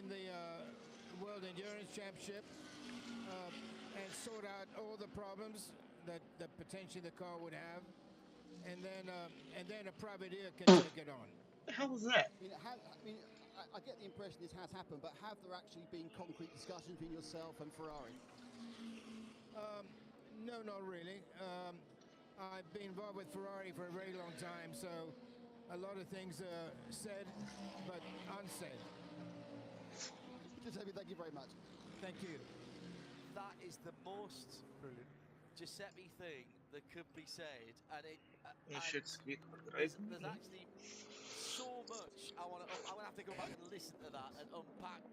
win the World Endurance Championship and sort out all the problems that potentially the car would have, and then a privateer can take it on. The hell was that? I get the impression this has happened, but have there actually been concrete discussions between yourself and Ferrari? No, not really. I've been involved with Ferrari for a very long time, so a lot of things are said, but unsaid. Giuseppe, thank you very much. Thank you. That is the most Giuseppe thing that could be said, and there's actually so much I want to have to go back and listen to that and unpack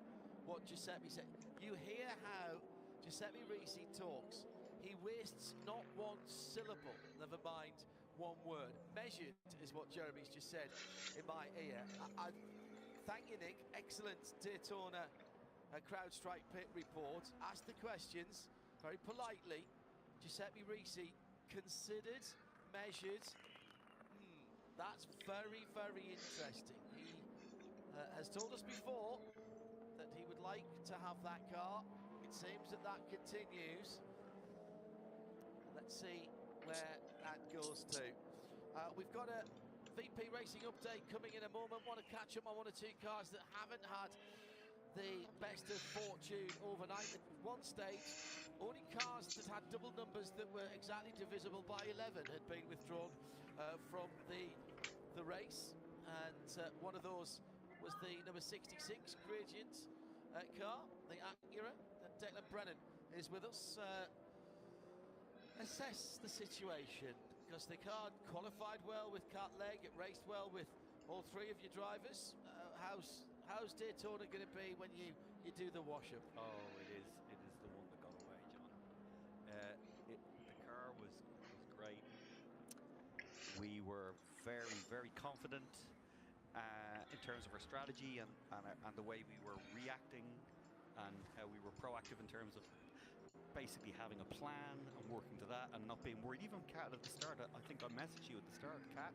what Giuseppe said. You hear how Giuseppe Risi talks. He wastes not one syllable, never mind one word. Measured is what Jeremy's just said in my ear. I thank you, Nick. Excellent Daytona CrowdStrike pit report. Asked the questions very politely. Giuseppe Risi considered, measured. That's very, very interesting. He has told us before that he would like to have that car. It seems that that continues. Let's see where that goes to. We've got a VP Racing update coming in a moment. Want to catch up on one or two cars that haven't had the best of fortune overnight. At one stage, only cars that had double numbers that were exactly divisible by 11 had been withdrawn from the race, and one of those was the number 66 Gradient car, the Acura. Declan Brennan is with us. Assess the situation, because the car qualified well with cat leg, it raced well with all three of your drivers. How's Daytona going to be when you do the wash-up? Oh, it is the one that got away, John. The car was great. We were very, very confident in terms of our strategy and the way we were reacting, and how we were proactive in terms of basically having a plan and working to that and not being worried. Even Kat at the start, I think I messaged you at the start, Kat,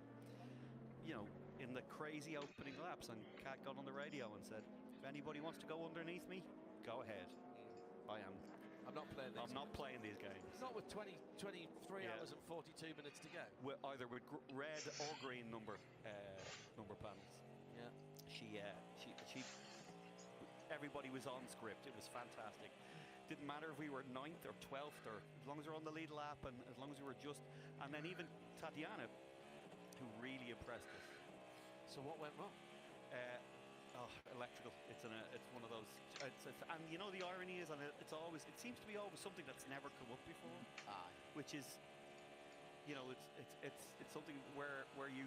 you know, in the crazy opening laps, and Kat got on the radio and said, if anybody wants to go underneath me, go ahead. I'm not playing these games. Not with 23 hours and 42 minutes to go. Either with red or green number panels. Yeah. She everybody was on script. It was fantastic. Didn't matter if we were 9th or 12th, or as long as we were on the lead lap, and as long as we were just. And then even Tatiana, who really impressed us. So what went wrong? Electrical. It's one of those. And you know, the irony is, and it seems to be always something that's never come up before. Which is, you know, it's something where you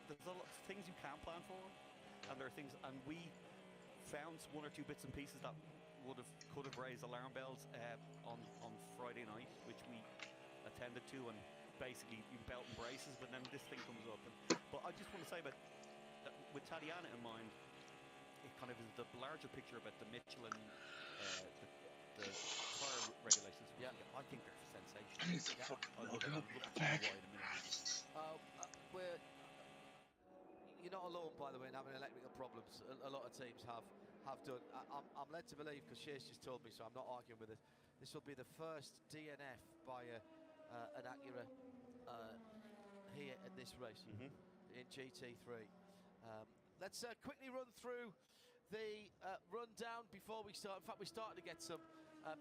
there's a lot of things you can't plan for, and there are things, and we found one or two bits and pieces that could have raised alarm bells on Friday night, which we attended to, and basically you belt and braces, but then this thing comes up. But I just want to say about with Tatiana in mind, it kind of is the larger picture about the Michelin, the tyre regulations. Yeah, I think they're sensational. I'll look you're not alone, by the way, in having electrical problems. A lot of teams have done. I'm led to believe, because Shea's just told me, so I'm not arguing with it. This will be the first DNF by an Acura here in this race in GT3. Let's quickly run through the rundown before we start. In fact, we're starting to get some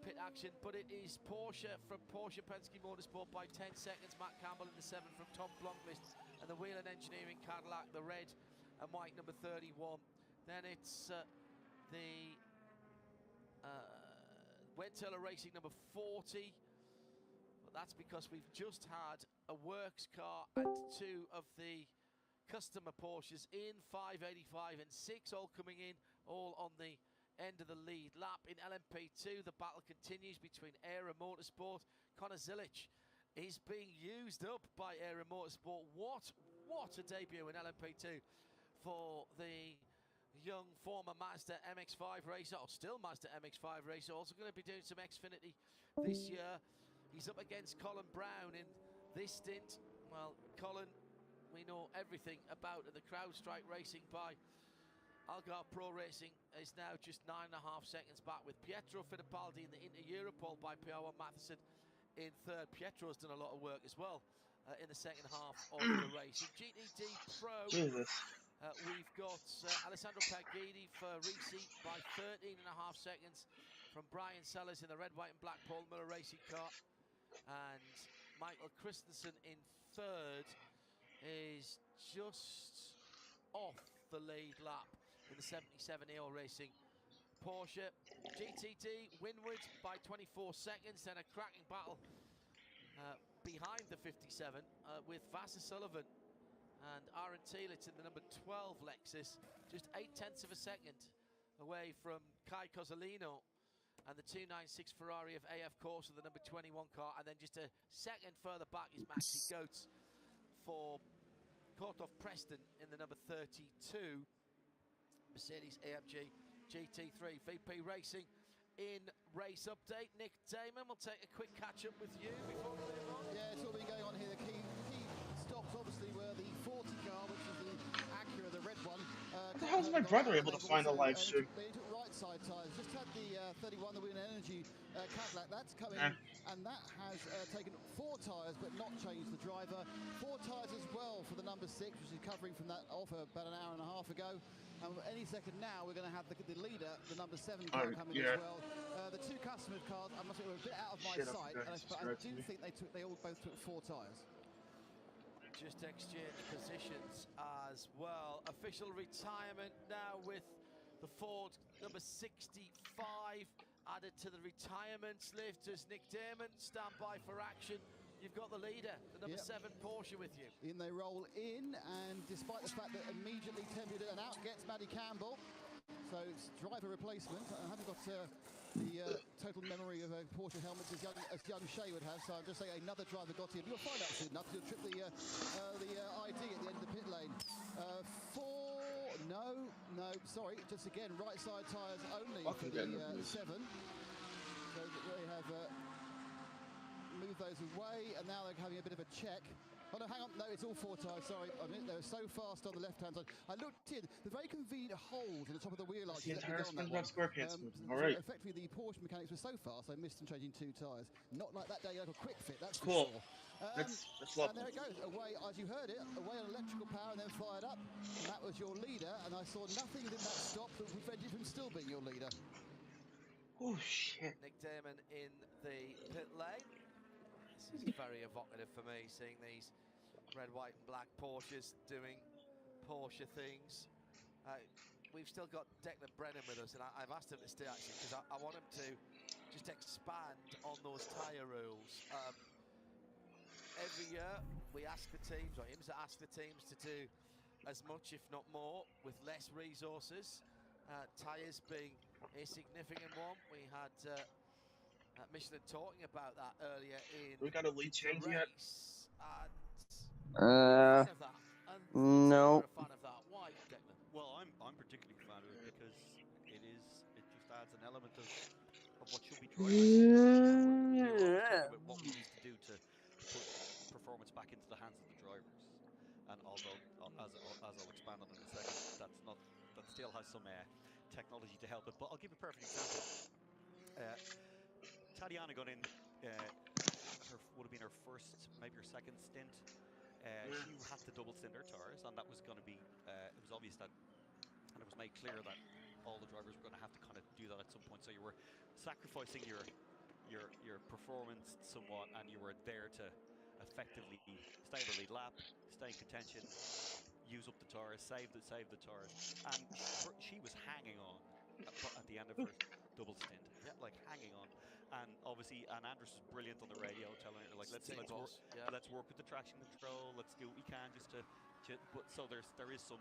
pit action, but it is Porsche from Porsche Penske Motorsport by 10 seconds. Matt Campbell in the 7 from Tom Blomqvist, and the Whelen Engineering Cadillac, the red and white number 31. Then it's the Wendtaylor Racing number 40. But that's because we've just had a works car and 2 of the customer Porsches in 585 and 6 all coming in, all on the end of the lead lap. In LMP2, the battle continues between Air and Motorsport. Connor Zilic is being used up by Air and Motorsport. What a debut in LMP2 for the young former Mazda MX-5 racer, or still Mazda MX-5 racer, also going to be doing some Xfinity this year. He's up against Colin Brown in this stint. Well, Colin, we know everything about the CrowdStrike Racing by Algarve Pro Racing is now just 9.5 seconds back, with Pietro Fittipaldi in the Inter-Europol by PR1 Matheson in third. Pietro's done a lot of work as well in the second half of the race. In GTD Pro, we've got Alessandro Pagini for Risi by 13.5 seconds from Brian Sellers in the red, white and black Paul Miller racing car. And Michael Christensen in third is just off the lead lap in the 77 EO Racing Porsche. GTD Winward by 24 seconds, then a cracking battle behind the 57 with Vassar Sullivan and Aaron Thielitz in the number 12 Lexus, just 0.8 of a second away from Kai Cozzolino and the 296 Ferrari of AF Corsa, the number 21 car, and then just a second further back is Maxi Goetz for Korthoff Preston in the number 32 Mercedes AMG GT3. VP Racing in race update. Nick Damon, we'll take a quick catch up with you before we move on. Yeah, it's all been going on here. The key stops obviously were the 40 car, which is the Acura, the red one. How was my brother able to find a live stream? They took right side tyres. Just had the 31, the Win Energy Cadillac. That's coming, and that has taken 4 tyres, but not changed the driver. 4 tyres as well for the number 6, which is covering from that offer about an hour and a half ago. And any second now, we're going to have the leader, the number 7 car coming as well. The 2 customers' cars, I must say, were a bit out of my sight, but I do think they both took 4 tyres. Just exchange positions as well. Official retirement now with the Ford number 65 added to the retirements list as Nick Damon stand by for action. You've got the leader, the number 7 Porsche with you. In they roll in, and despite the fact that immediately tempted and out gets Maddie Campbell. So it's driver replacement. I haven't got the total memory of a Porsche helmet as young Shea would have, so I'll just say another driver got here. You'll find out soon enough. You'll trip the ID at the end of the pit lane. 4, no, sorry, just again, right side tyres only for the 7. So they have moved those away, and now they're having a bit of a check. Oh no, hang on, no, it's all 4 tyres, sorry. I mean, they were so fast on the left-hand side. I looked in, the very convenient holes on the top of the wheel arch. The entire SpongeBob SquarePants movie. All right. Effectively, the Porsche mechanics were so fast, they missed them changing 2 tyres. Not like that day, like a quick fit, that's cool. For sure. That's And lovely. there it goes, away, as you heard it, away on electrical power and then fired up. And that was your leader, and I saw nothing in that stop that prevented him from still being your leader. Oh, shit. Nick Damon in the pit lane. This is very evocative for me, seeing these red, white and black Porsches doing Porsche things. We've still got Declan Brennan with us, and I've asked him to stay actually because I want him to just expand on those tyre rules. Every year we ask the teams, or him to ask the teams to do as much, if not more, with less resources. Tyres being a significant one. We had Michelin talking about that earlier in We got a lead change yet? No. Why, Declan? Well, I'm particularly a fan of it because it just adds an element of what should be drivers. What we need to do to put performance back into the hands of the drivers. And although, as I'll expand on in a second, that still has some technology to help it. But I'll give a perfect example. Tatiana got in. Would have been her first, maybe her second stint. She had to double stint her tyres, and that was going to be. It was obvious that, and it was made clear that all the drivers were going to have to kind of do that at some point. So you were sacrificing your performance somewhat, and you were there to effectively stay in the lead lap, stay in contention, use up the tyres, save the tyres, and she was hanging on at the end of her double stint, like hanging on. And obviously, Andrus was brilliant on the radio, telling her like, let's work with the traction control, let's do what we can just to but so there is some,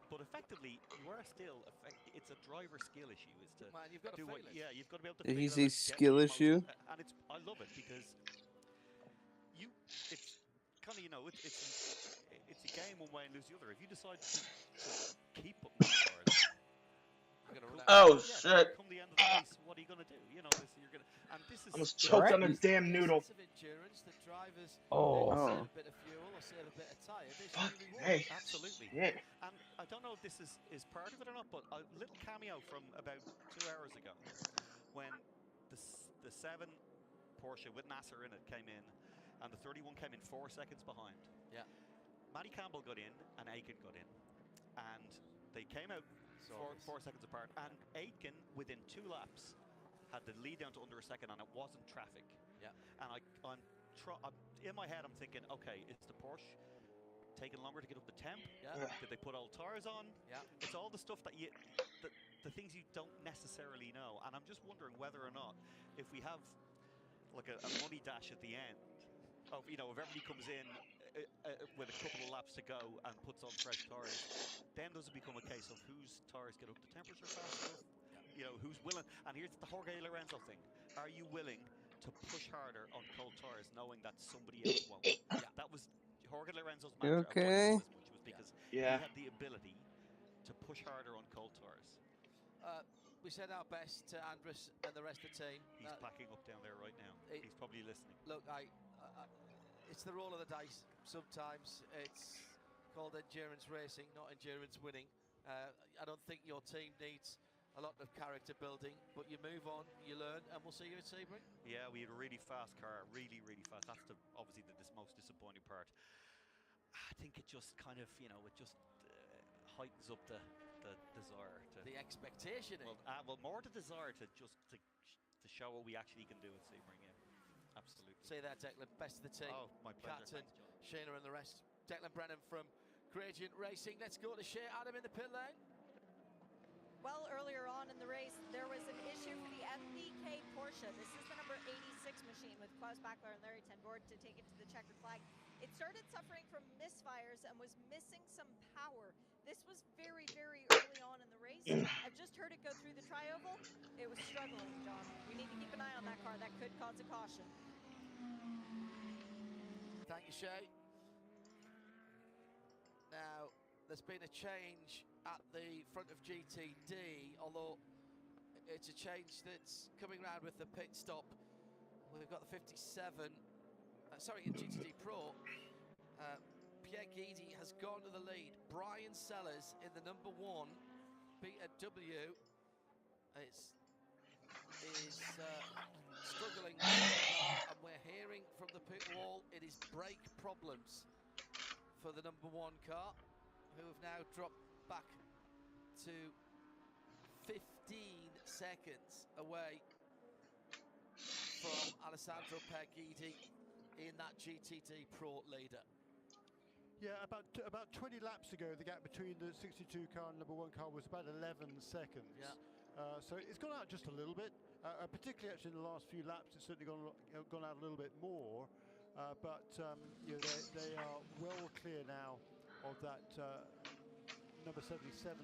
but effectively you are still it's a driver skill issue. Is to you've got to do what, you've got to be able to. He's a skill issue, and I love it because it's kind of it's a game one way and lose the other. If you decide to keep putting the cars. Oh shit! Come the end of the race, what do are you going to do? You know, you're going to, and this is Almost choked on a damn noodle. Of endurance, the drivers Oh. save a bit of fuel or save a bit of tyre. Fucking hey, absolutely. Shit. And I don't know if this is part of it or not, but a little cameo from about 2 hours ago, when the 7 Porsche with Nasser in it came in, and the 31 came in 4 seconds behind. Yeah. Matty Campbell got in and Aitken got in, and they came out 4 seconds apart. And Aitken, within 2 laps, had the lead down to under a second, and it wasn't traffic. Yeah. And I'm in my head, I'm thinking, okay, is the Porsche taking longer to get up the temp? Yeah. Did they put old tires on? Yeah. It's all the stuff that the things you don't necessarily know. And I'm just wondering whether or not, if we have like a money dash at the end, of, you know, if everybody comes in with a couple of laps to go and puts on fresh tires, then does it become a case of whose tires get up to temperature fast enough? You know, who's willing? And here's the Jorge Lorenzo thing: are you willing to push harder on cold tires, knowing that somebody else won't? That was Jorge Lorenzo's mantra. Okay. As much was because he had the ability to push harder on cold tires. We said our best to Andrus and the rest of the team. He's packing up down there right now. He's probably listening. Look, it's the roll of the dice. Sometimes it's called endurance racing, not endurance winning. I don't think your team needs a lot of character building, but you move on, you learn, and we'll see you at Sebring. Yeah, we had a really fast car, really, really fast. That's obviously the most disappointing part. I think it just kind of, you know, it just heightens up the desire to the expectation. Well, more the desire to show what we actually can do at Sebring. Yeah, absolutely. See that, Declan. Best of the team. Oh, my pleasure. Captain, Shayna, and the rest. Declan Brennan from Gradient Racing. Let's go to Shay Adam in the pit lane. Well, earlier on in the race, there was an issue for the FDK Porsche. This is the number 86 machine with Klaus Bachler and Larry Ten Voorde to take it to the checkered flag. It started suffering from misfires and was missing some power. This was very, very early on in the race. I've just heard it go through the tri-oval. It was struggling, John. We need to keep an eye on that car. That could cause a caution. Thank you, Shay. Now, there's been a change at the front of GTD, although it's a change that's coming around with the pit stop. We've got the 57, in GTD Pro. Pierre Guidi has gone to the lead. Brian Sellers in the number 1 BMW is struggling with the car, and we're hearing from the pit wall it is brake problems for the number 1 car, who have now dropped back to 15 seconds away from Alessandro Pierguidi in that GTD Pro leader. Yeah, about 20 laps ago, the gap between the 62 car and number 1 car was about 11 seconds. Yeah. So it's gone out just a little bit, particularly actually in the last few laps. It's certainly gone out a little bit more, but you know, they are well clear now of that number 77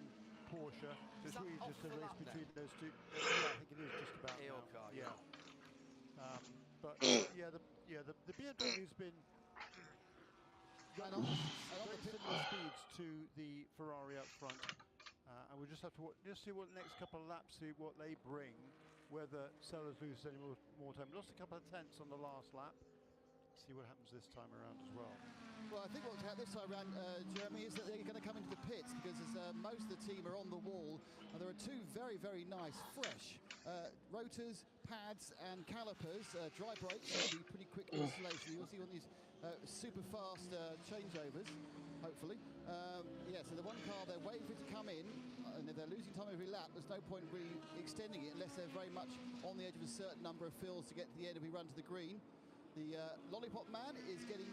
Porsche. So it's really just a race between those two. Yeah, I think it is just about AO now. car, yeah. But the BMW's been running very similar speeds to the Ferrari up front, and we'll just have to see what the next couple of laps, see what they bring, whether Sellers loses any more time. We lost a couple of tenths on the last lap. See what happens this time around as well. Well, I think what's happened this time around, Jeremy, is that they're going to come into the pits because most of the team are on the wall, and there are 2 very, very nice, fresh rotors, pads, and calipers. Dry brakes will be pretty quick installation. You'll see one of these super fast changeovers, hopefully. So the 1 car, they're waiting for it to come in, and if they're losing time every lap, there's no point really extending it unless they're very much on the edge of a certain number of fills to get to the end if we run to the green. The Lollipop Man is getting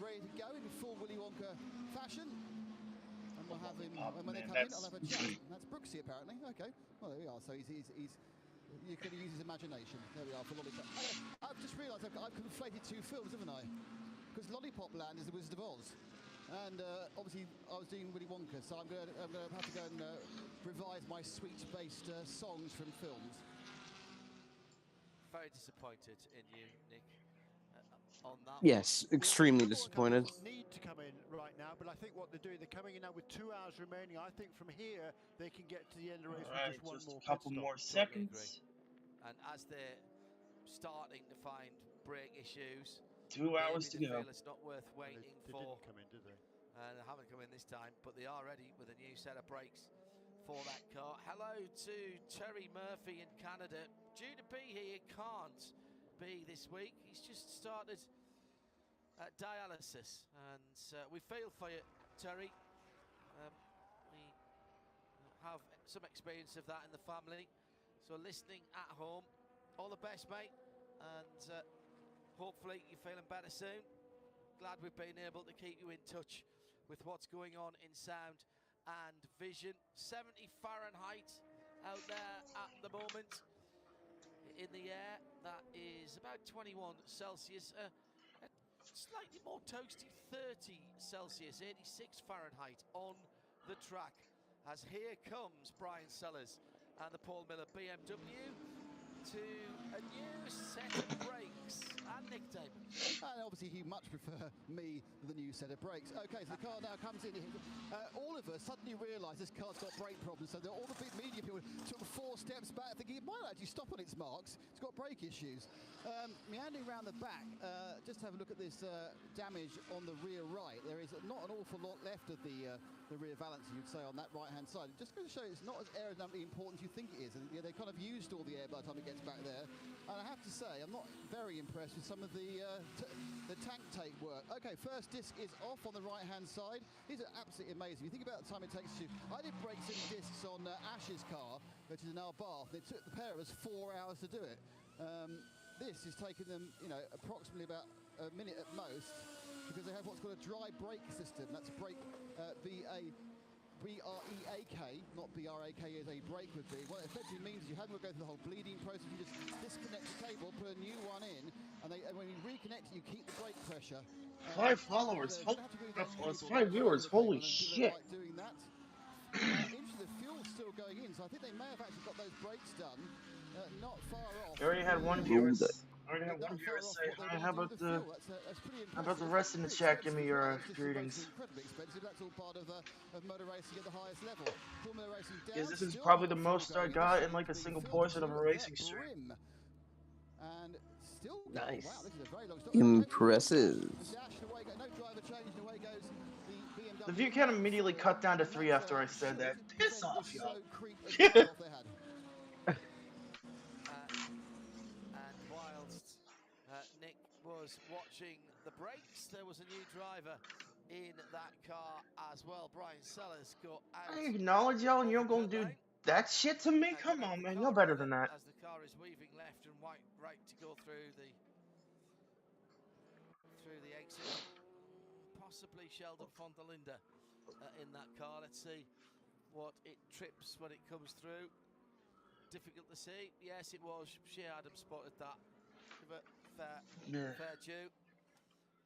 ready to go in full Willy Wonka fashion, and we'll have him when they come in. I'll have a chat. That's Brooksy apparently. Okay, well there we are. So he's you can use his imagination. There we are for Lollipop. I've just realised I've conflated 2 films, haven't I? Because Lollipop Land is the Wizard of Oz, and obviously I was doing Willy Wonka, so I'm going to have to go and revise my sweet-based songs from films. Very disappointed in you, Nick. On that Yes, extremely disappointed. Need to come in right now, but I think what they're doing, they're coming in now with 2 hours remaining. I think from here they can get to the end of the race with just one more a couple pit stop. more seconds. And as they're starting to find brake issues, 2 hours to maybe they go. feel it's not worth waiting They for. didn't come in, did they? They haven't come in this time, but they are ready with a new set of brakes for that car. Hello to Terry Murphy in Canada. GTP here can't be this week. He's just started dialysis, and we feel for you, Terry. We have some experience of that in the family, so listening at home, all the best, mate, and hopefully you're feeling better soon. Glad we've been able to keep you in touch with what's going on in sound and vision. 70 Fahrenheit out there at the moment in the air. That is about 21 Celsius. Slightly more toasty, 30 Celsius, 86 Fahrenheit on the track. As here comes Brian Sellers and the Paul Miller BMW to a new set of brakes and Nick Damon. And obviously he much prefer me than the new set of brakes. Okay, so the car now comes in. All of us suddenly realise this car's got brake problems. So all the big media people took 4 steps back, thinking it might actually stop on its marks. It's got brake issues. Meandering around the back, just have a look at this damage on the rear right. There is not an awful lot left of the rear valance, you'd say, on that right-hand side. Just going to show you it's not as aerodynamically important as you think it is. And they kind of used all the air by the time it gets back there. And I have to say, I'm not very impressed with some of the tank tape work. Okay, first disc is off on the right-hand side. These are absolutely amazing. You think about the time it takes to... I did brakes and discs on Ash's car, which is in our Bath. It took the pair of us 4 hours to do it. This has taken them, approximately about a minute at most, because they have what's called a dry brake system. That's brake B-R-E-A-K, not B-R-A-K as a brake would be. What it effectively means is you haven't got to go through the whole bleeding process. You just disconnect the cable, put a new one in, and when you reconnect it, you keep the brake pressure. 5 followers. 5 viewers. Holy shit. Like doing that. Interesting, the fuel's still going in, so I think they may have actually got those brakes done. Not far off. I already had one viewer say hi. How about the rest in the chat? Give me your greetings. Incredibly expensive. That's all part of motor racing at the highest level. Formula racing down. Because this is probably the most I got in like a single portion of a racing stream. And still nice. Wow, this is a very long stop. Impressive. No driver change, away goes The view count immediately cut down to 3 after I said that. Piss off, y'all. And whilst Nick was watching the brakes, there was a new driver in that car as well. Brian Sellers got out. I acknowledge y'all, and you're gonna do that shit to me? Come on, man. You're better than that. As the car is weaving left and right to go through the exit. Possibly Sheldon Fondelinda in that car. Let's see what it trips when it comes through. Difficult to see. Yes, it was. Shea Adams spotted that. Give it fair due.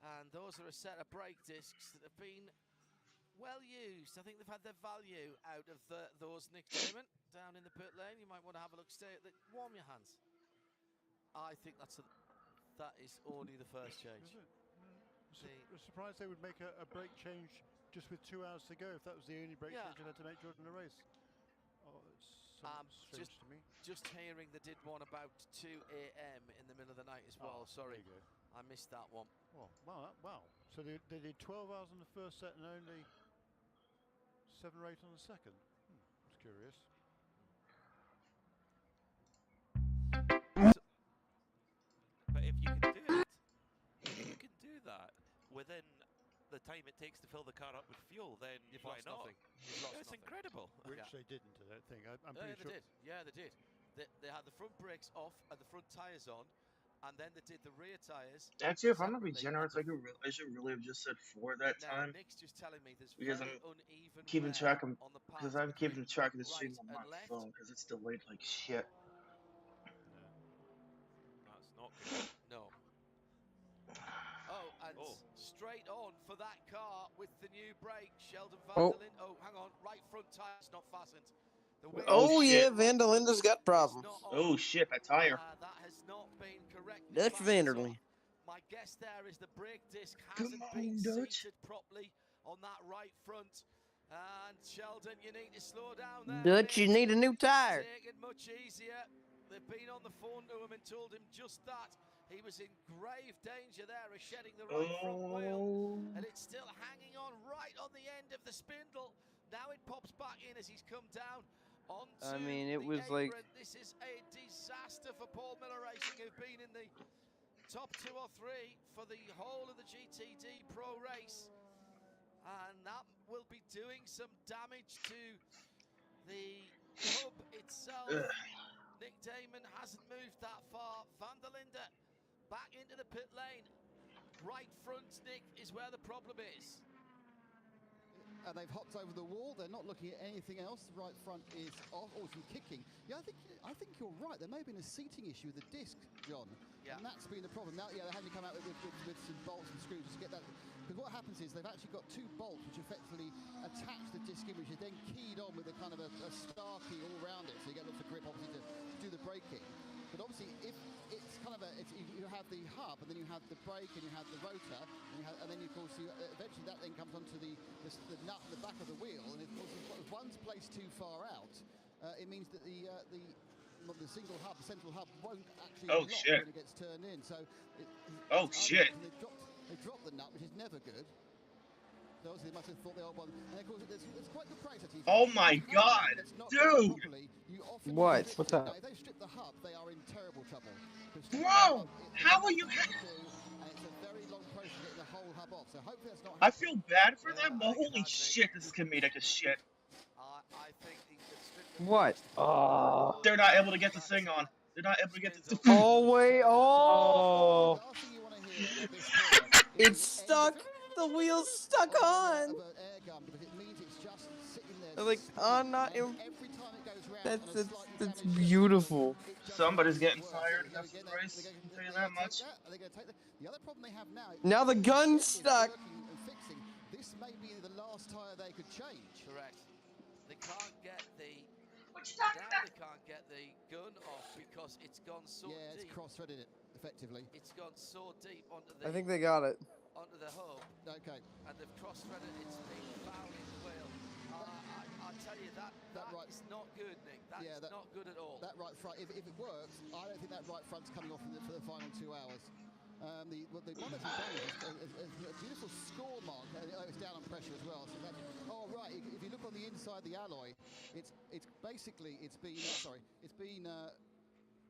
And those are a set of brake discs that have been well used. I think they've had their value out of those, Nick Damon, down in the pit lane. You might want to have a look. Warm your hands. I think that is only the first change. I was surprised they would make a brake change just with 2 hours to go, if that was the only brake change they had to make during the race. Oh, it's strange to me. Just hearing they did one about 2 a.m. in the middle of the night as well. Sorry, I missed that one. Oh, wow. So they did 12 hours on the first set and only 7 or 8 on the second. That's curious. But if you can do that within the time it takes to fill the car up with fuel, then why not? It's incredible. Which they didn't, I don't think. I'm pretty sure. They did. Yeah, they did. They had the front brakes off and the front tyres on, and then they did the rear tyres. Actually, if I'm gonna be generous, I should really have just said 4 that time. Nick's just telling me there's because very I'm uneven keeping track of because I'm keeping track of the stream on my phone because it's delayed like shit. That's not good. No. Straight on for that car with the new brake, Sheldon Vanderlyn. Oh, hang on, right front tire's not fastened. Oh yeah, Vanderlinda's got problems. Oh shit, that tire. That has not been correctly. Dutch Vanderlyn. My guess there is the brake disc hasn't been seated properly on that right front. And Sheldon, you need to slow down there. Dutch, you need a new tire. Take it much easier. they've been on the phone to him and told him just that. He was in grave danger there of shedding the right front wheel, and it's still hanging on right on the end of the spindle. Now it pops back in as he's come down onto I mean, it the was apron. like... This is a disaster for Paul Miller Racing, who've been in the top 2 or 3 for the whole of the GTD Pro race, and that will be doing some damage to the hub itself. Nick Damon hasn't moved that far. Van der Linde back into the pit lane. Right front, Nick, is where the problem is. And they've hopped over the wall. They're not looking at anything else. The right front is off. Oh, some kicking. Yeah, I think you're right. There may have been a seating issue with the disc, John. Yeah. And that's been the problem. Now, yeah, they're having to come out with some bolts and screws to get that. Because what happens is they've actually got 2 bolts which effectively attach the disc in, which is then keyed on with a kind of a star key all around it. So you get lots of grip, obviously, to do the braking. But obviously, if it's kind of you have the hub, and then you have the brake, and you have the rotor, and then of course eventually that then comes onto the nut in the back of the wheel, and if one's placed too far out, it means that the single hub, the central hub, won't actually lock when it gets turned in. So they dropped the nut, which is never good. So obviously they must have thought they all won. And of course, it's quite good practice. Oh my god, dude! What? What's up? Now, if they strip the hub, they are in terrible trouble. Bro, how are you? And it's a very long process getting the whole hub off. So hopefully that's not. I feel bad for them, but holy shit, this is comedic as shit. I think What? They're not able to get the thing on. They're not able to get the. Oh wait! Oh! It's stuck. The wheel's stuck on. Like not. That's beautiful. Somebody's getting fired after the race. I'll tell you that much. Now the gun's stuck. This may be the last tire they could change. Correct. They can't get the. They can't get the gun off because it's gone so deep. Yeah, it's cross-threaded it effectively. It's gone so deep onto the. I think they got it. Onto the hub. Okay. And they've cross-threaded. It's been fouling the wheel. I tell you that right. Is not good, Nick. That's not good at all. That right front, if it works, I don't think that right front's coming off for the final 2 hours. The one that's done is a beautiful score mark. It's down on pressure as well. So right. If you look on the inside the alloy, it's basically been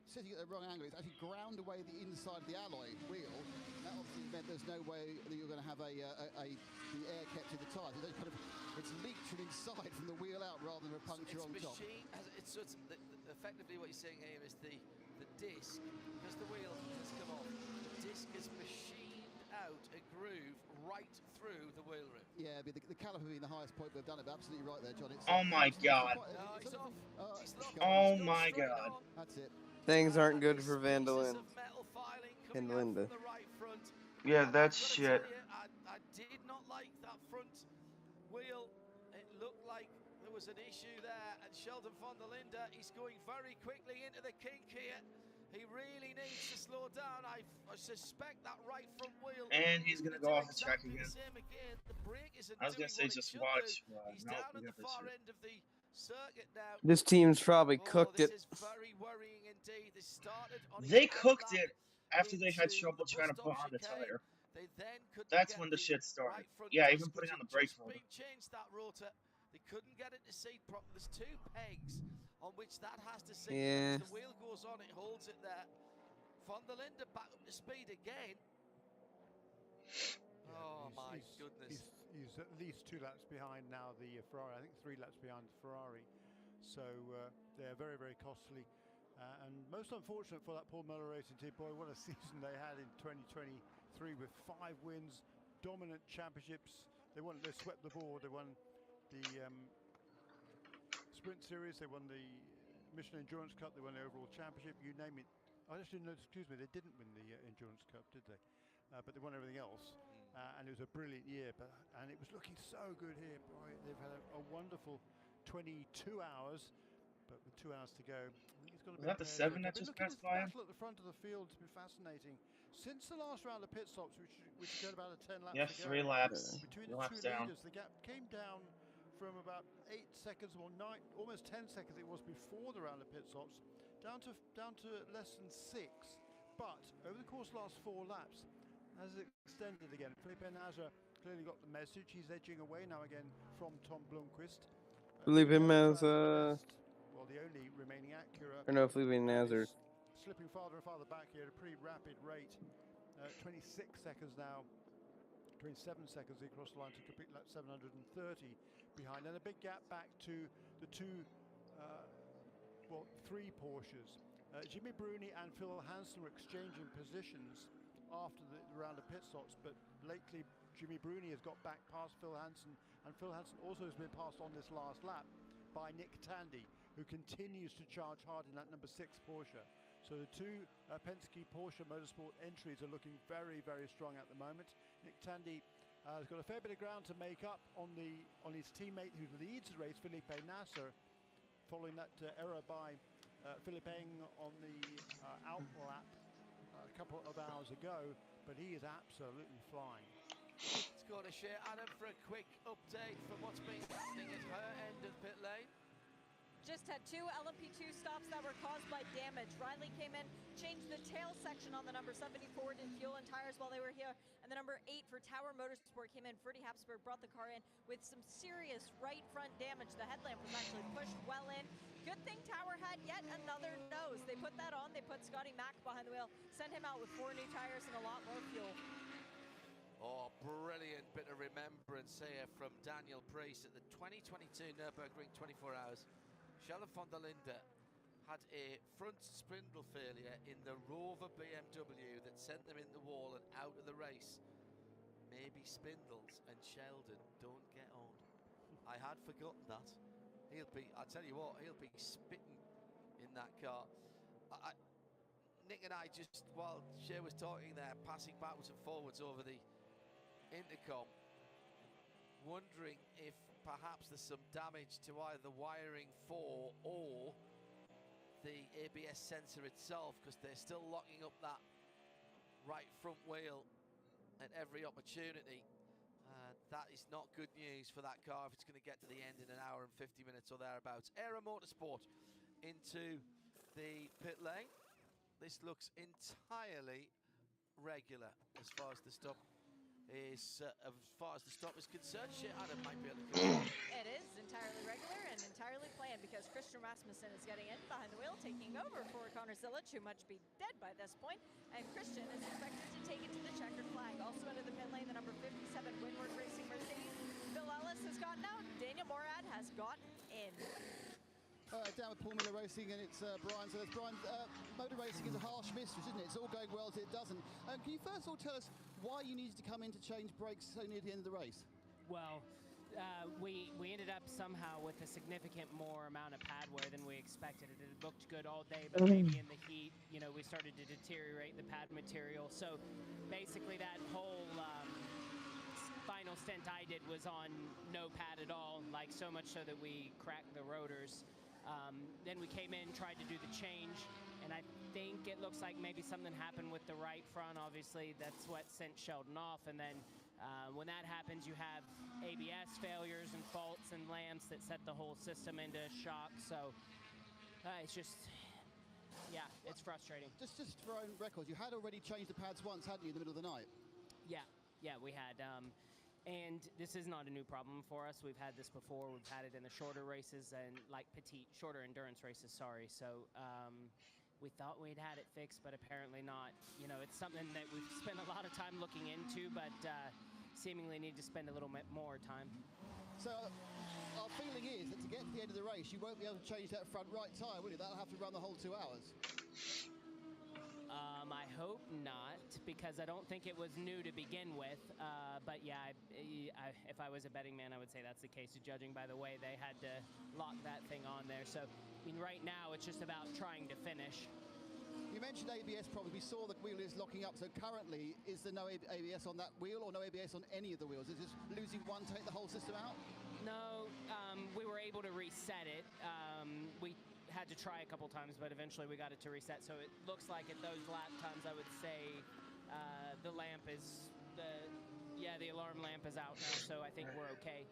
sitting at the wrong angle. It's actually ground away the inside of the alloy wheel. That obviously meant there's no way that you're going to have the air kept in the tyres. It's leaked from inside from the wheel out rather than a puncture on top. Effectively what you're saying here is the disc, because the wheel has come off, the disc has machined out a groove right through the wheel rim. Yeah, the caliper being the highest point we've done it, but absolutely right there, John. Oh my god. Oh my god. That's it. Things aren't good for Van der Linde and Linda. Yeah, that's shit. I did not like that front wheel. It looked like there was an issue there, and Sheldon van der Linde, he's going very quickly into the kink here. He really needs to slow down. I suspect that right front wheel. And he's gonna go off the track again. I was gonna say just watch. He's down at the far end of the circuit now. This team's probably cooked it. This is very worrying indeed. They cooked it after they had trouble trying to put on the tire. That's when the shit started. Yeah, even putting on the brakes rotor. Changed that rotor. They couldn't get it to seat properly. There's 2 pegs on which that has to seat. Yeah. The wheel goes on, it holds it there. Van der Linde back up to speed again. Oh my goodness. He's at least 2 laps behind now the Ferrari. I think 3 laps behind the Ferrari. So they're very, very costly. And most unfortunate for that Paul Miller Racing team. Boy, what a season they had in 2023 with 5 wins, dominant championships. They swept the board. They won the Sprint Series. They won the Michelin Endurance Cup. They won the overall championship. You name it. I actually no, excuse me. They didn't win the Endurance Cup, did they? But they won everything else. And it was a brilliant year. And it was looking so good here. Boy, they've had a wonderful 22 hours. But with 2 hours to go, I think it's got to be. Is that the 7 that just passed by him? At the front of the field, it's been fascinating. Since the last round of pit stops, which got about 10 laps. Yes, 3 laps. Between 3 the laps 2 down. leaders, the gap came down from about 8 seconds, or almost 10 seconds it was before the round of pit stops, down to less than 6. But over the course of the last 4 laps, has extended again. Felipe Nasr clearly got the message. He's edging away now again from Tom Blomqvist. Felipe Nasr. Well, the only remaining Acura. Or no, Felipe Nasr. Slipping farther and farther back here at a pretty rapid rate. 26 seconds now. 27 seconds across the line to complete lap 730 behind. And a big gap back to the 3 Porsches. Jimmy Bruni and Phil Hansen were exchanging positions after the round of pit stops, but lately Jimmy Bruni has got back past Phil Hansen, and Phil Hansen also has been passed on this last lap by Nick Tandy, who continues to charge hard in that number 6 Porsche. So the 2 Penske Porsche Motorsport entries are looking very, very strong at the moment. Nick Tandy has got a fair bit of ground to make up on his teammate who leads the race, Felipe Nasr, following that error by Philippe on the out lap a couple of hours ago, but he is absolutely flying. Let's go to share Adam for a quick update from what's been happening at her end of pit lane. Just had 2 LMP2 stops that were caused by damage. Riley came in, changed the tail section on the number 74, did fuel and tires while they were here. And the number 8 for Tower Motorsport came in. Freddie Habsburg brought the car in with some serious right front damage. The headlamp was actually pushed well in. Good thing Tower had yet another nose. They put that on. They put Scotty Mack behind the wheel, sent him out with 4 new tires and a lot more fuel. Oh, brilliant bit of remembrance here from Daniel Priest at the 2022 Nürburgring 24 Hours. Sheldon von der Linde had a front spindle failure in the Rover BMW that sent them in the wall and out of the race. Maybe Spindles and Sheldon don't get on. I had forgotten that. I tell you what, he'll be spitting in that car. Nick and I just, while Shea was talking there, passing backwards and forwards over the intercom, wondering if perhaps there's some damage to either the wiring for or the ABS sensor itself, because they're still locking up that right front wheel at every opportunity. That is not good news for that car if it's going to get to the end in an hour and 50 minutes or thereabouts. Aero Motorsport into the pit lane. This looks entirely regular as far as the stop is concerned. Shit, Adam might be able to confirm. It is entirely regular and entirely planned, because Christian Rasmussen is getting in behind the wheel, taking over for Connor Zilic, who must be dead by this point. And Christian is expected to take it to the checkered flag. Also into the pit lane, the number 57 Windward Racing Mercedes. Bill Ellis has gotten out. Daniel Morad has gotten in. Down with Paul Miller Racing, and it's Brian. So Brian, motor racing is a harsh mistress, isn't it? It's all going well till it doesn't. Can you first of all tell us why you needed to come in to change brakes so near the end of the race? Well, we ended up somehow with a significant more amount of pad wear than we expected. It looked good all day, but maybe in the heat, we started to deteriorate the pad material. So basically that whole final stint I did was on no pad at all, like so much so that we cracked the rotors. Then we came in, tried to do the change, and I think it looks like maybe something happened with the right front. Obviously, that's what sent Sheldon off. And then when that happens, you have ABS failures and faults and lamps that set the whole system into shock. So it's just, yeah, it's frustrating. Just for our own records, you had already changed the pads once, hadn't you, in the middle of the night? Yeah, we had. And this is not a new problem for us. We've had this before. We've had it in the shorter races and shorter endurance races, sorry. So we thought we'd had it fixed, but apparently not. It's something that we've spent a lot of time looking into, but seemingly need to spend a little bit more time. So our feeling is that to get to the end of the race, you won't be able to change that front right tyre, will you? That'll have to run the whole 2 hours. I hope not, because I don't think it was new to begin with. But yeah, if I was a betting man, I would say that's the case, judging by the way they had to lock that thing on there. So, right now it's just about trying to finish. You mentioned ABS problems. We saw the wheel is locking up. So currently, is there no ABS on that wheel or no ABS on any of the wheels? Is it losing one take the whole system out? No, we were able to reset it. We had to try a couple times, but eventually we got it to reset. So it looks like at those lap times, I would say the alarm lamp is out now. So I think we're okay.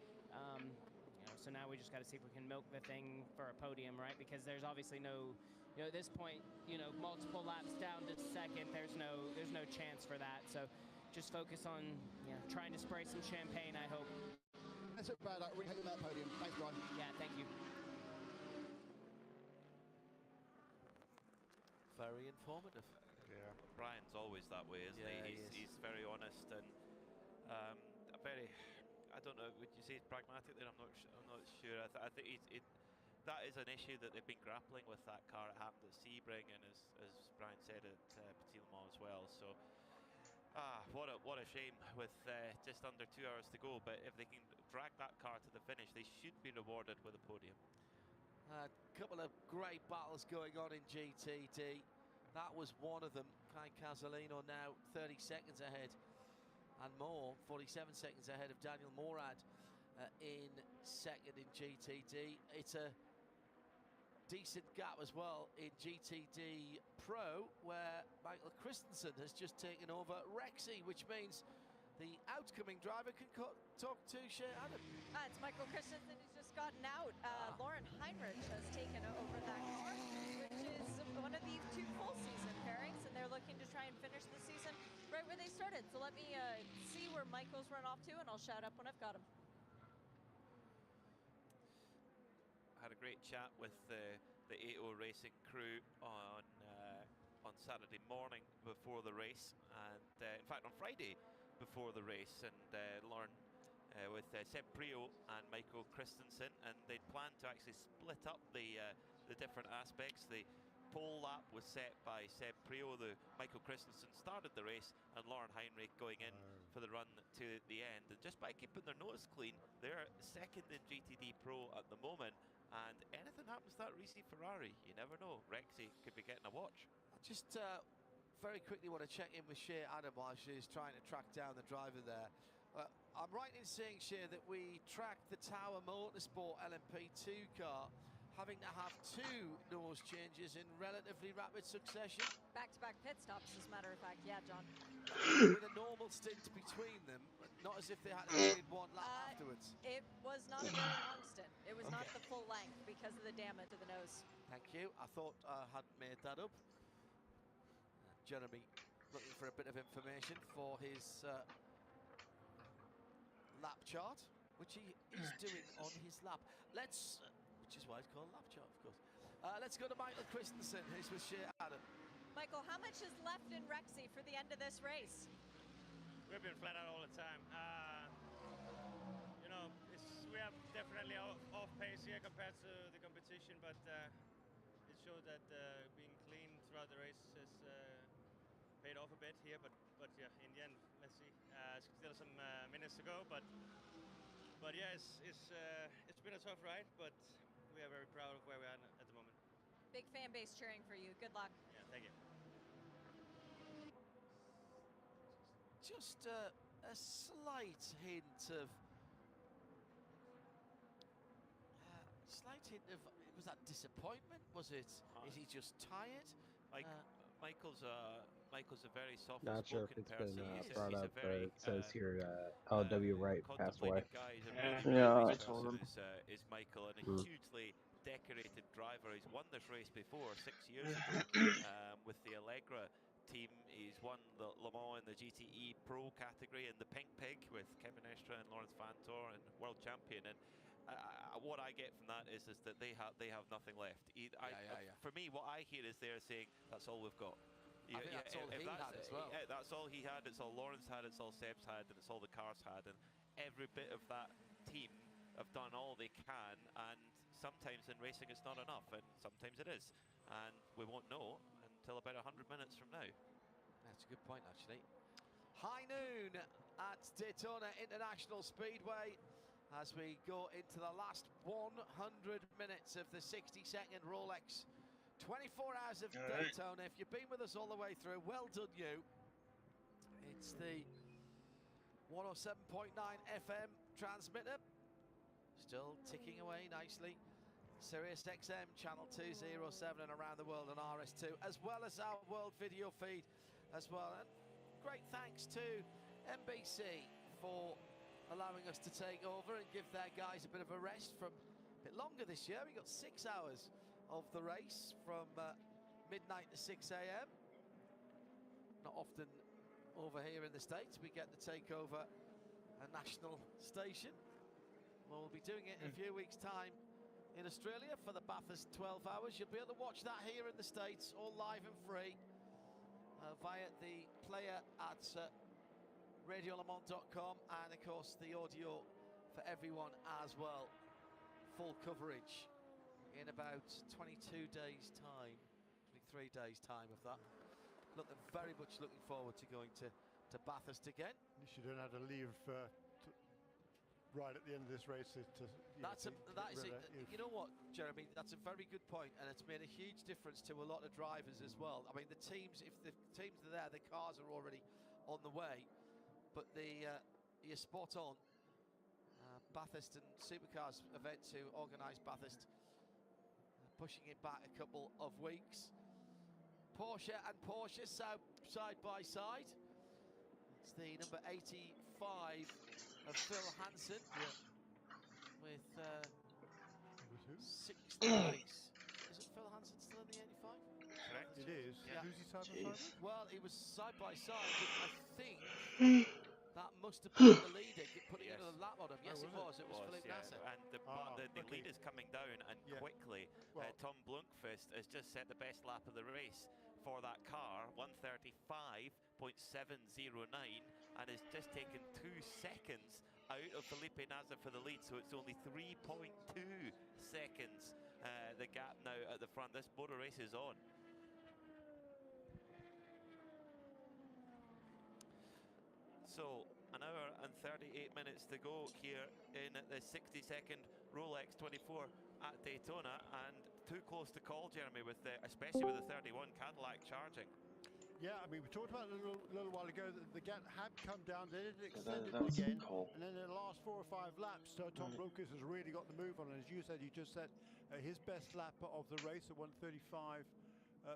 So now we just got to see if we can milk the thing for a podium, right? Because there's obviously no, at this point, multiple laps down to second. There's no chance for that. So just focus on trying to spray some champagne, I hope. That's it, Brad. I really hope you make that podium. Thanks, Brian. Yeah, thank you. Very informative. Yeah, Brian's always that way, isn't he? He's very honest and very. I don't know. Would you say he's pragmatic? Then I'm not sure. I think that is an issue that they've been grappling with. That car. It happened at Sebring, and as Brian said at Petit Le Mans as well. So. What a shame with just under 2 hours to go. But if they can drag that car to the finish, they should be rewarded with a podium. A couple of great battles going on in GTD. That was one of them. Kai Casalino now 30 seconds ahead and more, 47 seconds ahead of Daniel Morad in second in GTD. It's a decent gap as well in GTD Pro, where Michael Christensen has just taken over Rexy, which means the outcoming driver can talk to Shea Adam. It's Michael Christensen who's just gotten out. Lauren Heinrich has taken over that car, which is one of the 2 full season pairings, and they're looking to try and finish the season right where they started. So let me see where Michael's run off to, and I'll shout up when I've got him. Had a great chat with the 8.0 Racing crew on Saturday morning before the race, and in fact on Friday before the race, and Lauren with Seb Prio and Michael Christensen, and they'd planned to actually split up the different aspects. The pole lap was set by Seb Prio. Michael Christensen started the race, and Lauren Heinrich going in for the run to the end. And just by keeping their nose clean, they're second in GTD Pro at the moment. And anything happens to that Risi Ferrari, you never know. Rexy could be getting a watch. I just very quickly want to check in with Shea Adam while she's trying to track down the driver there. I'm right in saying, Shea, that we tracked the Tower Motorsport LMP2 car having to have 2 nose changes in relatively rapid succession. Back-to-back pit stops, as a matter of fact. Yeah, John. With a normal stint between them, not as if they had to do one lap afterwards. It was not a very long stint. It was not the full length because of the damage to the nose. Thank you. I thought I had made that up. Jeremy looking for a bit of information for his lap chart, which he is doing on his lap. Which is why it's called lap chart, of course. Let's go to Michael Christensen, who's with Shea Adam. Michael, how much is left in Rexy for the end of this race? We've been flat out all the time. We have definitely off pace here compared to the competition, but it showed that being clean throughout the race has paid off a bit here. But yeah, in the end, let's see. Still some minutes to go, but yeah, it's been a tough ride, but we are very proud of where we are at the moment. Big fan base cheering for you. Good luck. Yeah, thank you. Just a slight hint of was that disappointment? Was it? Is he just tired? Michael's a very soft. Not sure if it's person. been brought up, but it says here LW Wright passed away. Yeah, I told him. Is Michael, and a hugely decorated driver. He's won this race before 6 years ago with the Allegra team. He's won the Le Mans in the GTE Pro category in the Pink Pig with Kevin Estra and Lawrence Vantor, and world champion. And what I get from that is that they have nothing left. For me, what I hear is they're saying that's all we've got. I think that's all he had as well. Yeah, that's all he had. It's all Lawrence had. It's all Seb's had, and it's all the cars had. And every bit of that team have done all they can. And sometimes in racing it's not enough, and sometimes it is. And we won't know until about 100 minutes from now. That's a good point, actually. High noon at Daytona International Speedway as we go into the last 100 minutes of the 60-second Rolex 24 hours of Daytona. If you've been with us all the way through, well done you. It's the 107.9 FM transmitter, still ticking away nicely. Sirius XM channel 207 and around the world on RS2, as well as our world video feed as well. And great thanks to NBC for allowing us to take over and give their guys a bit of a rest from a bit longer this year. We got 6 hours of the race from midnight to 6 a.m. Not often over here in the States we get to take over a national station. We'll be doing it in a few weeks' time in Australia for the Bathurst 12 hours. You'll be able to watch that here in the States, all live and free via the player at radiolemans.com, and of course the audio for everyone as well. Full coverage in about 22 days time, 23 days time of that. Very much looking forward to going to Bathurst again. You don't have to leave right at the end of this race you know what, Jeremy, that's a very good point, and it's made a huge difference to a lot of drivers as well. I mean, the teams, if the teams are there, the cars are already on the way, but you're spot on. Bathurst and Supercars event to organise Bathurst, pushing it back a couple of weeks. Porsche and Porsche side by side. It's the number 85 of Phil Hansen with 6th place. Is it Phil Hansen still in the 85? Correct. It is. Yeah. Who's he side by side with? Well, he was side by side with, I think, that must have been the leader putting Yes. another lap on him. Yes, it was. It was Philippe Nasser. And the lead is coming down, and quickly. Well, Tom Blunkvist has just set the best lap of the race for that car, 1:35.709, and has just taken 2 seconds out of Felipe Nasser for the lead, so it's only 3.2 seconds the gap now at the front. This motor race is on. So, an hour and 38 minutes to go here in the 60-second Rolex 24 at Daytona, and too close to call, Jeremy, with especially with the 31 Cadillac charging. Yeah, I mean, we talked about it a little while ago that the gap had come down, then it extended again, and then in the last 4 or 5 laps, Tom Blunkvist has really got the move on, and as you said, he just set his best lap of the race at 1:35.709.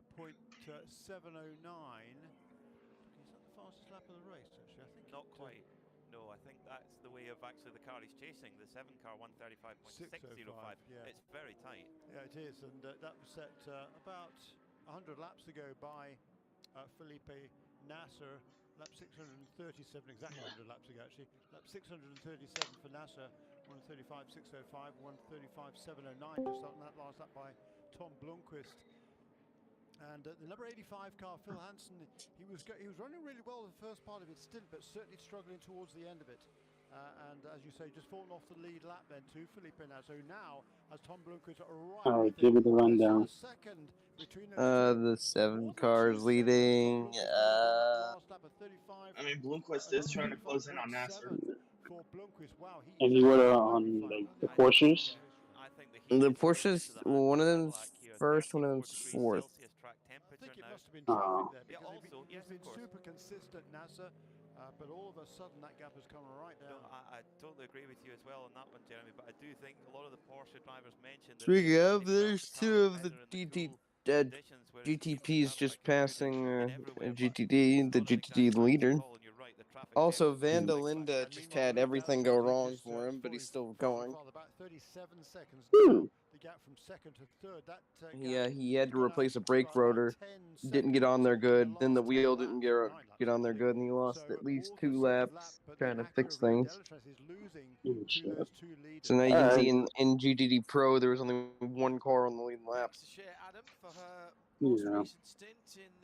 Fastest lap of the race, actually, I think. Not quite. No, I think that's the way of actually the car he's chasing, the 7 car, 1:35.605. Yeah. It's very tight. Yeah, it is, and that was set about 100 laps ago by Felipe Nasser. Lap 637, exactly 100 laps ago, actually. Lap 637 for Nasser, 1:35.605, 1:35.709, just on that last lap by Tom Blunkvist. And the number 85 car, Phil Hansen, he was running really well the first part of it still, but certainly struggling towards the end of it. And as you say, just falling off the lead lap then to Felipe Nasser, who now has Tom Blunkvist right. Give me the rundown. Second between The 7 cars leading. I mean, Blunkvist is trying to close in on Nasser. For Blunkvist, wow, Any order on like the Porsches? I think The Porsches, one of them's first, one of them's fourth. I think it must have been traffic there, because he's been super consistent, Nasser, but all of a sudden that gap has come right down. No, I totally agree with you as well on that one, Jeremy, but I do think a lot of the Porsche drivers mentioned that Speaking of, there's 2 of the GTPs just passing GTD, the GTD leader. Also, Vanda Linda just had everything go wrong for him, but he's still going. About 37 seconds. The gap from second to third. Yeah, he had to replace a brake rotor. Didn't get on there good. Then the wheel didn't get on there good, and he lost at least 2 laps trying to fix things. So now you can see in GTD Pro, there was only 1 car on the lead lap. Yeah.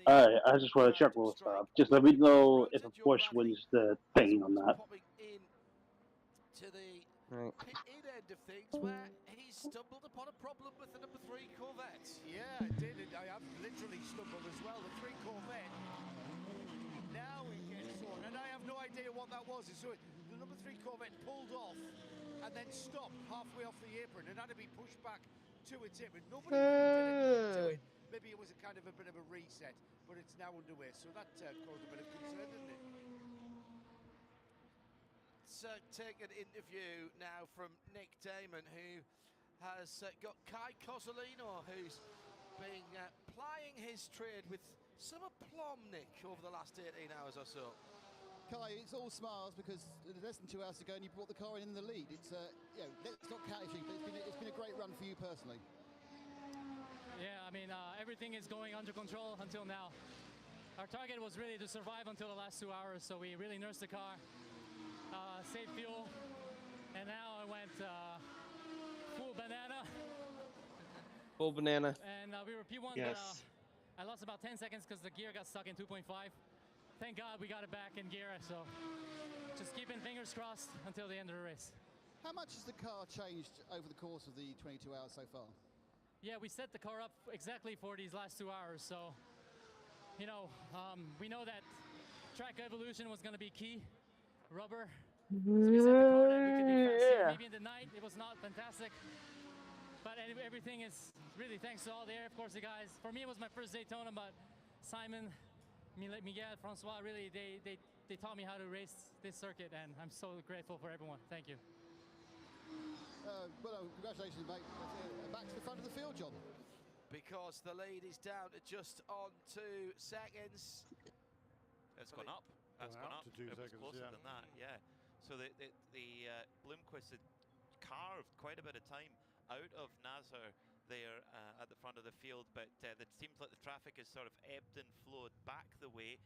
Alright, I just want to check roll stop. Just let me know if a Porsche wins the thing on that. To the Right. pit end of things, where he stumbled upon a problem with the number 3 Corvette. Yeah, I did. I have literally stumbled as well. The 3 Corvette. Now it gets on, and I have no idea what that was. So the number 3 Corvette pulled off and then stopped halfway off the apron and had to be pushed back to its apron. Nobody did to it. Maybe it was a kind of a bit of a reset, but it's now underway. So that caused a bit of concern, didn't it? Let's take an interview now from Nick Damon, who has got Kai Cozzolino, who's been plying his trade with some aplomb, Nick, over the last 18 hours or so. Kai, it's all smiles because less than 2 hours ago and you brought the car in the lead. It's, you know, let's not count you, but it's been a great run for you personally. Yeah, I mean, everything is going under control until now. Our target was really to survive until the last 2 hours, so we really nursed the car, saved fuel, and now I went full banana. Full banana. And we were P1, yes. But I lost about 10 seconds because the gear got stuck in 2.5. Thank God we got it back in gear, so just keeping fingers crossed until the end of the race. How much has the car changed over the course of the 22 hours so far? Yeah, we set the car up exactly for these last 2 hours, so, you know, we know that track evolution was going to be key, rubber, so we set the car that we could be faster. Maybe in the night it was not fantastic, but everything is really thanks to all the Air Force guys. For me, it was my first Daytona, but Simon, Miguel, Francois, really, they taught me how to race this circuit, and I'm so grateful for everyone. Thank you. Well, congratulations, mate. Back to the front of the field, John. Because the lead is down to just on 2 seconds. It's gone up. That's gone up. To 2 it was seconds, closer yeah. than that, yeah. So the Bloomquist had carved quite a bit of time out of Nasser there at the front of the field, but it seems like the traffic has sort of ebbed and flowed back the way.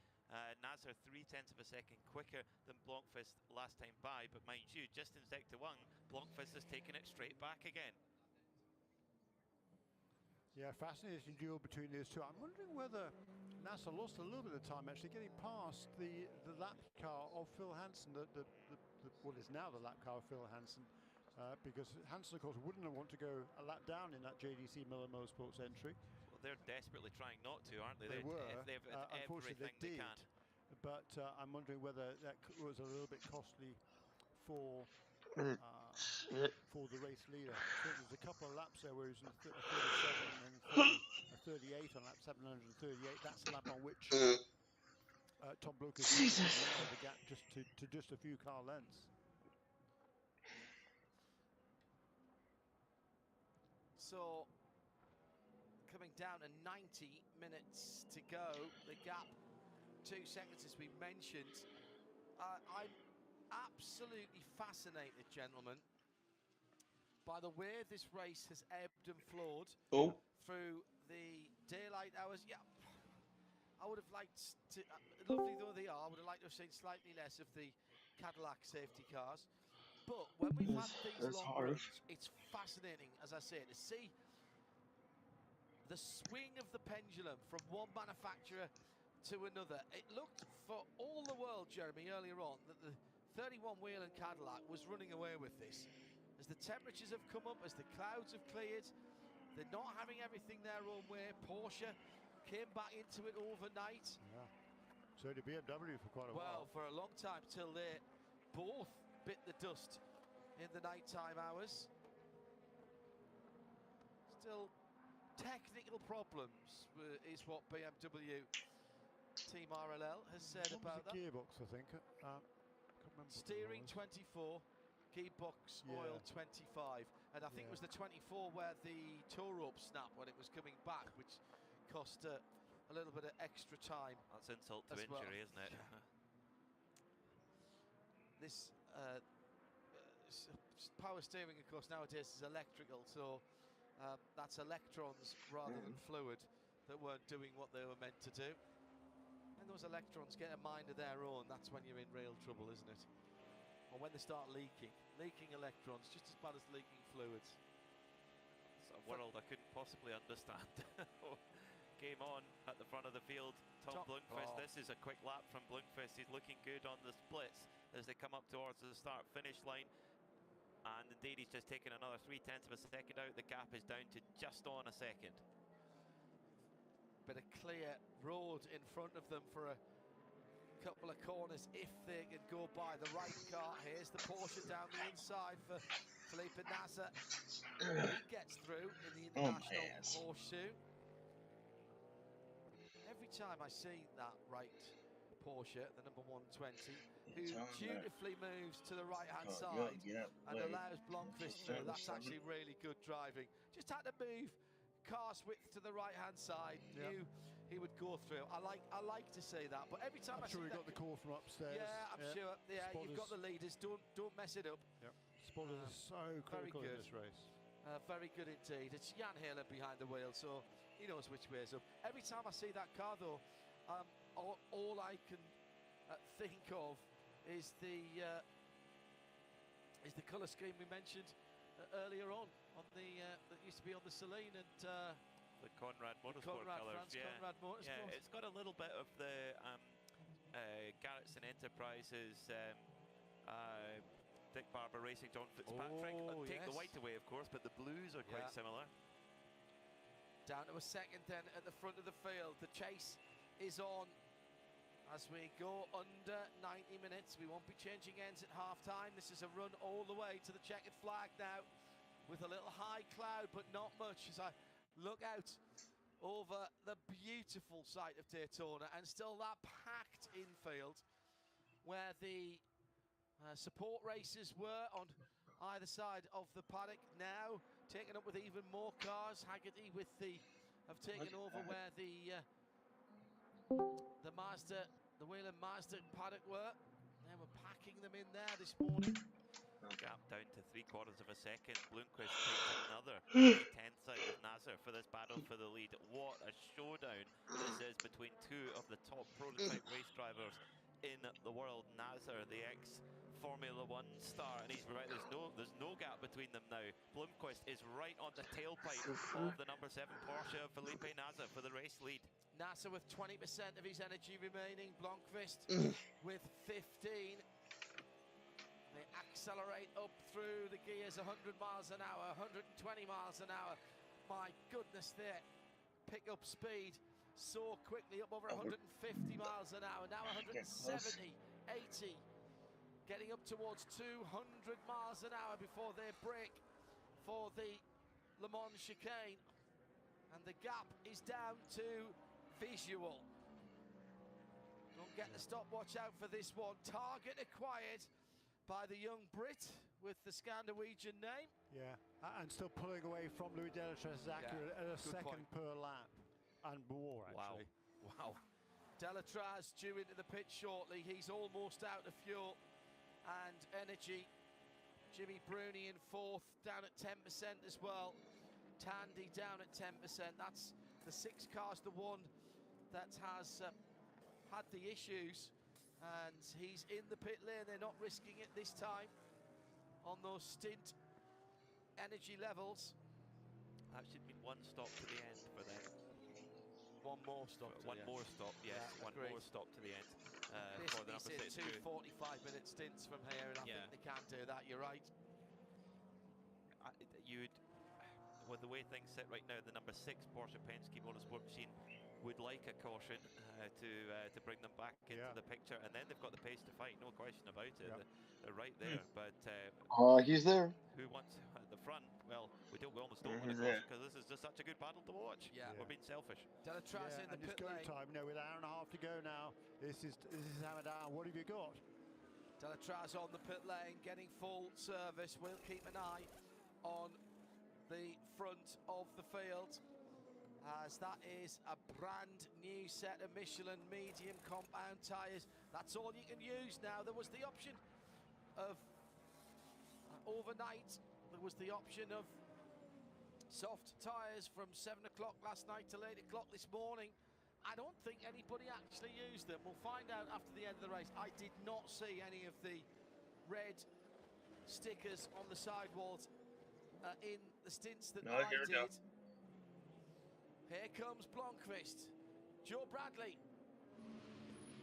Nasser 0.3 of a second quicker than Blomqvist last time by, but mind you, just in Sector 1, Blomqvist has taken it straight back again. Yeah, fascinating duel between these two. I'm wondering whether Nasser lost a little bit of time actually getting past the lap car of Phil Hansen, what is now the lap car of Phil Hansen. Because Hansen, of course, wouldn't want to go a lap down in that JDC Miller Motorsports entry. Well, they're desperately trying not to, aren't they? They were. They've Unfortunately, everything they did. can. But I'm wondering whether that was a little bit costly for the race leader. So there's a couple of laps there where he was in 37 and 38 on lap 738. That's the lap on which Tom Blucas narrowed the gap just to just a few car lengths. So, coming down to 90 minutes to go, the gap 2 seconds as we mentioned. I'm absolutely fascinated, gentlemen, by the way this race has ebbed and flowed through the daylight hours. Yeah, I would have liked to, lovely though they are, I would have liked to have seen slightly less of the Cadillac safety cars. But when we've had these long runs, it's fascinating, as I say, to see the swing of the pendulum from one manufacturer to another. It looked for all the world, Jeremy, earlier on, that the 31 Whelen Cadillac was running away with this. As the temperatures have come up, as the clouds have cleared, they're not having everything their own way. Porsche came back into it overnight. Yeah. So did BMW for quite a while. Well, for a long time, till they both bit the dust in the nighttime hours. Still technical problems is what BMW Team RLL has said about that. Gearbox, I think. Steering 24, gearbox oil 25, and I think it was the 24 where the tow rope snapped when it was coming back, which cost a little bit of extra time. That's insult to injury, isn't it? This power steering, of course, nowadays is electrical, so that's electrons rather than fluid that weren't doing what they were meant to do. And those electrons get a mind of their own, that's when you're in real trouble, isn't it? Or when they start leaking electrons, just as bad as leaking fluids. It's a world I couldn't possibly understand. Game on at the front of the field. Tom Blomqvist, this is a quick lap from Blomqvist. He's looking good on the splits as they come up towards the start-finish line. And indeed, he's just taken another 0.3 of a second out. The gap is down to just on a second. Bit of clear road in front of them for a couple of corners if they can go by the right car. Here's the Porsche down the inside for Felipe Nasser. He gets through in the international horseshoe. Every time I see that right Porsche, the number 120, who dutifully moves to the right-hand side and allows Blomqvist through, that's actually really good driving. Just had to move car's width to the right-hand side, knew he would go through. I like to say that, but every time I'm sure he got the call from upstairs. Yeah, I'm sure. Yeah, Spotters. You've got the leaders. Don't mess it up. Yep. Spotters are so critical in this race. Very good indeed. It's Jan Hiller behind the wheel, so he knows which way is up. Every time I see that car, though, all I can think of is the colour scheme we mentioned earlier on the that used to be on the Celine and the Conrad Motorsport colours. Conrad Motorsport. Yeah, it's got a little bit of the Garrettson Enterprises. Dick Barber Racing, John Fitzpatrick. Take the white away, of course, but the blues are quite similar. Down to a second then at the front of the field. The chase is on as we go under 90 minutes. We won't be changing ends at half-time. This is a run all the way to the checkered flag now with a little high cloud, but not much as I look out over the beautiful sight of Daytona and still that packed infield where the support racers were on either side of the paddock, now taken up with even more cars. Haggerty have taken over where the Mazda, the Whelen Mazda paddock were. They were packing them in there this morning. Gap down to 3/4 of a second. Bloomquist takes another 10th out of Nasser for this battle for the lead. What a showdown this is between two of the top prototype race drivers in the world. Nasser, the ex-Formula One star, and he's right. There's no gap between them now. Bloomquist is right on the tailpipe of the number 7 Porsche of Felipe Nasser for the race lead. Nasser with 20% of his energy remaining. Blomqvist with 15. They accelerate up through the gears, 100 miles an hour, 120 miles an hour. My goodness, they pick up speed so quickly, up over 150 miles an hour, now 170, 80, getting up towards 200 miles an hour before they break for the Le Mans chicane. And the gap is down to visual. Don't get the stopwatch out for this one. Target acquired by the young Brit with the Scandinavian name. Yeah, and still pulling away from Louis Delatraz's accurate at a second per lap. And more, actually. Wow. Delatraz due into the pit shortly. He's almost out of fuel and energy. Jimmy Bruni in 4th, down at 10% as well. Tandy down at 10%. That's the 6 cars, the one that has had the issues. And he's in the pit lane. They're not risking it this time on those stint energy levels. That should be one stop to the end for them. One more stop. One more stop, yes. One more stop to the end for the number 6 2 45-minute stints from here, and I think they can do that. You're right. With the way things sit right now, the number 6 Porsche Penske Motorsport machine would like a caution to bring them back into the picture, and then they've got the pace to fight, no question about it. They're right there, but he's there. Who wants at the front? Well, we almost don't want to caution because this is just such a good battle to watch. We're being selfish. Delatraz in the pit lane. Time, with an hour and a half to go now. This is hammered down. What have you got? Delatraz on the pit lane, getting full service. We'll keep an eye on the front of the field, as that is a brand new set of Michelin medium compound tyres. That's all you can use now. There was the option of overnight, there was the option of soft tyres from 7 o'clock last night till 8 o'clock this morning. I don't think anybody actually used them. We'll find out after the end of the race. I did not see any of the red stickers on the sidewalls in the stints that I did. Here comes Blomqvist. Joe Bradley.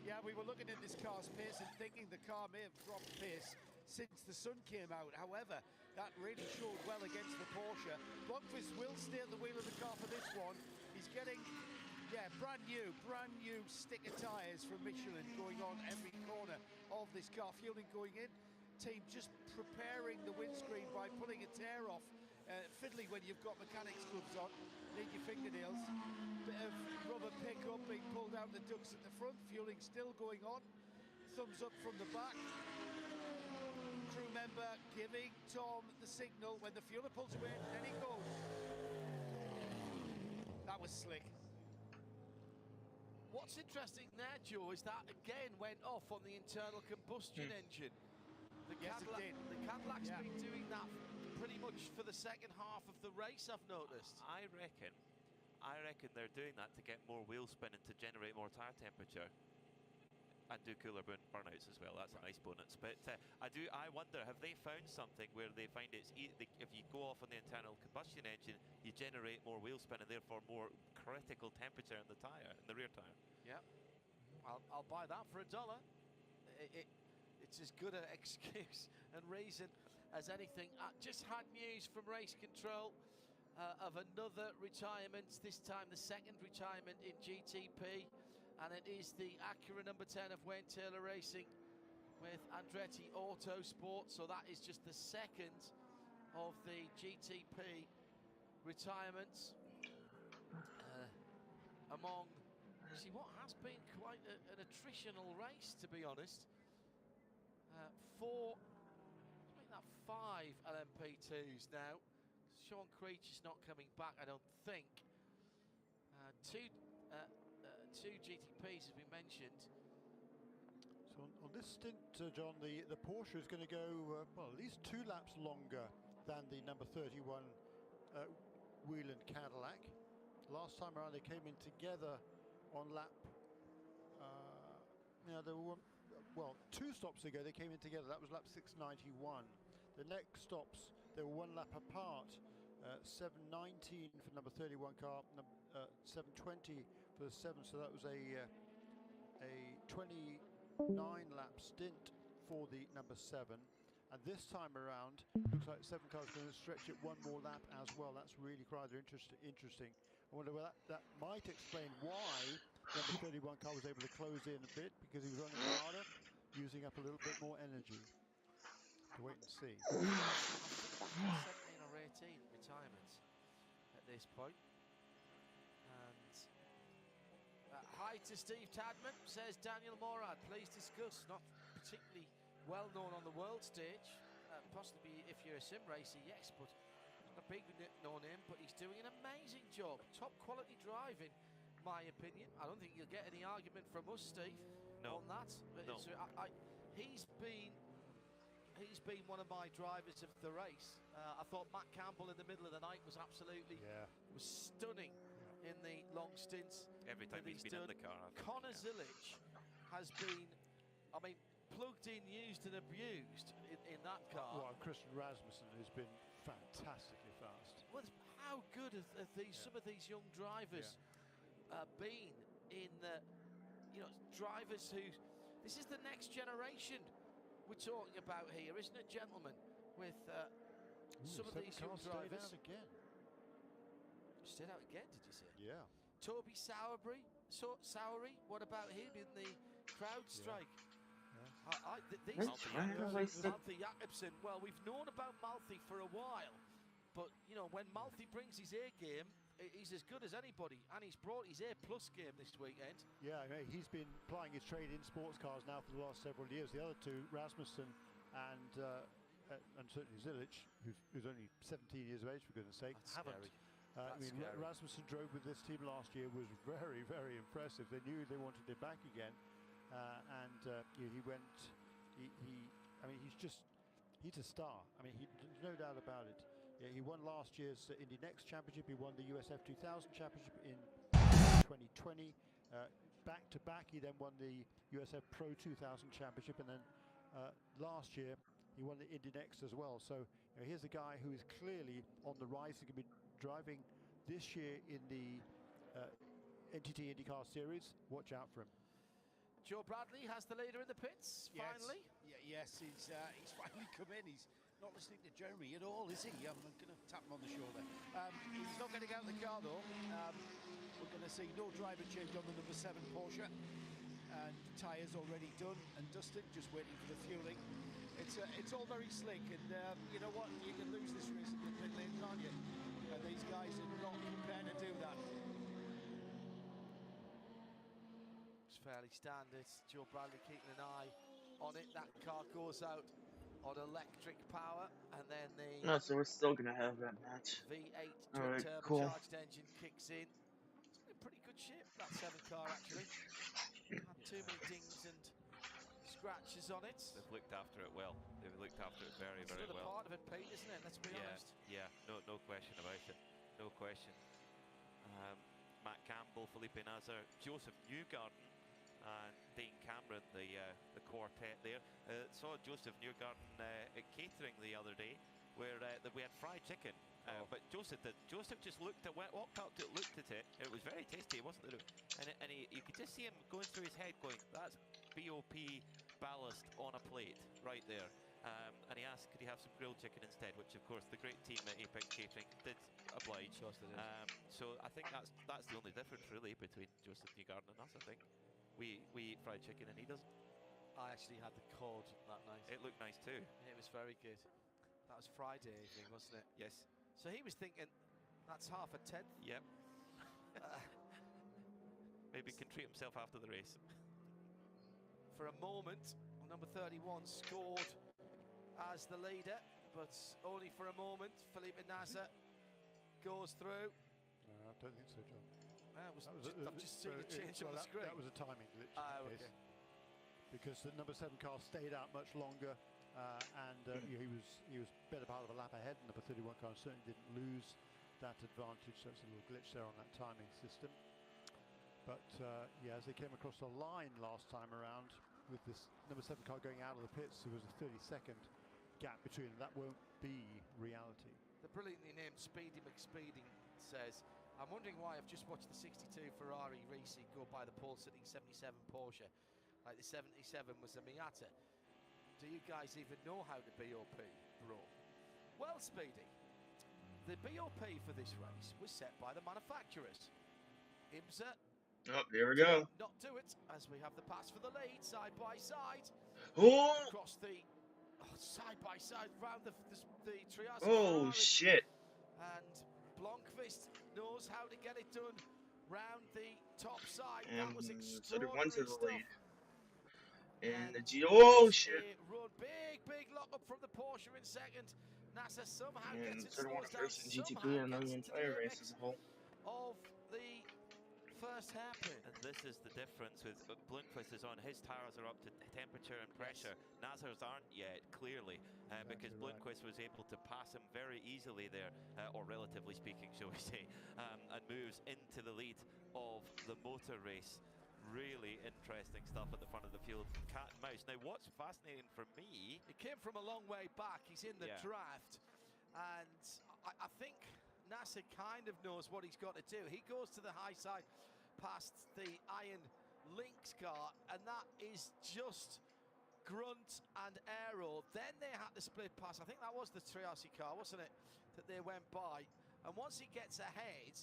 Yeah, we were looking at this car's pace and thinking the car may have dropped pace since the sun came out. However, that really showed well against the Porsche. Blomqvist will stay at the wheel of the car for this one. He's getting, brand new sticker tyres from Michelin going on every corner of this car. Fueling going in. Team just preparing the windscreen by pulling a tear off. Fiddly when you've got mechanics gloves on, need your fingernails. Bit of rubber pickup being pulled out the ducts at the front. Fueling still going on. Thumbs up from the back. Crew member giving Tom the signal when the fueler pulls away, then he goes. that was slick. What's interesting there, Joe, is that again went off on the internal combustion engine. The Cadillac's been doing that pretty much for the second half of the race, I've noticed. I reckon they're doing that to get more wheel spin and to generate more tire temperature. And do cooler burnouts as well. That's a nice bonus. But I wonder, have they found something where they find it's if you go off on the internal combustion engine, you generate more wheel spin and therefore more critical temperature in the tire, in the rear tire? Yeah, I'll buy that for $1. It's as good an excuse and reason as anything. Just had news from race control of another retirement. This time the second retirement in GTP. And it is the Acura number 10 of Wayne Taylor Racing with Andretti Autosport. So that is just the second of the GTP retirements among, see, what has been quite an attritional race, to be honest. I think that 5 LMP2s now. Sean Creech is not coming back, I don't think. Two GTPs, as we mentioned. So on this stint, John, the Porsche is going to go well, at least 2 laps longer than the number 31 Whelen Cadillac. Last time around, they came in together on lap. There were 2 stops ago. They came in together. That was lap 691. The next stops, they were 1 lap apart. 719 for number 31 car, 720 for the 7, so that was a 29-lap stint for the number 7. And this time around, looks like 7 cars going to stretch it 1 more lap as well. That's really rather interesting. I wonder whether that might explain why number 31 car was able to close in a bit, because he was running harder, using up a little bit more energy. To wait and see. 17 or 18 retirements at this point. Hi to Steve Tadman, says Daniel Morad. Please discuss. Not particularly well known on the world stage. Possibly if you're a sim racer, yes, but not a big known name. But he's doing an amazing job. Top quality driving, my opinion. I don't think you'll get any argument from us, Steve, on that. No. So he's been one of my drivers of the race. I thought Matt Campbell in the middle of the night was absolutely was stunning. In the long stints. Every time he's been in the car. Connor Zilic has been, I mean, plugged in, used and abused in that car. Well, Christian Rasmussen has been fantastically fast. Well, how good have some of these young drivers been in the, drivers who, this is the next generation we're talking about here, isn't it, gentlemen? With some of these young drivers. Stayed out again, did you say? Yeah. Toby Sowerby, what about him in the crowd strike? Malthy Jakobsen, well, we've known about Malthy for a while, but, when Malthy brings his A game, he's as good as anybody, and he's brought his A+ game this weekend. Yeah, he's been plying his trade in sports cars now for the last several years. The other 2, Rasmussen and certainly Zilic, who's only 17 years of age, for goodness sake, haven't. Rasmussen drove with this team last year, was very, very impressive. They knew they wanted him back again, and he went. He's a star. There's no doubt about it. Yeah, he won last year's Indy Next Championship. He won the USF 2000 Championship in 2020. Back to back, he then won the USF Pro 2000 Championship, and then last year he won the Indy Next as well. So here's a guy who is clearly on the rise. He can be driving this year in the NTT IndyCar Series. Watch out for him. Joe Bradley has the leader in the pits, finally. Yes, he's finally come in. He's not listening to Jeremy at all, is he? I'm going to tap him on the shoulder. He's not getting out of the car, though. We're going to see no driver change on the number 7 Porsche. And tyres already done and dusted, just waiting for the fueling. It's all very slick, and you know what? You can lose this race in the pit lane, can't you? And these guys are not prepared to do that. It's fairly standard. Joe Bradley keeping an eye on it. That car goes out on electric power, and then the so we're still gonna have that match. V8 All right, turbocharged cool. engine kicks in. 7 car actually. Had too many dings and scratches on it. They've looked after it well. They've looked after it very, It's very another well. part of it, Pete, isn't it? Let's be honest. Yeah, no question about it. No question. Matt Campbell, Felipe Nasr, Joseph Newgarden, and Dane Cameron, the quartet there. Saw Joseph Newgarden at catering the other day, where we had fried chicken. But Joseph just walked up to it, looked at it. It was very tasty, wasn't it? And you could just see him going through his head, going, "That's BOP ballast on a plate right there." And he asked, could he have some grilled chicken instead? Which, of course, the great team at Apex Catering did oblige. Of course they did. So I think that's the only difference really between Joseph Newgarden and us. I think we eat fried chicken and he doesn't. I actually had the cod that night. It looked nice too. It was very good. That was Friday evening, wasn't it? Yes. So he was thinking, that's half a tenth. Yep. Maybe can treat himself after the race. For a moment, number 31 scored as the leader, but only for a moment. Felipe Nasr goes through. I don't think so, John. I've just seen the change on the screen. That was a timing glitch. Okay. Because the number 7 car stayed out much longer, and he was better part of a lap ahead. Number 31 car certainly didn't lose that advantage, so it's a little glitch there on that timing system. But yeah, as they came across the line last time around, with this number 7 car going out of the pits, there was a 30-second gap between them. That won't be reality. The brilliantly named Speedy McSpeeding says, I'm wondering why I've just watched the 62 Ferrari racing go by the pole-sitting 77 Porsche, like the 77 was a Miata. Do you guys even know how to BOP, bro? Well, Speedy, the BOP for this race was set by the manufacturers. IMSA. Oh, there we go. Not do it, as we have the pass for the lead, side by side. Oh! Across the side by side round the triage. Oh shit! And Blomqvist knows how to get it done round the top side. And that was so did one to the stuff. lead. And the oh shit! Run big lock up from the Porsche in second. Nasr somehow And gets it so did one slows down. first in GTP and then the entire race as a whole. Of the first hairpin. And this is the difference with Blomqvist is on. His tyres are up to temperature and pressure. Nasr's aren't yet, clearly, because Blomqvist was able to pass him very easily there, or relatively speaking, shall we say, and moves into the lead of the motor race. Really interesting stuff at the front of the field. Cat and mouse. Now, what's fascinating for me... He came from a long way back. He's in the draft. And I think Nasr kind of knows what he's got to do. He goes to the high side past the Iron Lynx car, and that is just grunt and aero. Then they had to split pass. I think that was the Triassic car, wasn't it, that they went by. And once he gets ahead,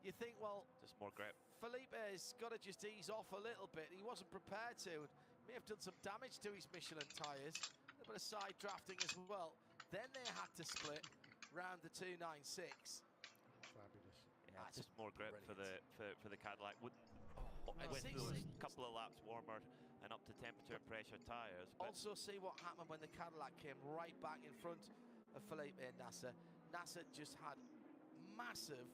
you think, well, just more grip. Felipe's got to just ease off a little bit. He wasn't prepared to. May have done some damage to his Michelin tyres. A bit of side drafting as well. Then they had to split round the 296. Fabulous. Yeah, just more grip for the Cadillac. With those couple of laps warmer and up to temperature and pressure tyres. Also see what happened when the Cadillac came right back in front of Felipe and Nasr. Nasr just had massive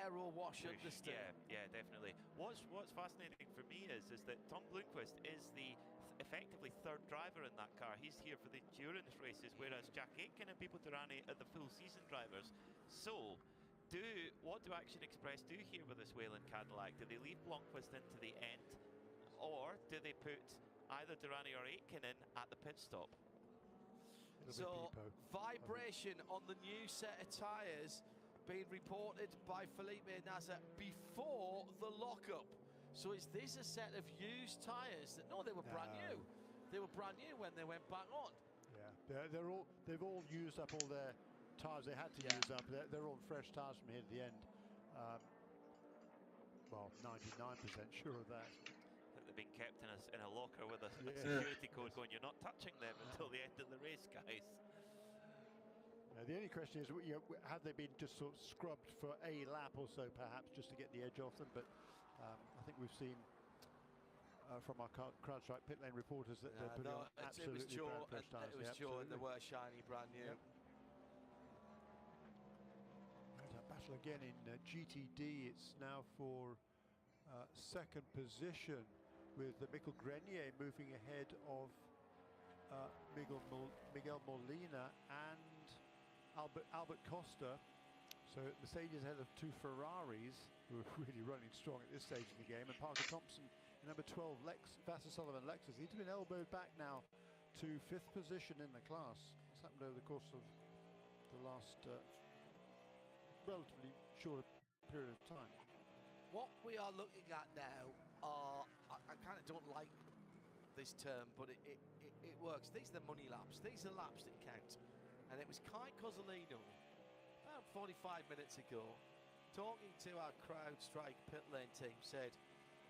aero wash understeer. Yeah, definitely. What's fascinating for me is that Tom Blomqvist is the effectively third driver in that car. He's here for the endurance races, whereas Jack Aitken and Pipo Derani are the full season drivers. So, what do Action Express do here with this Wayland Cadillac? Do they leave Blomqvist into the end, or do they put either Derani or Aitken in at the pit stop? So, vibration on the new set of tyres being reported by Felipe Nasr before the lockup. So is this a set of used tyres? No, they were brand new. They were brand new when they went back on. Yeah, they've all used up all their tyres they had to use up. They're all fresh tyres from here to the end. Well, 99% sure of that. They've been kept in a locker with a security code going, you're not touching them until the end of the race, guys. The only question is, have they been just sort of scrubbed for a lap or so, perhaps, just to get the edge off them? But I think we've seen from our CrowdStrike pit lane reporters that they're putting on absolutely brand fresh tyres. It was Joe, and they were shiny, brand new. Yep. There's a battle again in GTD. It's now for second position, with Michael Grenier moving ahead of Miguel Molina and Albert Costa. So Mercedes ahead of two Ferraris, who are really running strong at this stage of the game. And Parker Thompson in number 12, Vasser Sullivan Lexus. He's been elbowed back now to 5th position in the class. It's happened over the course of the last relatively short period of time. What we are looking at now are, I kind of don't like this term, but it works. These are the money laps. These are laps that count. And it was Kai Cozzolino about 45 minutes ago, talking to our CrowdStrike pit lane team, said,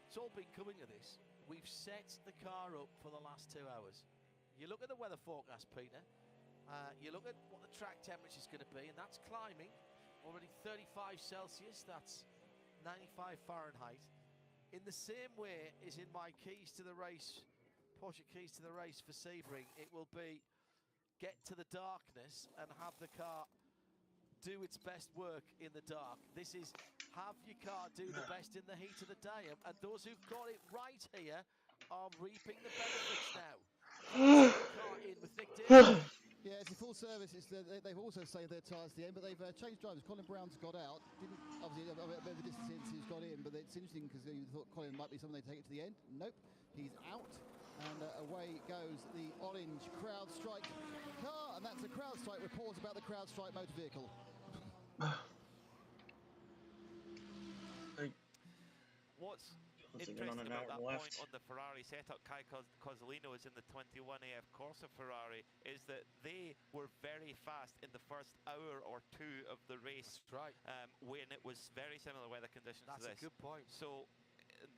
it's all been coming to this. We've set the car up for the last 2 hours. You look at the weather forecast, Peter. You look at what the track temperature is going to be, and that's climbing. Already 35 Celsius, that's 95 Fahrenheit. In the same way as in my keys to the race, Porsche keys to the race for Sebring, it will be get to the darkness and have the car do its best work in the dark. This is have your car do the best in the heat of the day, and those who've got it right here are reaping the benefits now. Car in with Nick Daly. Yeah, it's a full service. They've also saved their tyres at the end, but they've changed drivers. Colin Brown's got out. Didn't obviously a bit of a distance since he's got in, but it's interesting because you thought Colin might be someone they take it to the end. Nope, he's out, and away goes the orange CrowdStrike car, and that's a CrowdStrike report about the CrowdStrike motor vehicle. What's interesting about that point on the Ferrari setup, Kai Cozzolino is in the 21AF Corsa Ferrari, is that they were very fast in the first hour or two of the race. That's right. When it was very similar weather conditions to this. That's a good point. So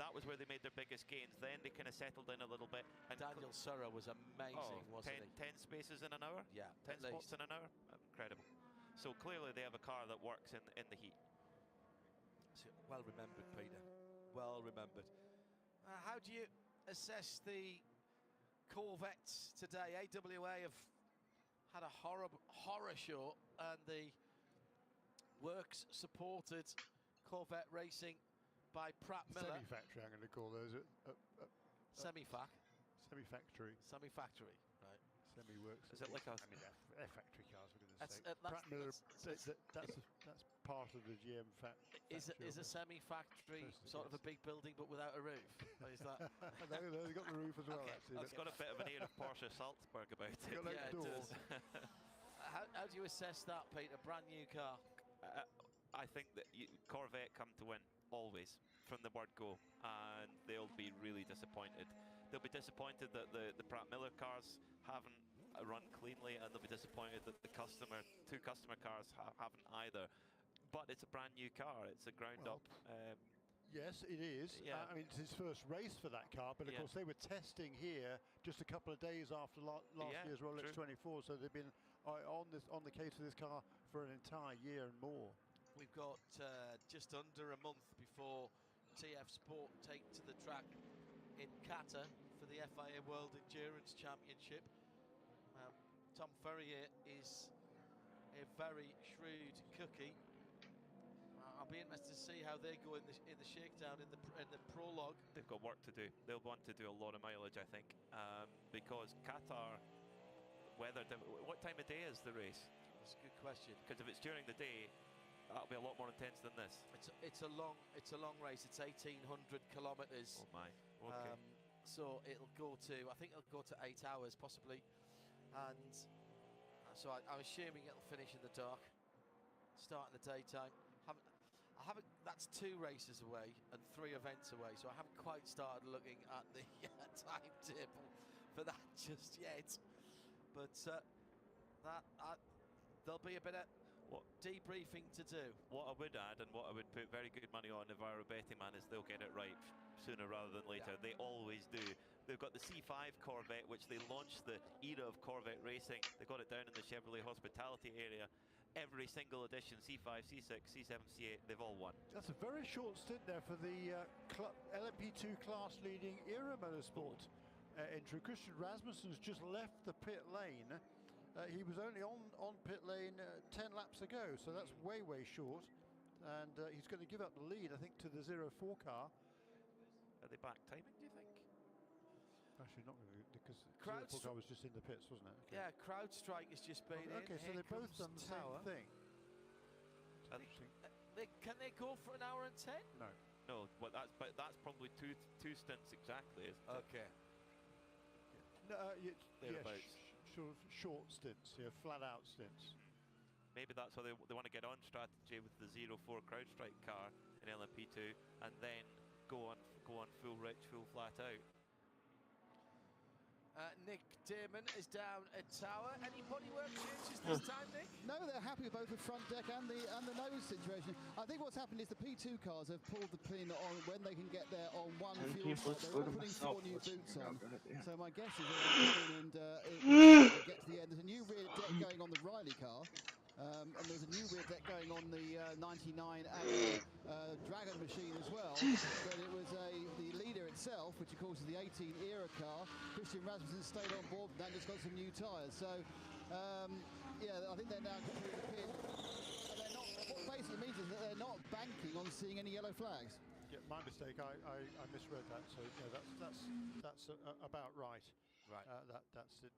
that was where they made their biggest gains. Then they kind of settled in a little bit. And Daniel Surra was amazing, wasn't he? 10 spaces in an hour? Yeah, 10 spots in an hour? Incredible. So clearly they have a car that works in the heat. Well remembered, Peter. Well remembered. How do you assess the Corvettes today? AWA have had a horror show, and the works supported Corvette racing by Pratt Miller. Semi-factory, I'm going to call those. Semi-fac. Semi-factory. Semi-factory, right. Semi-works. Is it like a... I mean, they're factory cars, for goodness sake. Pratt Miller, that's part of the GM factory. Is a semi-factory sort of a big building but without a roof? Is that? No, they've got the roof as well, actually. It's got a bit of an air of Porsche Salzburg about it. Yeah, it does. How do you assess that, Peter? Brand new car. I think that Corvette come to win, always, from the word go, and they'll be really disappointed. They'll be disappointed that the Pratt Miller cars haven't run cleanly, and they'll be disappointed that the two customer cars haven't either. But it's a brand new car. It's a ground up. Yes, it is. Yeah. I mean, it's his first race for that car, but of course they were testing here just a couple of days after last year's Rolex 24, so they've been on the case of this car for an entire year and more. We've got just under a month before TF Sport take to the track in Qatar for the FIA World Endurance Championship. Tom Ferrier is a very shrewd cookie. I'll be interested to see how they go in the shakedown in the prologue. They've got work to do. They'll want to do a lot of mileage, I think, because Qatar weather. What time of day is the race? That's a good question. Because if it's during the day, that'll be a lot more intense than this. It's a long race. It's 1,800 kilometers. Oh my. Okay. So it'll go to, I think it'll go to 8 hours possibly, and so I'm assuming it'll finish in the dark, start in the daytime. That's 2 races away and 3 events away, so I haven't quite started looking at the timetable for that just yet. But there'll be a bit of debriefing to do. What I would add, and what I would put very good money on if I were a betting man, is they'll get it right sooner rather than later. Yeah. They always do. They've got the C5 Corvette, which they launched the era of Corvette racing. They got it down in the Chevrolet hospitality area. Every single edition, C5, C6, C7, C8, they've all won. That's a very short stint there for the LMP2 class leading era motorsport entry. Christian Rasmussen's just left the pit lane. He was only on pit lane 10 laps ago, so that's way short. And he's going to give up the lead, I think, to the 04 car. Are they back timing, do you think? Actually, not really, because I was just in the pits, wasn't it? Okay. Yeah, CrowdStrike has just been in. Okay, so they've both done the same thing. Can they go for an hour and 10? No. No, but that's probably two stints exactly. Okay. No, thereabouts. Sort of short stints, flat out stints. Maybe that's how they want to get on strategy with the 04 CrowdStrike car in LMP2, and then go on full rich, full flat out. Nick Damon is down at Tower. Any bodywork changes this time, Nick? No, they're happy with both the front deck and the nose situation. I think what's happened is the P2 cars have pulled the pin on when they can get there on one fuel cell. They're all putting 4 new boots on. So my guess is they'll come in and get to the end. There's a new rear deck going on the Riley car. And there's a new rear deck going on the 99 Dragon machine as well. But it was the leader itself, which of course is the 18 era car. Christian Rasmussen stayed on board, and just got some new tyres. So yeah, I think they're now completely the pin. And they're not. What basically means is that they're not banking on seeing any yellow flags. Yeah, my mistake. I misread that. So that's about right. Right. That's it.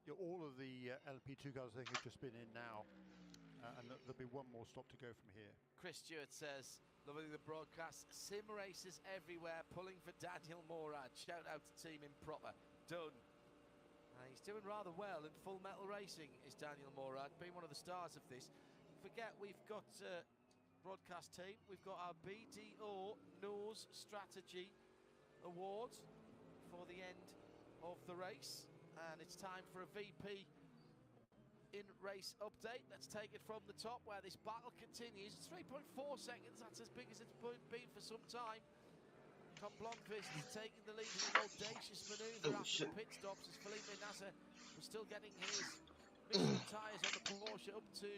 All of the LP2 cars I think have just been in now, and there'll be one more stop to go from here. Chris Stewart says, loving the broadcast, sim races everywhere, pulling for Daniel Morad. Shout out to Team Improper. Done. He's doing rather well in Full Metal Racing, is Daniel Morad, being one of the stars of this. Forget we've got broadcast team, we've got our BDO Nose Strategy Awards for the end of the race, and it's time for a VP in race update. Let's take it from the top where this battle continues. It's 3.4 seconds, that's as big as it's been for some time. Tom Blomqvist taking the lead in an audacious manoeuvre after the pit stops as Felipe Nasser was still getting his Michelin tyres on the Porsche up to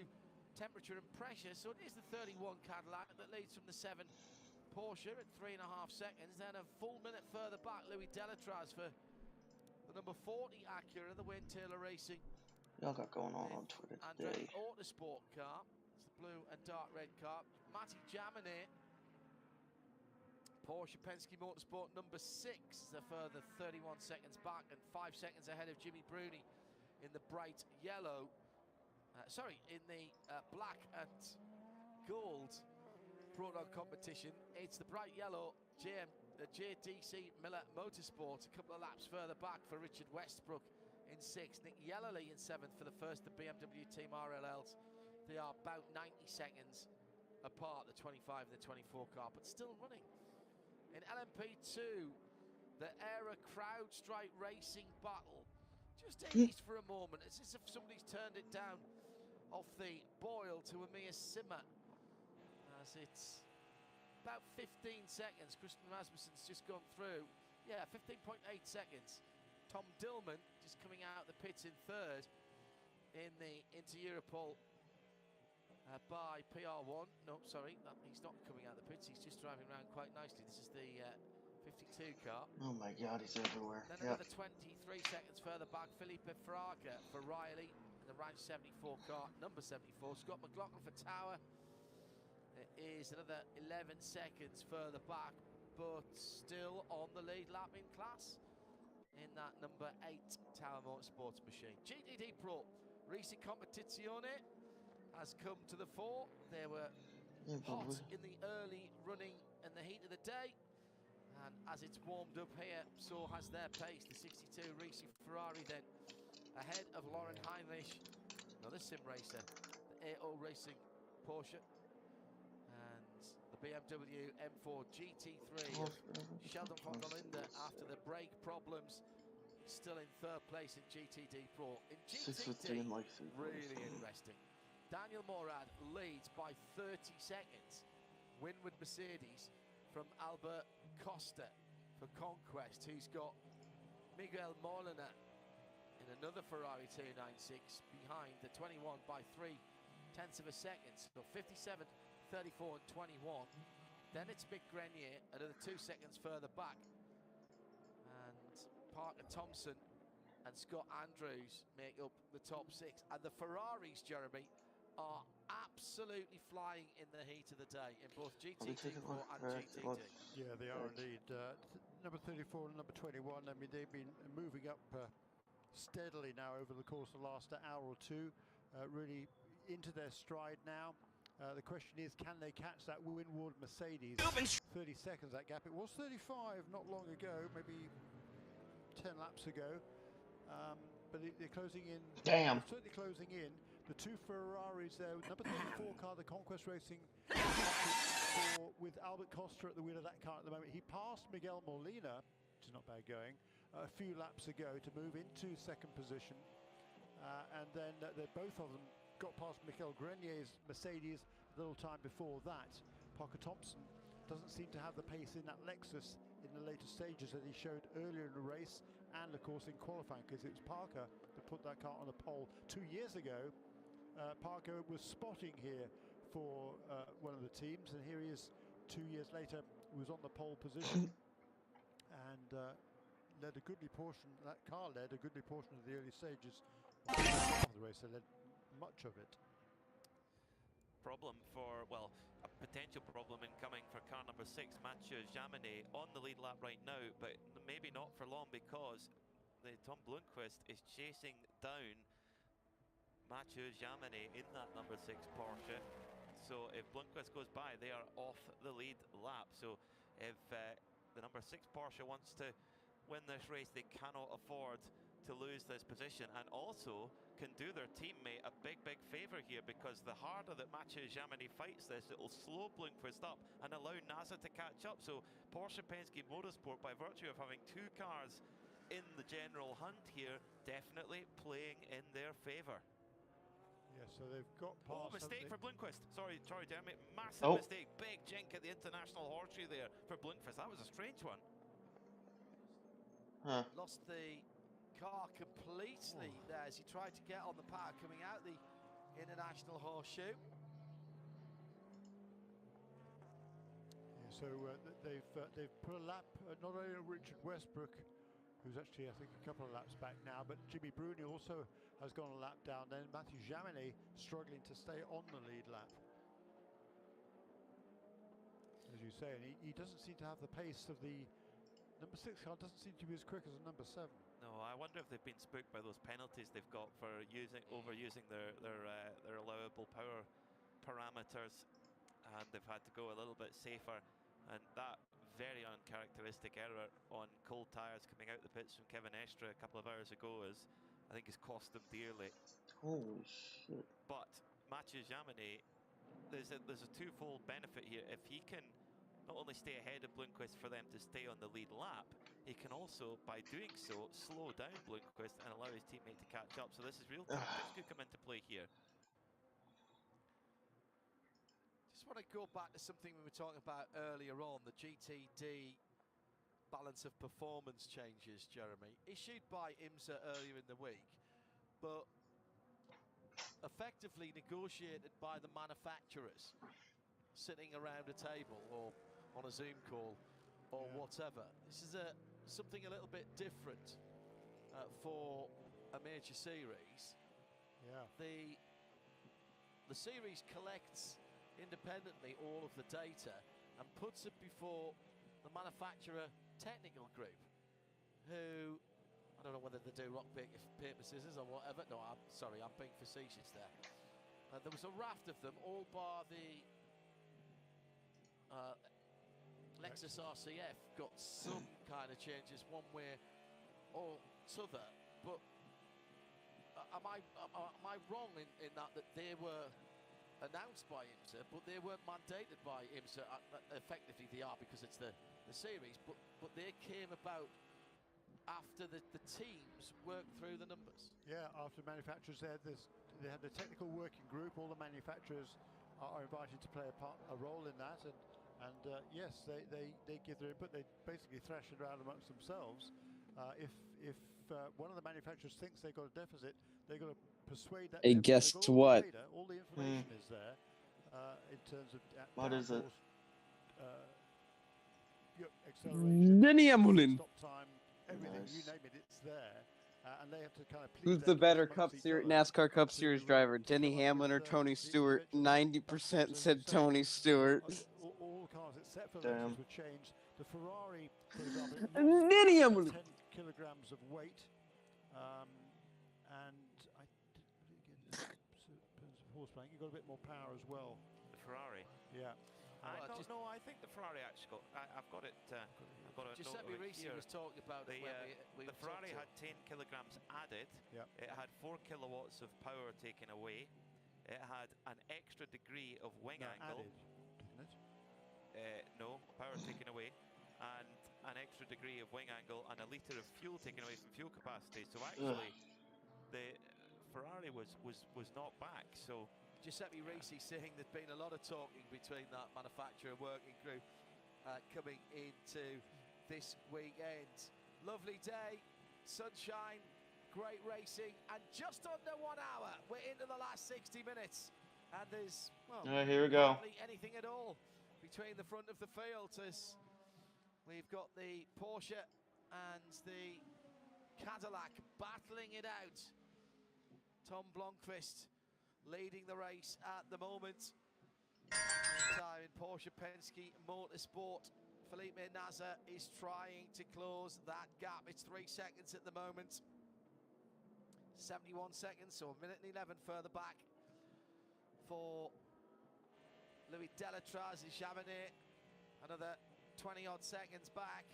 temperature and pressure. So it is the 31 Cadillac that leads from the 7 Porsche at 3.5 seconds. Then a full minute further back, Louis Delatraz for the number 40 Acura, the Wayne Taylor Racing. Y'all got going on Twitter today. Andretti Autosport car. It's the blue and dark red car. Matty Jaminet, Porsche Penske Motorsport number 6, a further 31 seconds back and 5 seconds ahead of Jimmy Bruni in the bright yellow. In the black and gold Pro-Dog competition. It's the bright yellow JDC Miller Motorsport, a couple of laps further back for Richard Westbrook in 6th. Nick Yellerly in 7th for the first, the BMW Team RLLs. They are about 90 seconds apart, the 25 and the 24 car, but still running. In LMP2, the ERA CrowdStrike Racing battle just eased for a moment. It's as if somebody's turned it down off the boil to a mere simmer, as it's about 15 seconds. Christian Rasmussen's just gone through. Yeah, 15.8 seconds. Tom Dillman just coming out the pits in 3rd in the Inter-Europol by PR1. No, sorry, he's not coming out the pits. He's just driving around quite nicely. This is the 52 car. Oh my God, he's everywhere. Then another 23 seconds further back, Felipe Fraga for Riley in the Ranch 74 car, number 74. Scott McLaughlin for Tower is another 11 seconds further back, but still on the lead lap in class in that number 8 Tower Motorsports machine. GTD Pro Racing Competizione has come to the fore. They were hot in the early running and the heat of the day, and as it's warmed up here, so has their pace. The 62 Ricci Ferrari then ahead of Lauren Heinrich, another sim racer, the AO Racing Porsche, and the BMW M4 GT3. Sheldon von der Linde, after the brake problems, still in 3rd place in GTD Pro. In GTD, really interesting. Daniel Morad leads by 30 seconds. Winward Mercedes from Albert Costa for Conquest, who's got Miguel Molina in another Ferrari 296 behind the 21 by 0.3 seconds. So 57, 34 and 21. Then it's Mick Grenier, another 2 seconds further back. And Parker Thompson and Scott Andrews make up the top 6. And the Ferraris, Jeremy, are absolutely flying in the heat of the day in both GTT4 and GTD. Yeah, they are indeed. Number 34 and number 21, I mean, they've been moving up steadily now over the course of the last hour or two, really into their stride now. The question is, can they catch that windward Mercedes? 30 seconds, that gap. It was 35 not long ago, maybe 10 laps ago. But they're closing in. Damn. They're certainly closing in. The two Ferraris there, number 34 car, the Conquest Racing, with Albert Costa at the wheel of that car at the moment. He passed Miguel Molina, which is not bad going, a few laps ago to move into second position. And then both of them got past Michael Grenier's Mercedes a little time before that. Parker Thompson doesn't seem to have the pace in that Lexus in the later stages that he showed earlier in the race, and of course in qualifying, because it was Parker that put that car on the pole 2 years ago. Parker was spotting here for one of the teams, and here he is 2 years later. He was on the pole position and led a goodly portion. That car led a goodly portion of the early stages of the race. They led much of it. Problem for, well, a potential problem incoming for car number 6, Mathieu Jaminet, on the lead lap right now, but maybe not for long, because Tom Blomqvist is chasing down Mathieu Jaminet in that number 6 Porsche. So if Blomqvist goes by, they are off the lead lap. So if the number 6 Porsche wants to win this race, they cannot afford to lose this position, and also can do their teammate a big favor here, because the harder that Mathieu Jaminet fights this, it will slow Blomqvist up and allow NASA to catch up. So Porsche Penske Motorsport, by virtue of having 2 cars in the general hunt here, definitely playing in their favor. Yeah, so they've got past. Oh, mistake for Blomqvist. Sorry, Jeremy. Massive mistake. Big jink at the International Horseshoe there for Blomqvist. That was a strange one. Huh. Lost the car completely there as he tried to get on the path coming out the International Horseshoe. Yeah, so they've put a lap, not only Richard Westbrook, who's actually I think a couple of laps back now, but Jimmy Bruni also has gone a lap down. Then Mathieu Jaminet struggling to stay on the lead lap, as you say, and he doesn't seem to have the pace of the number 6 car. Doesn't seem to be as quick as the number 7. No, I wonder if they've been spooked by those penalties they've got for overusing their allowable power parameters, and they've had to go a little bit safer. And that very uncharacteristic error on cold tyres coming out the pits from Kevin Estre a couple of hours ago I think has cost them dearly. Holy shit! But Mathieu Jaminet, there's a twofold benefit here. If he can not only stay ahead of Blomqvist for them to stay on the lead lap, he can also, by doing so, slow down Blomqvist and allow his teammate to catch up. So this is real tactics could come into play here. Just want to go back to something we were talking about earlier on, the GTD balance of performance changes, Jeremy, issued by IMSA earlier in the week, but effectively negotiated by the manufacturers sitting around a table or on a Zoom call or whatever. This is something a little bit different for a major series. Yeah. The series collects independently all of the data and puts it before the manufacturer technical group, who, I don't know whether they do rock, paper, scissors or whatever. No, I'm sorry, I'm being facetious there. There was a raft of them, all bar the Lexus RCF got some kind of changes one way or t'other, but am I wrong in that they were announced by IMSA, but they weren't mandated by IMSA? Effectively they are, because it's the series, but they came about after the teams worked through the numbers. Yeah, after manufacturers they had the technical working group. All the manufacturers are invited to play a role in that, and yes, they give their input. They basically thrash it around amongst themselves. If one of the manufacturers thinks they've got a deficit, they've got to persuade that. Hey, guess what? All the information is there in terms of what is it? Acceleration, stop time, everything, you name it, it's there. and they have to kind of. Who's the better NASCAR Cup Series driver, Denny Hamlin or Tony Stewart? 90% said Tony Stewart. All cars except for the Damn. were changed. The Ferrari, for example, Denny Hamlin. 10 kilograms of weight, and I didn't really get horsepower. You got a bit more power as well. The Ferrari. Yeah. No, I think the Ferrari actually got. I've got it. I've got it. Giuseppe Risi was talking about the the Ferrari had 10 kilograms added. Yep. It had 4 kilowatts of power taken away. It had an extra degree of wing angle. Added, didn't it? No, power taken away, and an extra degree of wing angle and a litre of fuel taken away from fuel capacity. So actually, the Ferrari was not back. So. Giuseppe Risi saying there's been a lot of talking between that manufacturer working group coming into this weekend. Lovely day, sunshine, great racing, and just under 1 hour. We're into the last 60 minutes, and there's here we go. Hardly anything at all between the front of the field as we've got the Porsche and the Cadillac battling it out. Tom Blomqvist leading the race at the moment. Time in Porsche Penske Motorsport, Felipe Nasr is trying to close that gap. It's 3 seconds at the moment. 71 seconds, so 1 minute and 11 further back for Louis Delatraz and Chamonix. Another 20-odd seconds back.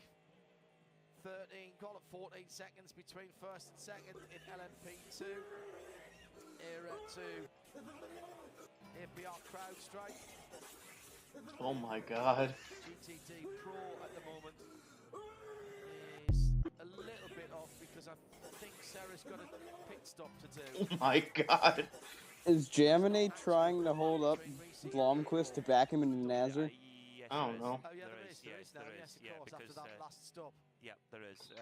13, call it 14 seconds between first and second in LMP2. Era 2 APR CrowdStrike. Oh my god. GTD Pro at the moment is a little bit off because I think Sarah's got a pit stop to do. Oh my god. Is Chamonix trying to hold up Blomqvist to back him into Nasr? Yes, I don't know. Oh yeah, there is now. Yes, of course, after that last stop. Yeah, there is.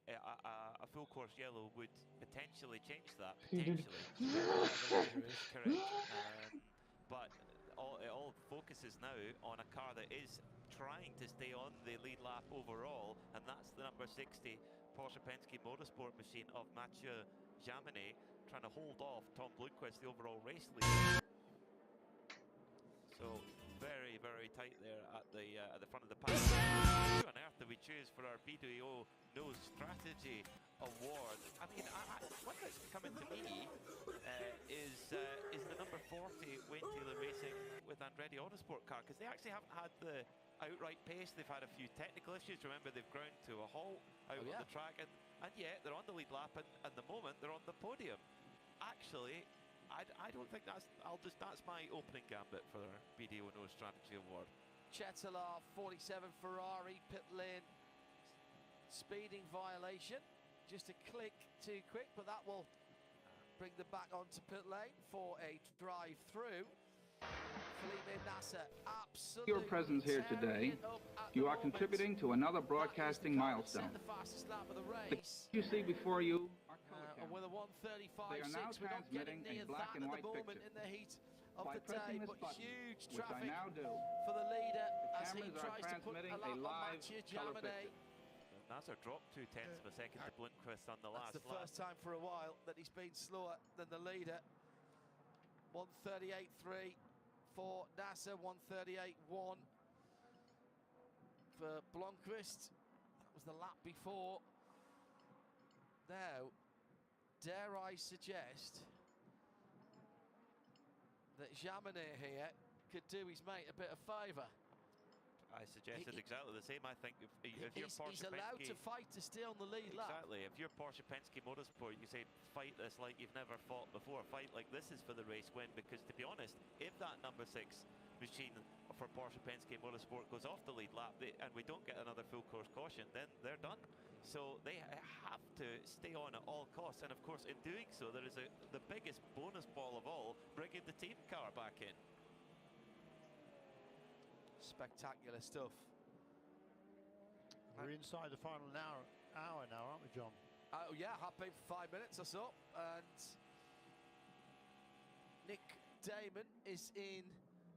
A full course yellow would potentially change that. Potentially. Correct. But it all focuses now on a car that is trying to stay on the lead lap overall, and that's the number 60 Porsche Penske Motorsport machine of Mathieu Chamonix, trying to hold off Tom Blomqvist, the overall race leader. So very, very tight there at the front of the pack. Who on earth do we choose for our BDO No Strategy Award? I mean, one that's coming to me is the number 40 Wayne Taylor Racing with Andretti Autosport car, because they actually haven't had the outright pace. They've had a few technical issues. Remember, they've ground to a halt out on the track, and yet they're on the lead lap, and at the moment they're on the podium. Actually, I don't think that's my opening gambit for our BDO No Strategy Award. Chetelaar 47 Ferrari pit lane speeding violation, just a click too quick, but that will bring them back onto pit lane for a drive through. Felipe Nasr, absolutely. Your presence here today, you are contributing to another broadcasting milestone. The fastest lap of the The race. you see before you are color And with a 1:35.6, They are now we're not getting transmitting near a black that and at white the moment picture. in the heat of By the day, pressing this but button, huge which I traffic now do, for the leader the as he cameras are tries to put transmitting a a lap on live Mathieu color Chamonix. picture. Nasr dropped 2/10 of a second to Blomqvist on the That's last the lap. first time for a while that he's been slower than the leader. 1:38.3 for Nasr, 1:38.1 for Blomqvist. That was the lap before. Now, dare I suggest that Chamonix here could do his mate a bit of favour. I suggested exactly the same. I think if you're Porsche He's allowed Penske, to fight to stay on the lead lap. exactly. If you're Porsche Penske Motorsport, you say fight this like you've never fought before. Fight like this is for the race win. Because to be honest, if that number 6 machine for Porsche Penske Motorsport goes off the lead lap and we don't get another full course caution, then they're done. So they have to stay on at all costs. And of course, in doing so, there is the biggest bonus ball of all, bringing the team car back in. Spectacular stuff. We're inside the final hour now, aren't we, John? Oh yeah, have been for 5 minutes or so, and Nick Damon is in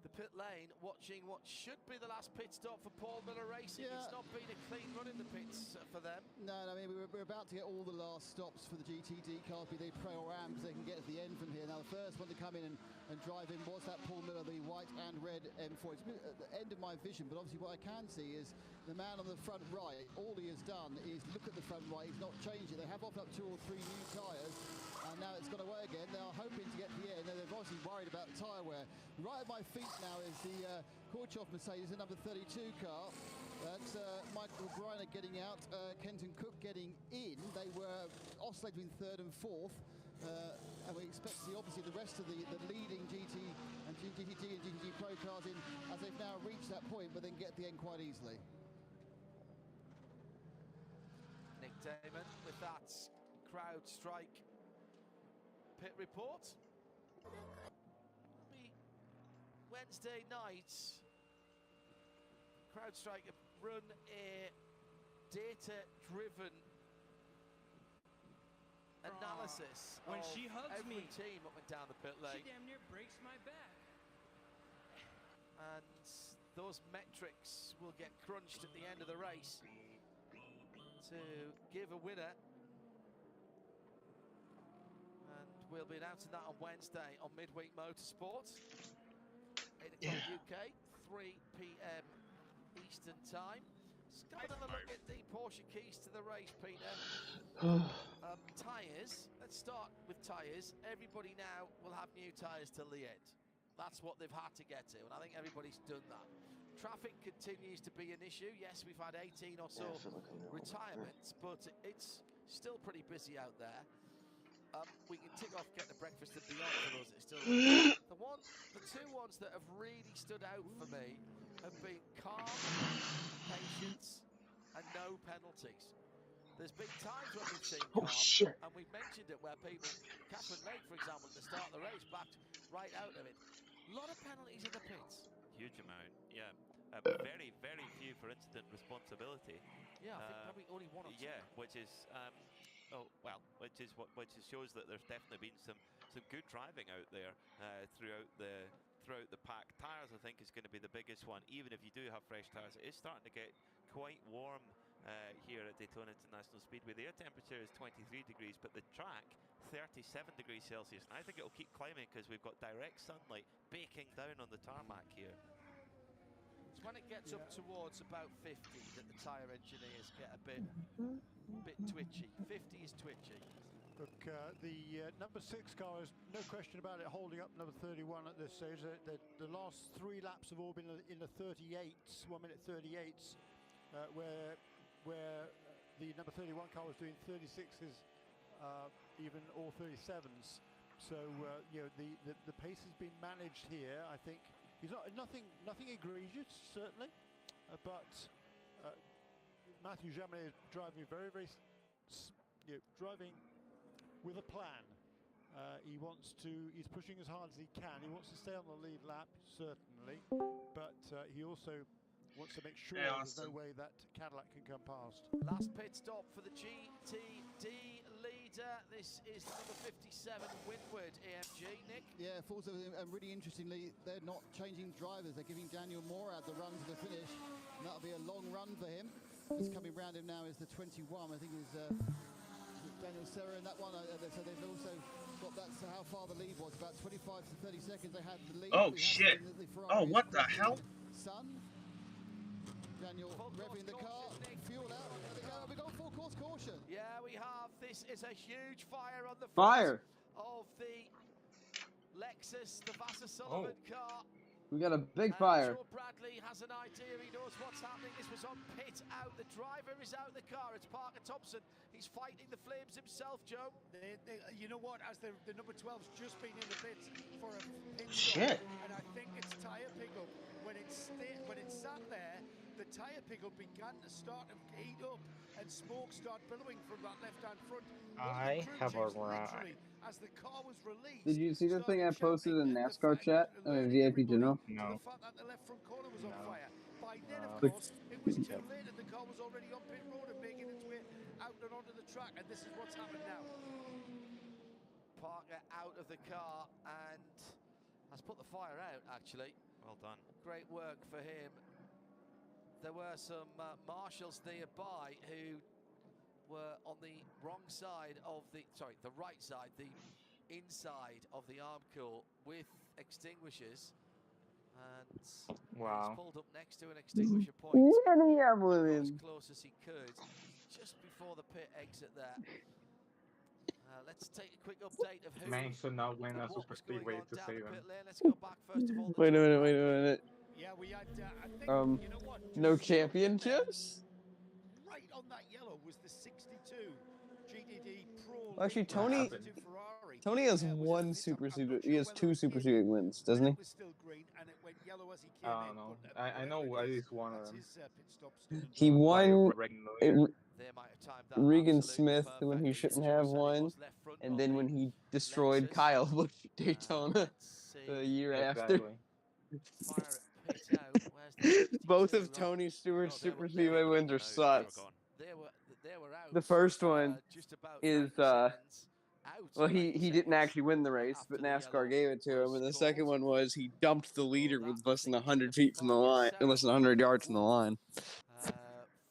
the pit lane, watching what should be the last pit stop for Paul Miller Racing. Yeah. It's not been a clean run in the pits for them. No, I mean, we're about to get all the last stops for the GTD cars, be they pro or am, because they can get to the end from here. Now, the first one to come in and drive in was that Paul Miller, the white and red M4. It's at the end of my vision, but obviously what I can see is the man on the front right, all he has done is look at the front right. He's not changed it. They have offered up 2 or 3 new tyres, and now it's gone away again. They are hoping to get to the end. They're obviously worried about tyre wear. Right at my feet now is the Korchov Mercedes, the number 32 car. That's Michael Greiner getting out, Kenton Cook getting in. They were oscillating between 3rd and 4th. And we expect to see obviously the rest of the leading GTD and GTD Pro cars in as they've now reached that point, but then get to the end quite easily. Nick Damon with that crowd strike pit report. It'll be Wednesday night. CrowdStrike have run a data-driven analysis when of she hugs every me, team up and down the pit lane. She damn near breaks my back. And those metrics will get crunched at the end of the race to give a winner. And we'll be announcing that on Wednesday on Midweek Motorsport. 8 o'clock UK, 3 p.m. Eastern time. Let's have another look at the Porsche keys to the race, Peter. Tyres. Let's start with tyres. Everybody now will have new tyres till the end. That's what they've had to get to, and I think everybody's done that. Traffic continues to be an issue. Yes, we've had 18 or so retirements, but it's still pretty busy out there. We can tick off getting a breakfast and beyond for those that are still the 2 ones that have really stood out for me have been calm, patience, and no penalties. There's been times when we've seen calm, and we've mentioned it where people, Catherine Lake, for example, at the start of the race, backed right out of it. A lot of penalties in the pits. Huge amount, yeah. Very, very few for incident responsibility. Yeah, I think probably only 1 or 2. Yeah, which shows that there's definitely been some good driving out there throughout the pack. Tyres, I think, is going to be the biggest one. Even if you do have fresh tyres, it is starting to get quite warm here at Daytona International Speedway. The air temperature is 23 degrees, but the track 37 degrees Celsius. And I think it'll keep climbing because we've got direct sunlight baking down on the tarmac here. It's when it gets up towards about 50 that the tyre engineers get a bit twitchy. 50 is twitchy. Look, the number 6 car is no question about it holding up number 31 at this stage. The last 3 laps have all been in the 38s, 1 minute 38s, where the number 31 car was doing 36s, even or 37s. So you know, the pace has been managed here. I think he's nothing egregious certainly, but Matthew Jaminet is driving very driving with a plan. He's pushing as hard as he can. He wants to stay on the lead lap, certainly, but he also wants to make sure there's no way that Cadillac can come past. Last pit stop for the GTD leader. This is number 57, Winward AMG. Nick? Yeah, also, and really interestingly, they're not changing drivers. They're giving Daniel Morad the run to the finish, and that'll be a long run for him. He's coming round him now is the 21, I think is Daniel Serra in that one. So they've also got that's how far the lead was, about 25 to 30 seconds they had the lead. Oh shit! Oh, what the hell? Sun. Daniel revving the car, fuel out, we got full course caution. Yeah, we have. This is a huge fire on the front of the Lexus, the Vassar Sullivan car. We got a big fire. Joe Bradley has an idea. He knows what's happening. This was on pit out. The driver is out the car. It's Parker Thompson. He's fighting the flames himself, Joe. You know what? As the number 12's just been in the pits for a pit stop, and I think it's tyre pickup. When it sat there, the tyre pickup began to start to heat up, and smoke started billowing from that left-hand front. I have a ride. As the car was released, did you see the thing I posted in NASCAR chat? VIP General? No. The fact that the left front corner was on fire. By then, of No. course, it was too late, and the car was already on pit road and making its way out and onto the track, and this is what's happened now. Parker out of the car and has put the fire out, actually. Well done. Great work for him. There were some marshals nearby who were on the wrong side of the, the right side, the inside of the arm cool with extinguishers. And he's pulled up next to an extinguisher point as close as he could, just before the pit exit there. Let's take a quick update of who Man should not win a super was going speedway on to down save the him. pit lane. Let's go back first of all. Wait a minute. Yeah, we had, I think, you know what? No championships? Right on that yellow was the 62 GTD Pro. Actually, Ferrari. Tony has one super speedway. He has two super speedway wins, doesn't he? It was still green and it went yellow as he came I don't know. I know at least one of them. He won They might have timed that Regan absolutely Smith when he perfectly. shouldn't It's have just that he one, was left front and of then the when he destroyed Lexus. Kyle Busch at Daytona the year after. Fire at pit out. Where's the Both of Tony Stewart's super speedway wins are sucks. They were out. The first one Just about is 90 seconds out. well, he didn't actually win the race, but NASCAR gave it to him. And the second one was he dumped the leader with less than 100 feet from the line, less than 100 yards from the line.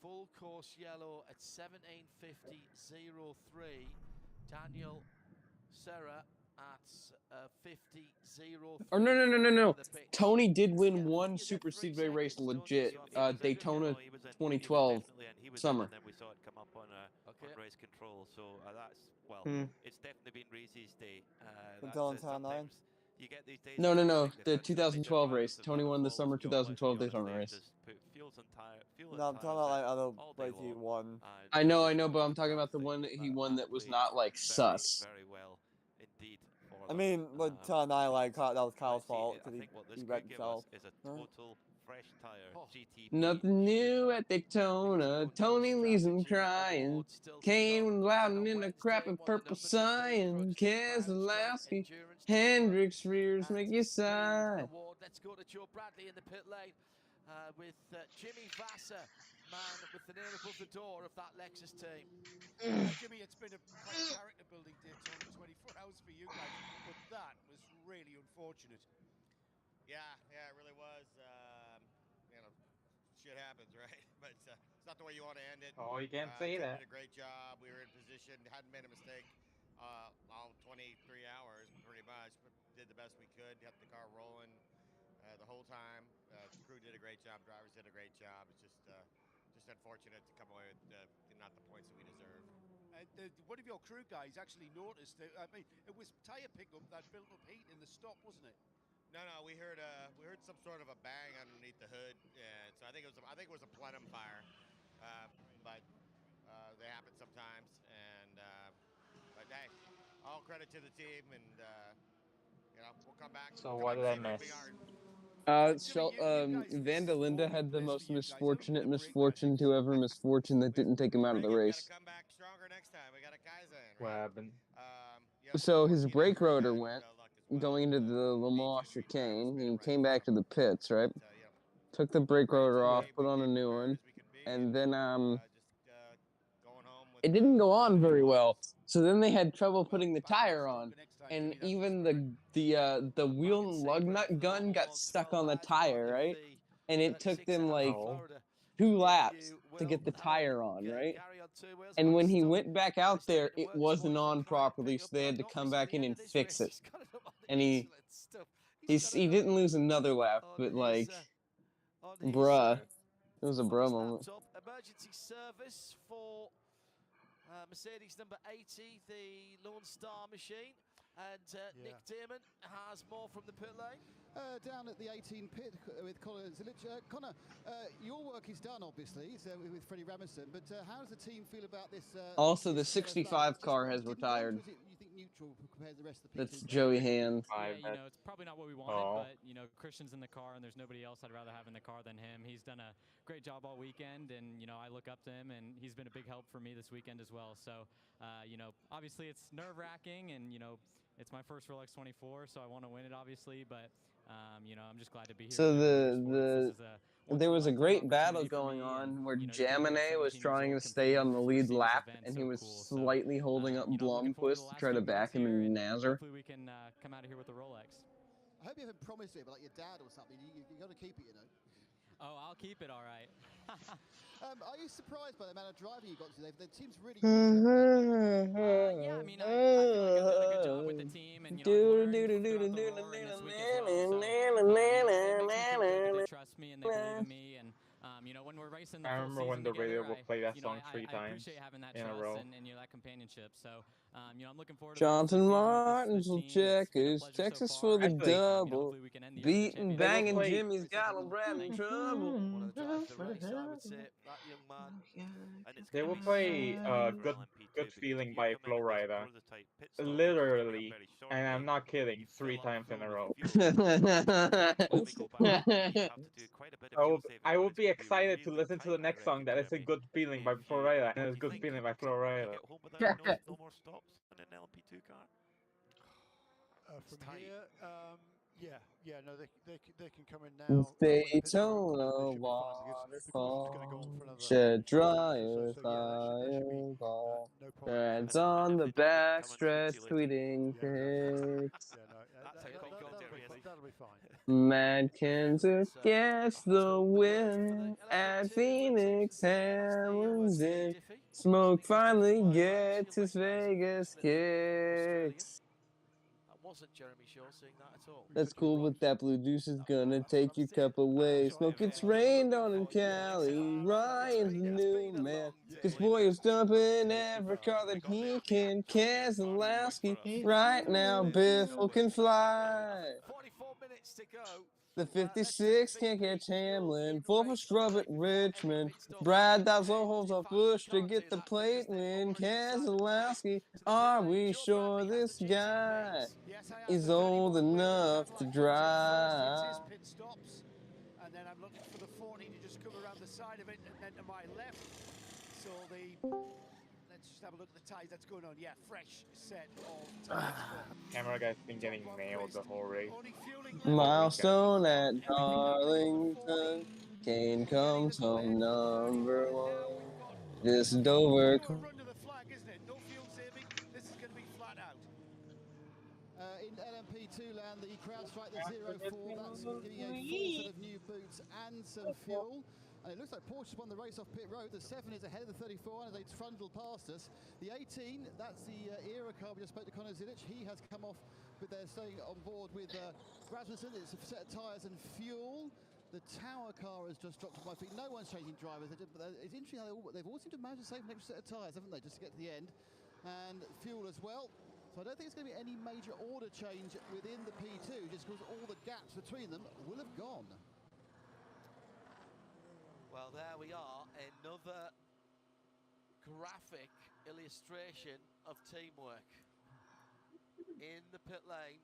Full course yellow at 17:50.03. Daniel Serra at 50.03. Or no. Tony did win one super speedway race legit, Daytona 2012 summer. And then we saw it come up on race control. So that's, well, it's definitely been Reese's day. Daytona. You get these days. No. The 2012 race. Tony won the summer 2012 Daytona race. No, I'm talking about like other race he won. I know, but I'm talking about the one that he won that was not like sus. Very well, indeed. I mean, but Tom and I like that was Kyle's fault because he wrecked himself. Is a total fresh tire GTP. Nothing new at Daytona. Tony leaves him crying. Kane louding in the crap and purple sign. Keselowski, Hendricks rears make you sigh. Let's go to Joe Bradley in the pit lane with Jimmy Vasser, man with the name above the door of that Lexus team. Jimmy, it's been a quite character-building Daytona 24 hours for you guys, but that was really unfortunate. Yeah, it really was. You know, shit happens, right? But it's not the way you want to end it. Oh, you can't say that. Did a great job. We were in position, hadn't made a mistake all 23 hours, pretty much, but did the best we could, kept the car rolling the whole time. The crew did a great job. Drivers did a great job. It's just unfortunate to come away with not the points that we deserve. One of your crew guys actually noticed that, I mean, it was tire pickup that built up heat in the stop, wasn't it? No, we heard some sort of a bang underneath the hood, and so I think it was a plenum fire, but they happen sometimes. And but hey, all credit to the team, and you know, we'll come back. So what did I miss? Vanda Linda had the most misfortune to ever misfortune that didn't take him out of the race. Come back stronger next time. We got a Kaizen. What happened? So his brake rotor went going into the Le Mans chicane. He came back to the pits, right? Took the brake rotor off, put on a new one, and then it didn't go on very well. So then they had trouble putting the tire on, and even the wheel and lug nut gun got stuck on the tire, right? And it took them like 2 laps to get the tire on, right? And when he went back out there, it wasn't on properly, so they had to come back in and fix it. And he didn't lose another lap, but like, bruh, it was a bruh moment. Emergency service for Mercedes number 80, the Lone Star machine. And Nick Dearman has more from the pit lane. Down at the 18 pit with Colin Zilich. Connor, your work is done, obviously, with Freddie Ramison, but how does the team feel about this? Also, the 65 car has retired. That's Joey Hand. Yeah, you know, it's probably not what we wanted, but, you know, Christian's in the car, and there's nobody else I'd rather have in the car than him. He's done a great job all weekend, and, you know, I look up to him, and he's been a big help for me this weekend as well. So, you know, obviously it's nerve-wracking, and, you know, it's my first Rolex 24, so I want to win it, obviously, but, you know, I'm just glad to be here. So there was a great battle going on where Jaminet was trying to stay on the lead lap, and he was slightly holding up Blomqvist to try to back him in Nazar. Hopefully we can come out of here with a Rolex. I hope you haven't promised it, but like your dad or something. You got to keep it, you know. Oh, I'll keep it all right. Are you surprised by the amount of driving you got today? The team's really yeah, I mean, I feel like I've done a good job with the team, and you know, I've learned throughout the roar and this week as well. So, you know, it makes me feel good that they trust me and they believe in me. And you know, when we're racing the I full remember season when the together, radio will play that you know, song three I times appreciate having that in a trust row. and you know, that companionship. So, you know, I'm looking forward to Johnson the rest of the season Martins will with this team. It's been a checkers, pleasure so Texas far, for the and Actually, you know, double. hopefully we can end the year as the Beating, they will banging play. Jimmy's got him in trouble. One of the drivers of the race, I would say, that young man. And it's They going to will be play so hard for "Good LMP2 Good because Feeling" if you by come in this Flowrider, prototype pit stop, which is coming up literally, very and I'm shortly, not kidding, you 3 fill up times in a full row. with fuel. Next, when we go back to the you have to do quite a bit of fuel saving. I but will it's be going excited to really listen to tight, the I next song reckon, that is a Jeremy. good feeling by If you, Flowrider and do a you good think feeling by can you Flowrider. get home without no more stops in an LMP2 car? From here, yeah, no, they can come in now. When the pits are open, Daytona they should be fine because the caution's going to go on waterfall, for another shed 5 minutes or dryer, so. So yeah, that should be fireball, no problem. treads And on if the they don't come and speak to backstretch, you later. tweeting Yeah, pics. yeah, no, That's how complimentary it is. that'll be fine. Matt Kenseth gets the win LMP2, at it seems Phoenix, as though that's Hamlin's the in. Diffie. Smoke Just over finally by gets Shield his Vegas Australian. kicks. That wasn't Jeremy Shaw saying that at all. That's cool, but that blue juice is gonna take your cup away. Smoke, it's rained on in Cali. Ryan's the new man. Cause boy is dumping every car that he can. Keselowski, right now, Biffle can fly. 44 minutes to go. The 56 can't catch Hamlin. 4 for Strub at Richmond. Brad Dazzle holds off Bush to get the plate win. Keselowski, are we sure this guy is old enough to drive? Pit stops, and then I'm looking for the 40 to just come around the side of it, and then to my left. So let's just have a look at the ties that's going on. Yeah, fresh set of ties. Camera guy's been getting nailed the whole race. Milestone at Darlington. Kane comes home #1. This Dover. Run to the flag, isn't it? No fuel saving. This is going to be flat out. In LMP2 land, the CrowdStrike, the 04, that's giving a full set of new boots and some fuel. And it looks like Porsche's won the race off pit road. The 7 is ahead of the 34 as they trundle past us. The 18, that's the era car we just spoke to Conor Zilic. He has come off, but they're staying on board with Rasmussen. It's a set of tyres and fuel. The Tower car has just dropped off my feet. No one's changing drivers. It's interesting how they've all seemed to manage to save an extra set of tyres, haven't they, just to get to the end. And fuel as well. So I don't think it's going to be any major order change within the P2, just because all the gaps between them will have gone. Well, there we are, another graphic illustration of teamwork. In the pit lane,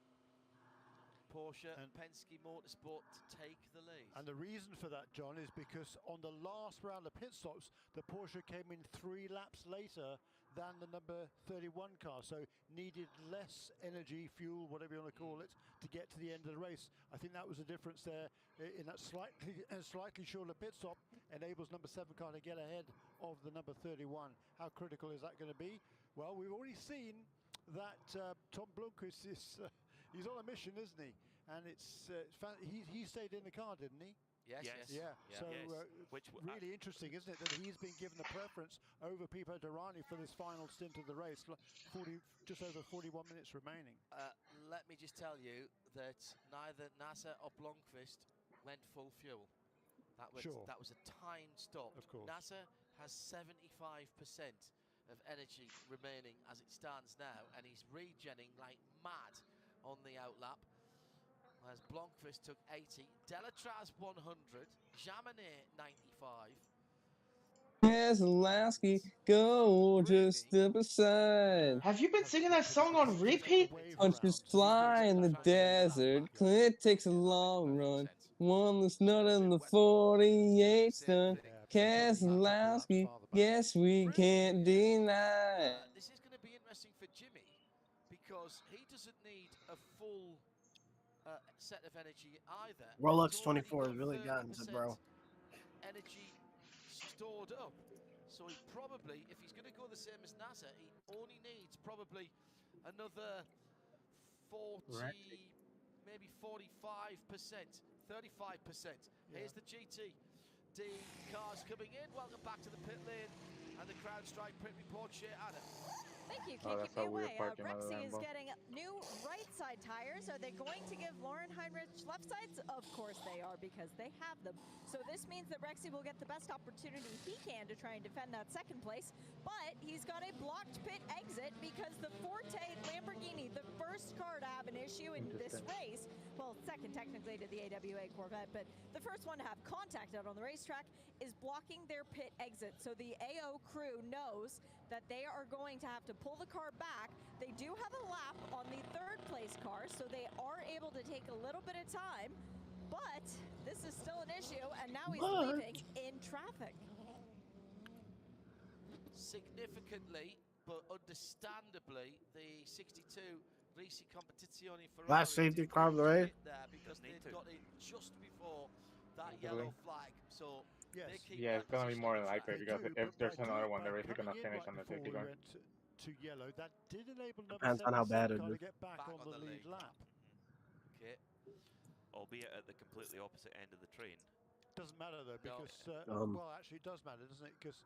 Porsche and Penske Motorsport to take the lead. And the reason for that, John, is because on the last round of pit stops, the Porsche came in 3 laps later than the number 31 car, so needed less energy, fuel, whatever you want to call it, to get to the end of the race. I think that was the difference there in that slightly shorter pit stop enables number 7 car to get ahead of the number 31. How critical is that going to be? Well, we've already seen that Tom Blomqvist is he's on a mission, isn't he? And he stayed in the car, didn't he? Yes. Yeah. So really interesting, isn't it, that he's been given the preference over Pipo Derani for this final stint of the race. Just over 41 minutes remaining. Let me just tell you that neither Nasser or Blomqvist went full fuel. That was a timed stop. Of course. Nasser has 75% of energy remaining as it stands now, and he's regenning like mad on the outlap. As Blomqvist took 80, Delatraz 100, Jaminet 95. Keselowski, go just step aside. Have you been singing that song on repeat? Punches fly in the desert. Clint takes a long run. One less nut in the 48's done. Keselowski, yes, we can't deny. This is going to be interesting for Jimmy because he doesn't need a full set of energy either. Rolex 24 has really gotten to bro. Energy stored up. So he probably, if he's going to go the same as Nasser, he only needs probably another 40, maybe 45%, 35%. Here's the GTD cars coming in. Welcome back to the pit lane and the crowd strike pit report. Shea Adam. Thank you. Oh, Can't that's keep me how we're away. parking my Rexy is Lambo. getting new right side tires. Are they going to give Lauren Heinrich left sides? Of course they are, because they have them. So this means that Rexy will get the best opportunity he can to try and defend that second place. But he's got a blocked pit exit because the Forte Lamborghini, the first car to have an issue in this race, well, second technically to the AWA Corvette, but the first one to have contact out on the racetrack, is blocking their pit exit. So the AO crew knows that they are going to have to pull the car back. They do have a lap on the third place car, so they are able to take a little bit of time, but this is still an issue, and now he's leaving in traffic. Significantly, but understandably, the 62 Risi Competizione Ferrari Last safety car of the race. there because they've got in just before that yellow flag. So they keep Yeah, it's gonna be more than They likely because do, if but there's by another one, the race is coming gonna in finish right on the before safety we car. went to yellow, that did enable number Depends on how bad 77 it car to is. get back on the lead lap. Okay. Albeit at the completely opposite end of the train. Doesn't matter though, because well, actually it does matter, doesn't it? Because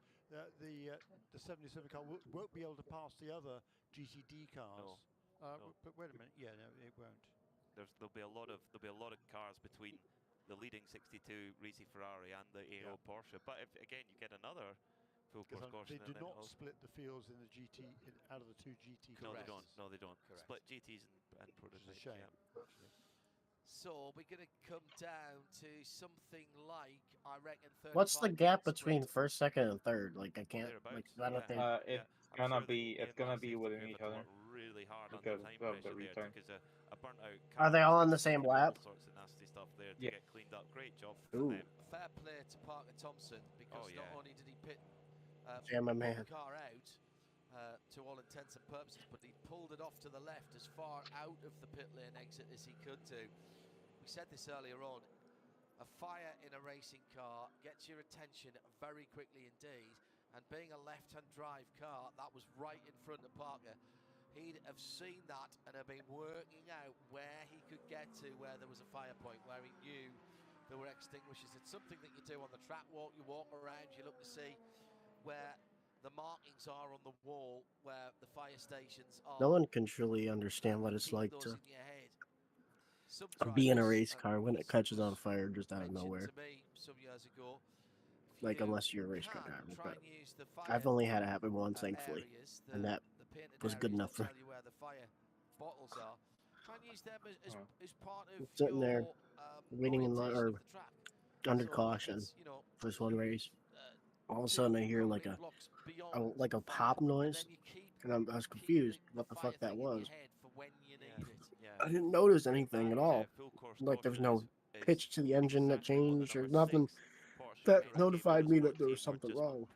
the 77 car won't be able to pass the other GTD cars. No. But wait a minute, yeah, no, it won't. There'll be a lot of cars between the leading 62 Risi Ferrari and the AO Porsche. But if again you get another full course caution, they do not split the fields in the GT out of the two GT. No, they don't. No, they don't. Correct. Split GTs and prototypes. Shame. Yeah. So we're going to come down to something like, I reckon, 35. What's the gap between first, second, and third? Like I can't. Like I don't think. It's gonna be within each other. Really hard because under time of the pressure there return. because a burnt out Are they all on the same lap? all sorts of nasty stuff there to Yeah. get cleaned up. Great job for Ooh. them. Fair play to Parker Thompson, because not only did he pit Yeah, my pull man. the car out to all intents and purposes, but he pulled it off to the left as far out of the pit lane exit as he could do. We said this earlier on, a fire in a racing car gets your attention very quickly indeed, and being a left-hand drive car, that was right in front of Parker. He'd have seen that and have been working out where he could get to, where there was a fire point, where he knew there were extinguishers. It's something that you do on the track walk. You walk around, you look to see where the markings are on the wall, where the fire stations are. No one can truly understand what it's like to in your head. be in a race car when it catches on fire just out of nowhere. To me some years ago, Like unless you're a race car driver, but I've only had it happen once, thankfully, and that was good enough for. tell you where the fire bottles are. Try and use them as part of Sitting there, your, waiting in line or under caution for this one race. All of a sudden, I hear like a pop noise, and I was confused what the fuck that was. I didn't notice anything at all. Like there was no pitch to the engine that changed or nothing that notified me that there was something wrong.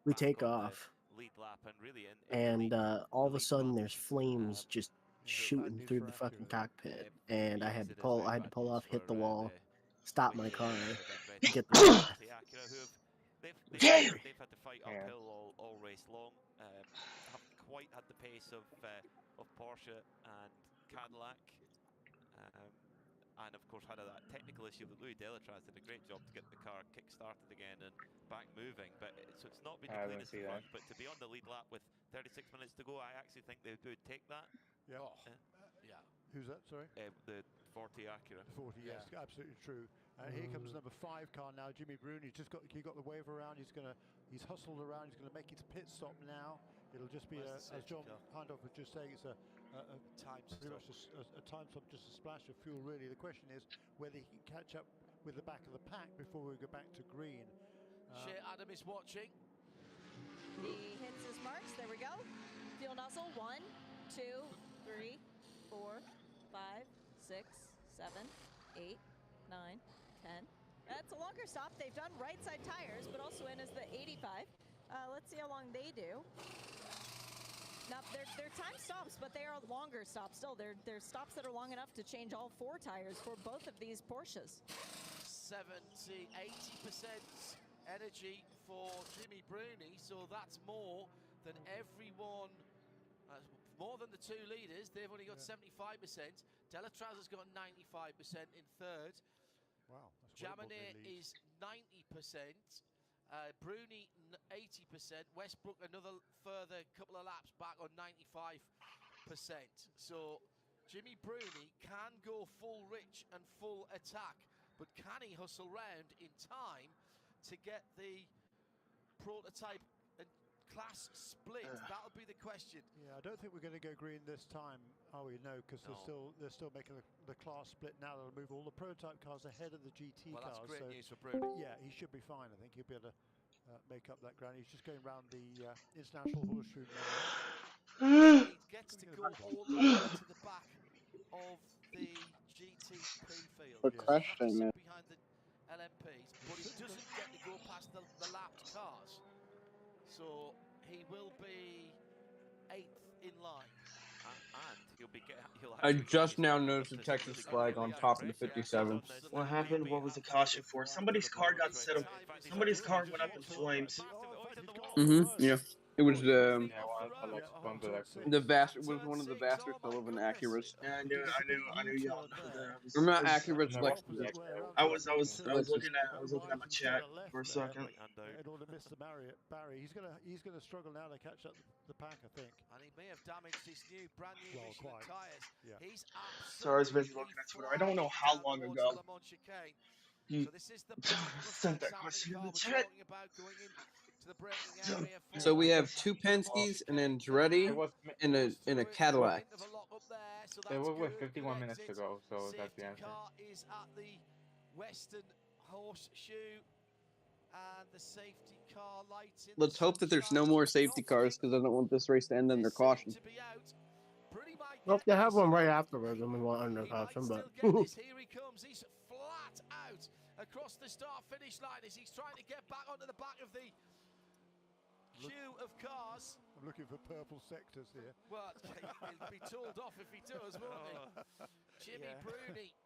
We take off, and all of a sudden there's flames just shooting through the fucking cockpit, and I had to pull off, hit the wall, stop my car, get the. They've had to fight uphill all race long. Haven't quite had the pace of Porsche and Cadillac. And of course had that technical issue that Louis Delatraz did a great job to get the car kick-started again and back moving. But so it's not been the cleanest of runs. But to be on the lead lap with 36 minutes to go, I actually think they would take that. Yeah. Yeah. Who's that? Sorry. The 40 Acura. 40, yes, absolutely true. And here comes number 5 car now, Jimmy Brune. He got the wave around. He's hustled around. He's gonna make his pit stop now. It'll just be as John Hindhoff was just saying, it's a time stop. A time stop, just a splash of fuel. Really, the question is whether he can catch up with the back of the pack before we go back to green. Shea Adam is watching. He hits his marks. There we go. Fuel nozzle. 1, 2, 3, 4, 5, 6, 7, 8, 9, 10. That's a longer stop. They've done right side tires, but also in as the 85. Let's see how long they do. Now, they're time stops, but they are longer stops still. They're stops that are long enough to change all 4 tires for both of these Porsches. 70, 80% energy for Jimmy Bruni, so that's more than everyone, more than the two leaders. They've only got 75%. Delatraz has got 95% in third. Wow. Jaminet is 90%. Bruni 80%. Westbrook another further couple of laps back on 95%. So Jimmy Bruni can go full rich and full attack, but can he hustle round in time to get the prototype and class split? That'll be the question. Yeah, I don't think we're going to go green this time, are we? No, because they're still making the class split now. They'll move all the prototype cars ahead of the GT cars. That's great news for But Bruni. yeah, he should be fine. I think he'll be able to make up that ground. He's just going around the international horseshoe now. He gets to go all the way to the back of the GTP field. But crash He man. behind the LMPs, but he doesn't get to go past the lapped cars. So he will be 8th in line. And I just now noticed the Texas flag on top of the 57. What happened? What was the caution for? Somebody's car got set up. Somebody's car went up in flames. Yeah. It was the It was one of the Vaster Sullivan Acuras. Yeah, I knew y'all know that. Or not Acuras, Lexus. I was looking at my chat for a second. In order to miss the Barry, he's gonna struggle now to catch up the pack, I think. And he may have damaged his brand new Michelin tyres. Yeah. He's Sorry, I was busy looking at Twitter. I don't know how long ago you sent that question in the chat. So we have 2 Penske's, an Andretti, and a Cadillac. It was with 51 minutes to go, so that's the answer. Car is at the Western Horseshoe, and the safety car lights in. Let's hope that there's no more safety cars, because I don't want this race to end under caution. Well, they have one right afterwards, and we want under caution, but. Here he comes. He's flat out across the start-finish line as he's trying to get back onto the back of the queue of cars. I'm looking for purple sectors here. Well, he'll be told off if he does, won't he? Jimmy Bruni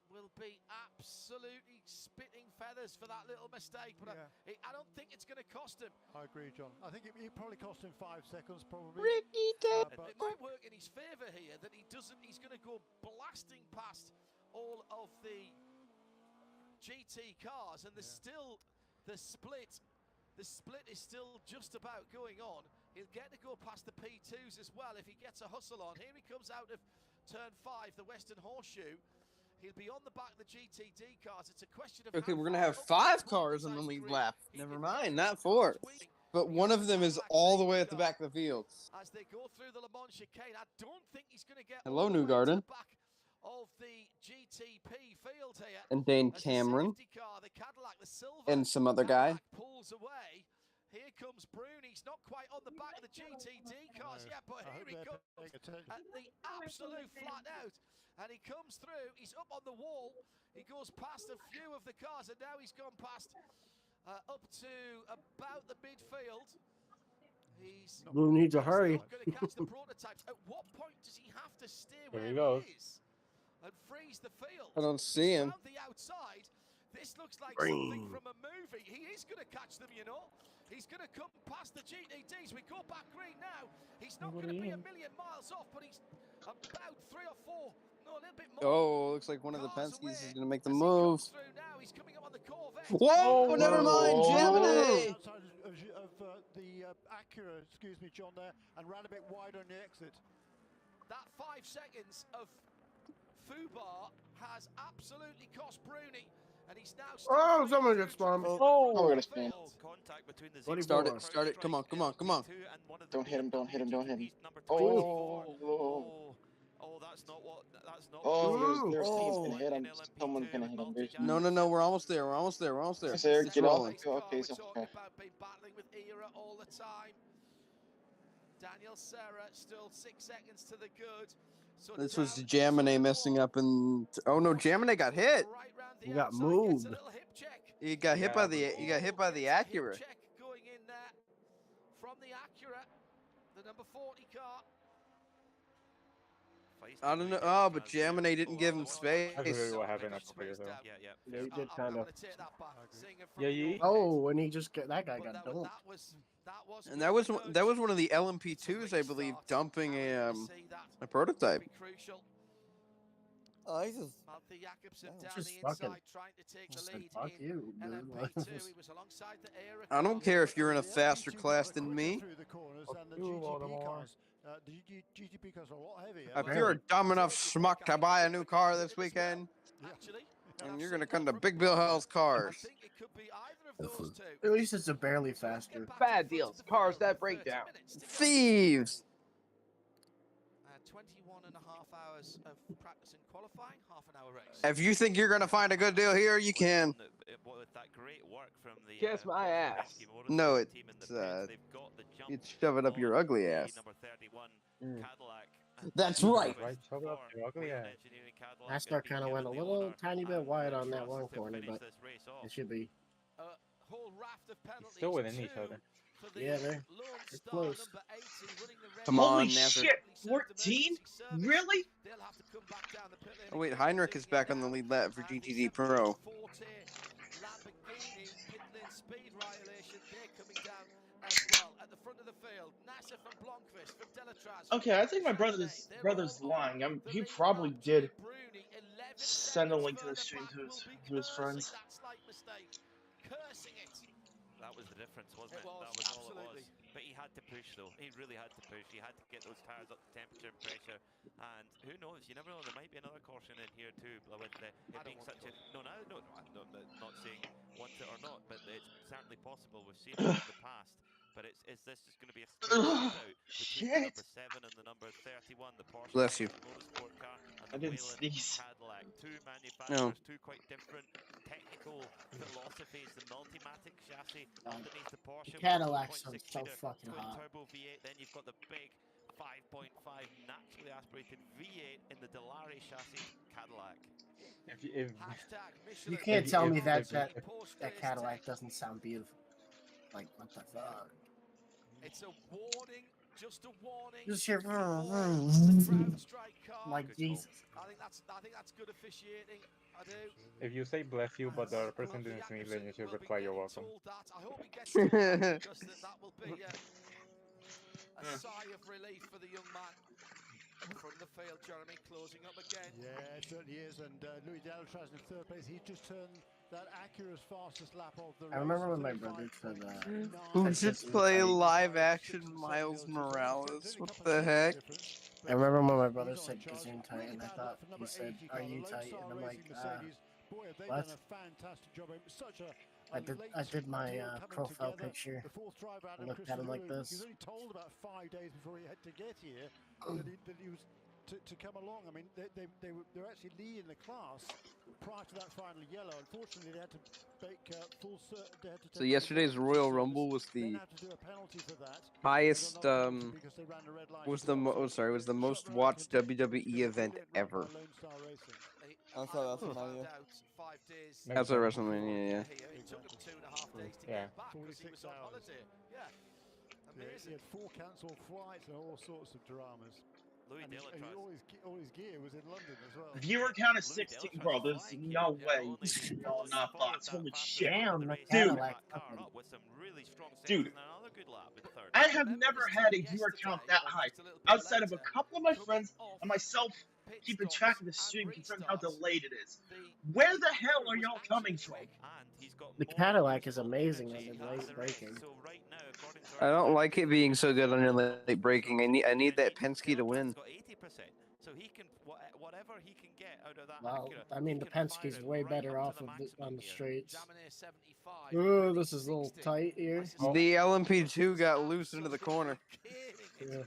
will be absolutely spitting feathers for that little mistake, but I don't think it's going to cost him. I agree, John. I think it probably cost him 5 seconds, probably. It might work in his favour here that he doesn't. He's going to go blasting past all of the GT cars, and there's still the split. The split is still just about going on. He'll get to go past the P2s as well if he gets a hustle on. Here he comes out of turn 5, the Western Horseshoe. He'll be on the back of the GTD cars. It's a question of. Okay, we're gonna have 5 cars on the lead lap. Never mind, not 4. But one of them is all the way at the back of the field. As they go through the Le Mans chicane, I don't think he's going to get. Hello, New Garden. Back of the GTP field here. And Dane Cameron. Car, the Cadillac, the silver and some other guy. Pulls away. Here comes Bruni. He's not quite on the back of the GTD cars yet, but here he comes at the absolute flat out. And he comes through. He's up on the wall. He goes past a few of the cars, and now he's gone past up to about the midfield. He's Blue needs a hurry. not going to catch the prototypes. At what point does he have to stay where There he goes. is and freeze the field? I don't see him. Around the outside, this looks like Green. something from a movie. He is going to catch them, you know. He's going to come past the GTDs. We go back green now. He's not going to be a million miles off, but he's about 3 or 4. No, a little bit more. Oh, looks like one of the Penske's is going to make the move. Now he's coming up on the Corvette. Whoa, never mind, Gemini. Outside of the Acura, excuse me, John, there, and ran a bit wide on the exit. That 5 seconds of Fubar has absolutely cost Bruni, and he's now. Oh, someone just spun. Oh, we're gonna spin. Contact between the Start it, start it. Come on, come on, come on. Don't hit him, don't hit him, don't hit him. Oh, that's not what. That's not. oh, there's someone's gonna hit him. Someone's gonna hit him. No, no, no, we're almost there. We're almost there. We're almost there. There, Get off. Okay, so okay. About being battling with Era all the time. Daniel Serra still 6 seconds to the good. So this was Jamine messing up, and oh no, Jamine got hit. He got moved. He got hit by the. He got hit by the Acura. Check going in there from the Acura, the number 40 car. I don't know. Oh, but Jamine didn't give him space. That's really what happened a couple years ago. Yeah, he did kind of. Yeah, Oh, and he just got that guy got dumped. And that was one of the LMP2s, I believe, dumping a prototype. Oh, he's just fucking. Fuck you, dude. I don't care if you're in a faster class than me. GTP cars are a lot heavier. If you're a dumb enough schmuck to buy a new car this weekend, and you're gonna come to Big Bill Hell's cars. At least it's a barely faster. Bad deals. Cars that break down. Thieves. 21 and a half hours of practice and qualifying, half an hour race. If you think you're gonna find a good deal here, you can. With that great work from the kiss my ass. No, it's shove it up your ugly ass. That's right. Shove it up your ugly ass. NASCAR kind of went a little tiny bit wide on that one corner, but it should be. It's still within each other. Yeah, they're close. Come on, Holy Nazar. shit, 14? Really? Oh wait, Heinrich is back on the lead lap for GTD Pro. Okay, I think my brother's lying. He probably did send a link to the stream to his friends. That was the difference, wasn't it? That was all it was. But he had to push, though. He really had to push. He had to get those tires up to temperature and pressure. And who knows? You never know. There might be another caution in here too. With it being such a no, not saying want it or not, but it's certainly possible. We've seen it in the past. But is this just going to be a shootout between the number 7 and the number 31? The Porsche Bless you. Motorsport car and I the didn't sneeze. Cadillac. Two manufacturers, two quite different technical philosophies. The Multimatic chassis underneath the Porsche. Cadillacs are so fucking hot. Turbo V8. Then you've got the big 5.5 naturally aspirated V8 in the Delari chassis Cadillac. You can't tell me that Cadillac doesn't sound beautiful. Like, what the fuck? It's a warning, just a warning. Just hear, like Jesus. I think that's good officiating. I do. If you say bless you, but the other person didn't sneeze, then you should reply you're welcome. I hope he gets it because that will be a sigh of relief for the young man. From the field, Jeremy closing up again. Yeah, it certainly is. And Louis Delatraz in third place. He's just turned that Acura's fastest lap of the race. I remember when my brother said that. Who should play live action Miles Morales? What the heck? I remember when my brother said Gazoon tight, and I thought he said, "Are you tight?" And I'm like, what? I did my profile picture. I looked at him like this. He was only told about 5 days before he had to get here that he was to come along. I mean, they were actually leading the class prior to that final yellow. Unfortunately, they had to make full. So yesterday's Royal Rumble was the highest. Was the most watched WWE event ever. Outside WrestleMania. Outside WrestleMania, yeah. It took him 2.5 days to Yeah. get back because he was on holiday. Yeah. Amazing. He had 4 cancelled flights and all sorts of dramas. And all his gear was in London as well. Viewer count is 16, bro. There's no way. No, not bots. Holy shit. Damn, dude. Dude. I have never had a viewer count that high. Outside of a couple of my friends and myself keeping track of the stream concerning how delayed it is. Where the hell are y'all coming from? The Cadillac is amazing on the late braking. I don't like it being so good on your late braking. I need that Penske to win. So he can whatever he can get out of that. Well, I mean, the Penske's way better off of on the straights. Oh, this is a little tight here. The LMP2 got loose into the corner. Yeah.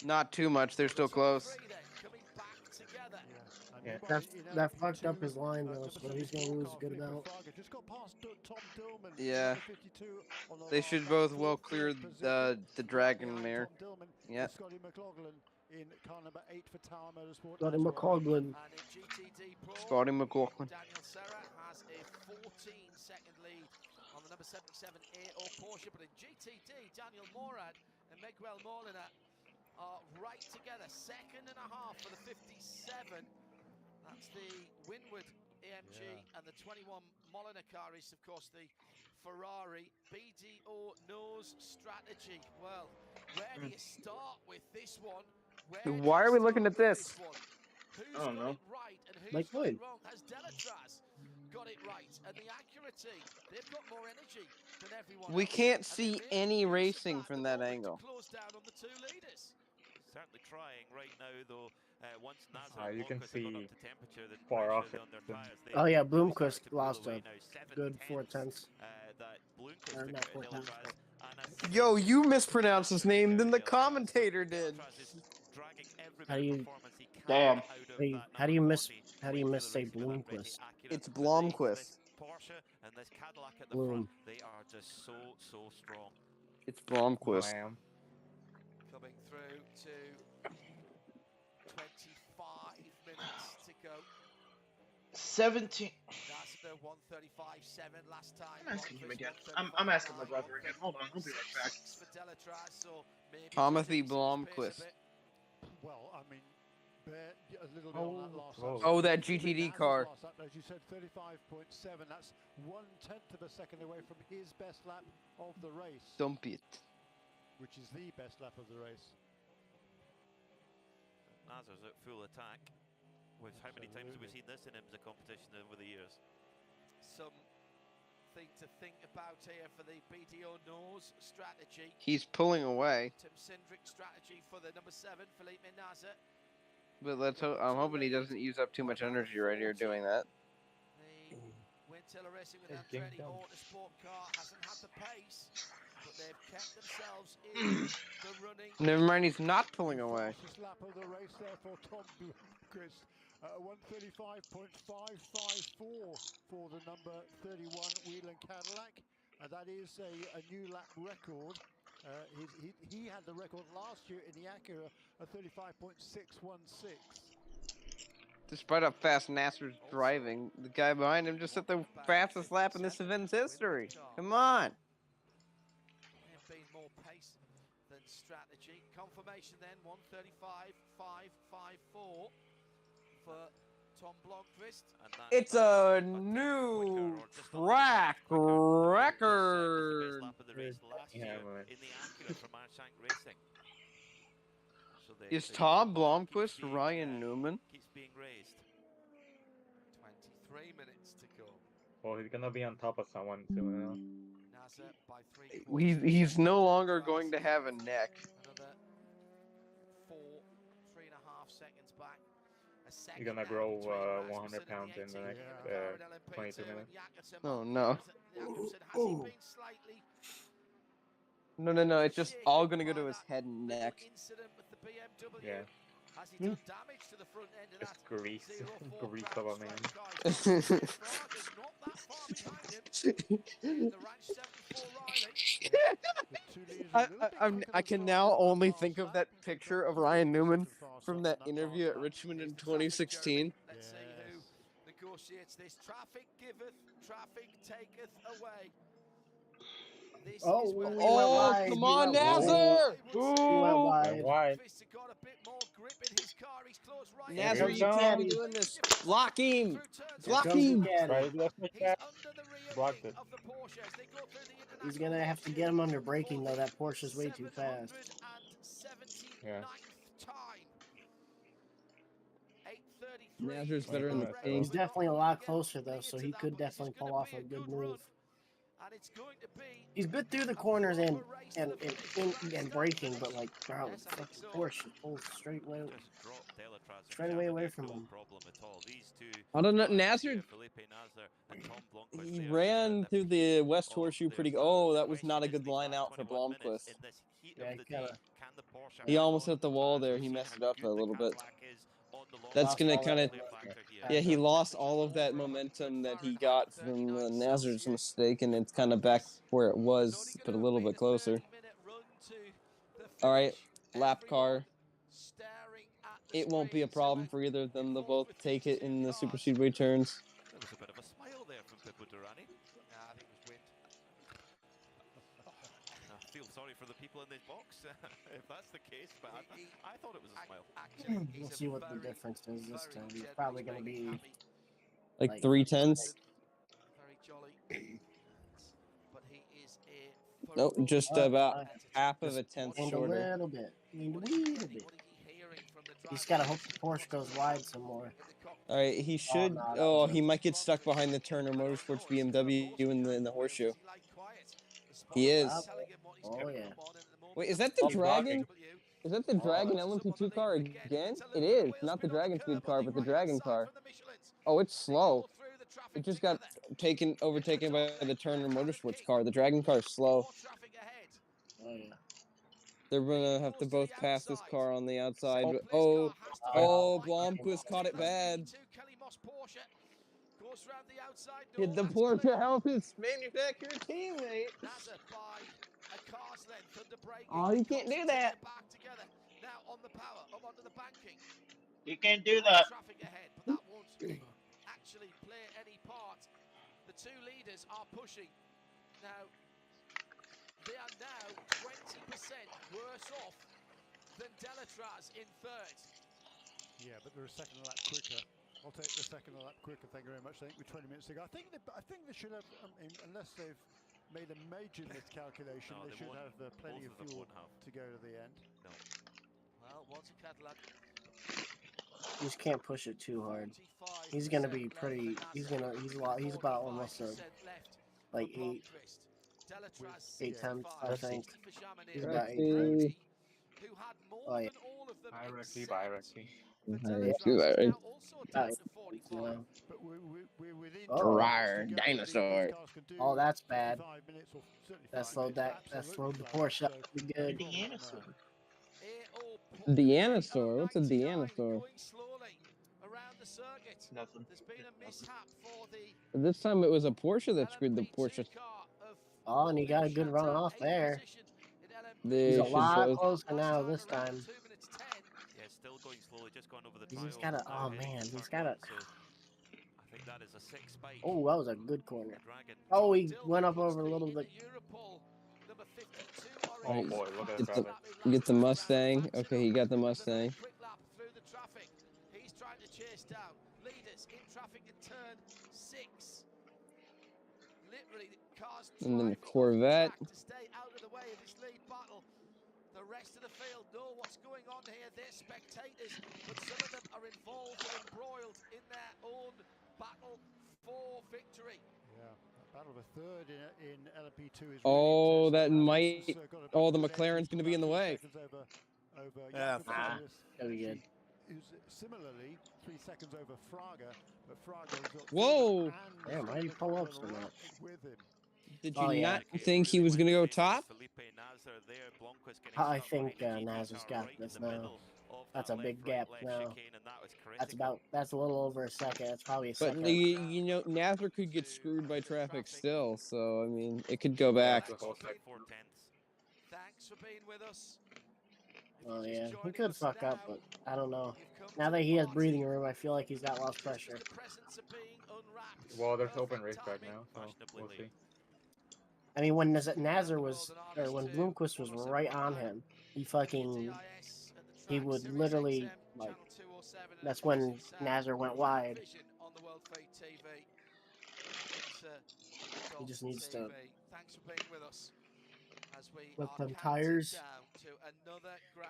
Not too much. They're still close. Yeah. That fucked up his line though, so he's gonna lose a good amount. Yeah. They should both well clear the dragon there. Yeah. Scotty McLaughlin in car number 8 for Tower Motorsport. Scotty McLaughlin. Scotty McLaughlin. Daniel Serra has a 14-second lead on the number 77 AO Porsche, but in GTD, Daniel Morad and Miguel Molina are right together. 2.5 for the 57. That's the Winward AMG and the 21 Molina car is, of course, the Ferrari. BDO knows strategy. Well, where do you start with this one? Why are we looking at this? Who's got it right and who's Like got wood. it wrong? Has Delatraz got it right? And the accuracy, they've got more energy than everyone We else. can't see any racing from that angle. Close down on the 2 leaders. Certainly trying right now, though. Once Nasser You can Blomqvist have gone see up to temperature, the far off pressure on their tyres. Oh yeah, They started Bloomquist to pull lost away a now. 7 good 4 tenths, tenths. that Bloomqvist Or took not out 4 of tenths. Delatraz, and a Yo, you mispronounced his name than the commentator did. Delatraz is dragging every How bit do of you? performance he can Damn. out of How do you say Bloomquist? It's Blomqvist. This Porsche and this Cadillac at the Bloom. front, they are just so strong. It's Blomqvist. Coming through to 25 minutes to go. 17. That's the 135.7 last time. I'm asking him again. I'm asking my brother again. Hold on, I'll be right back. Timothy Blomqvist. Well, I mean, a little bit on that last lap. Oh, that GTD car. Last lap, as you said, 35.7. That's 1/10 of a second away from his best lap of the race. Dump it. Which is the best lap of the race. Nazar's at full attack. With how many times have we seen this in IMSA competition over the years? Something to think about here for the BDO Nose strategy. He's pulling away. Tim Cindric strategy for the number 7, Felipe Nasr. But I'm hoping he doesn't use up too much energy right here doing that. The Wintilla Racing with Andretti Autosport car hasn't had the pace, but they've kept themselves in the running. Never mind, he's not pulling away. Fastest lap of the race there for Tom Blomqvist. 135.554 for the number 31 Whelen Cadillac, and that is a new lap record. He had the record last year in the Acura of 35.616. Despite how fast Nasser's driving, the guy behind him just set the fastest lap in this event's history. Come on. There's been more pace than strategy. Confirmation then, 135.554 for Tom Blomqvist. It's a new track record. Is Tom Blomqvist Ryan Newman? Keeps being raised. 23 minutes to go. Well, he's gonna be on top of someone soon. Nasr by 3/4. He's no longer going to have a neck. Another 3.5 seconds back. You're gonna grow 100 pounds in the next 22 minutes. Oh no. No, it's just all gonna go to his head and neck. Yeah. Has he done damage to the front end of Just grease of a man. I can now only think of that picture of Ryan Newman from that interview at Richmond in 2016. Let's see who negotiates this. Traffic giveth, traffic taketh away. Come on, Nasser! Nasser, you can't be doing this. Block him! Block him! Blocked it. He's gonna have to get him under braking though. That Porsche's way too fast. Yeah. Nasser's better in the pink. He's definitely a lot closer though, so he could definitely pull off a good move. He's good through the corners and braking, but like, bro, Porsche pulls straight away from him. I don't know, Nasser. He ran through the West Horseshoe pretty. Oh, that was not a good line out for Blomqvist. Yeah, he almost hit the wall there. He messed it up a little bit. That's gonna kind of, yeah. He lost all of that momentum that he got from Nasser's mistake, and it's kind of back where it was, but a little bit closer. All right, lap car. It won't be a problem for either of them. They'll both take it in the super speedway turns. There was a bit of a smile there from Pippo Durrani. I think it was wind. I feel sorry for the people in this box, if that's the case, but I thought it was a smile. We'll see what the difference is this time. He's probably going to be like 3/10. But he is a Nope, just about half of a tenth and shorter. a little bit. He's got to hope the Porsche goes wide some more. All right, he should. Oh, he might get stuck behind the Turner Motorsports BMW in the horseshoe. He is. Oh yeah. Wait, is that the Dragon? Is that the Dragon LMP2 car again? It is not the Dragon Speed car, but the Dragon car. Oh, it's slow. It just got overtaken by the Turner Motorsports car. The Dragon car is slow. Oh yeah. They're gonna have to both pass this car on the outside. Oh, Blomqvist caught it bad. Did the Porsche help his manufacturer teammate? Oh, you can't do that. Now on the power, up onto the banking. You can't do that. Traffic ahead, but that won't actually play any part. The two leaders are pushing. Now, they are now 20% worse off than Delatraz in third. Yeah, but they're a second lap quicker. I'll take the second lap quicker. Thank you very much. I think we're 20 minutes to go. I think they should have, unless they've made a major miscalculation, they should have plenty of fuel to go to the end. No. Well, what's a Cadillac? You just can't push it too hard. He's gonna be pretty. He's about almost like eight tenths, I think. He's about 8 tenths. Oh yeah. Dinosaur. Oh, that's bad. That slowed the Porsche up pretty good. Deanosaur? What's a Deanosaur? Nothing. This time it was a Porsche that screwed the Porsche. Oh, and he got a good run off there. They He's a lot closer now this time. Yeah, still going slowly, just gone over the He's got a. Oh man, he's got a. I think that is a 6 spike. Oh, that was a good corner. Oh, he went up over a little bit. Oh boy, look at that. Get the Mustang. Okay, he got the Mustang. He's trying to chase down leaders in traffic in turn 6. Literally, cars And then the Corvette. to stay out of the way of this lead battle. The rest of the field know what's going on here. They're spectators, but some of them are involved and embroiled in their own battle for victory. Yeah, battle of a third in LMP2 is. Oh, that might. Oh, the McLaren's going to be in the way. Yeah, that'll be good. Who's similarly 3 seconds over Fraga, but Fraga. Whoa! Damn, why did he pull up so much? With him. Did you not think he was going to go top? I think Nazar's got this now. That's a big gap now. That's a little over a second. It's probably a second. But you know, Nazar could get screwed by traffic still. So I mean, it could go back. Thanks for being with us. Oh yeah, he could fuck up, but I don't know. Now that he has breathing room, I feel like he's got lost pressure. Well, there's open racetrack now, so we'll see. I mean, when Nazar was, or when Bloomquist was right on him, he would literally, like, that's when Nazar went wide. He just needs to let them tires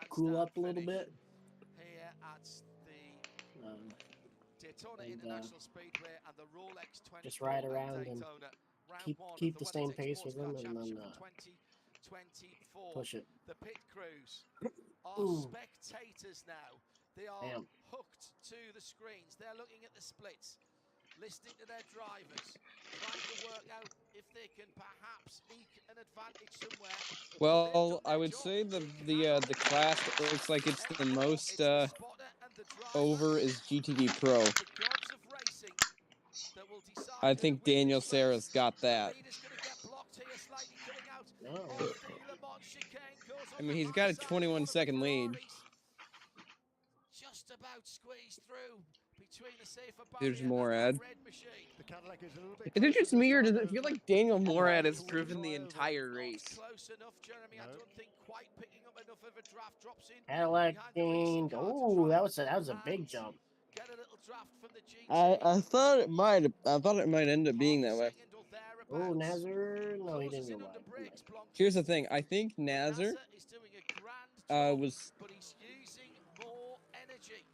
cool up a little bit. Here at the Daytona International Speedway and the Rolex 24 just ride around and keep the same pace with him, and then push it. The pit crews are spectators now. They are hooked to the screens. They're looking at the splits, listening to their drivers, trying to work out if they can perhaps eke an advantage somewhere. Well, I would say the class looks like it's the most over is GTD Pro. I think Daniel Serra's got that. I mean, he's got a 21-second lead. Just about squeezed through between the safer There's Morad. The Cadillac is a little bit. Is it just me, or does it feel like Daniel Morad has driven the entire race? Close enough, Jeremy. I don't think quite picking up enough of a draft. Drops in. Cadillac gained. Oh, that was a big jump. Get a little draft from the GT. I thought it might end up being that way. Oh, Nazar. No, he didn't go wide. Here's the thing. I think Nazar was. But he's using more energy.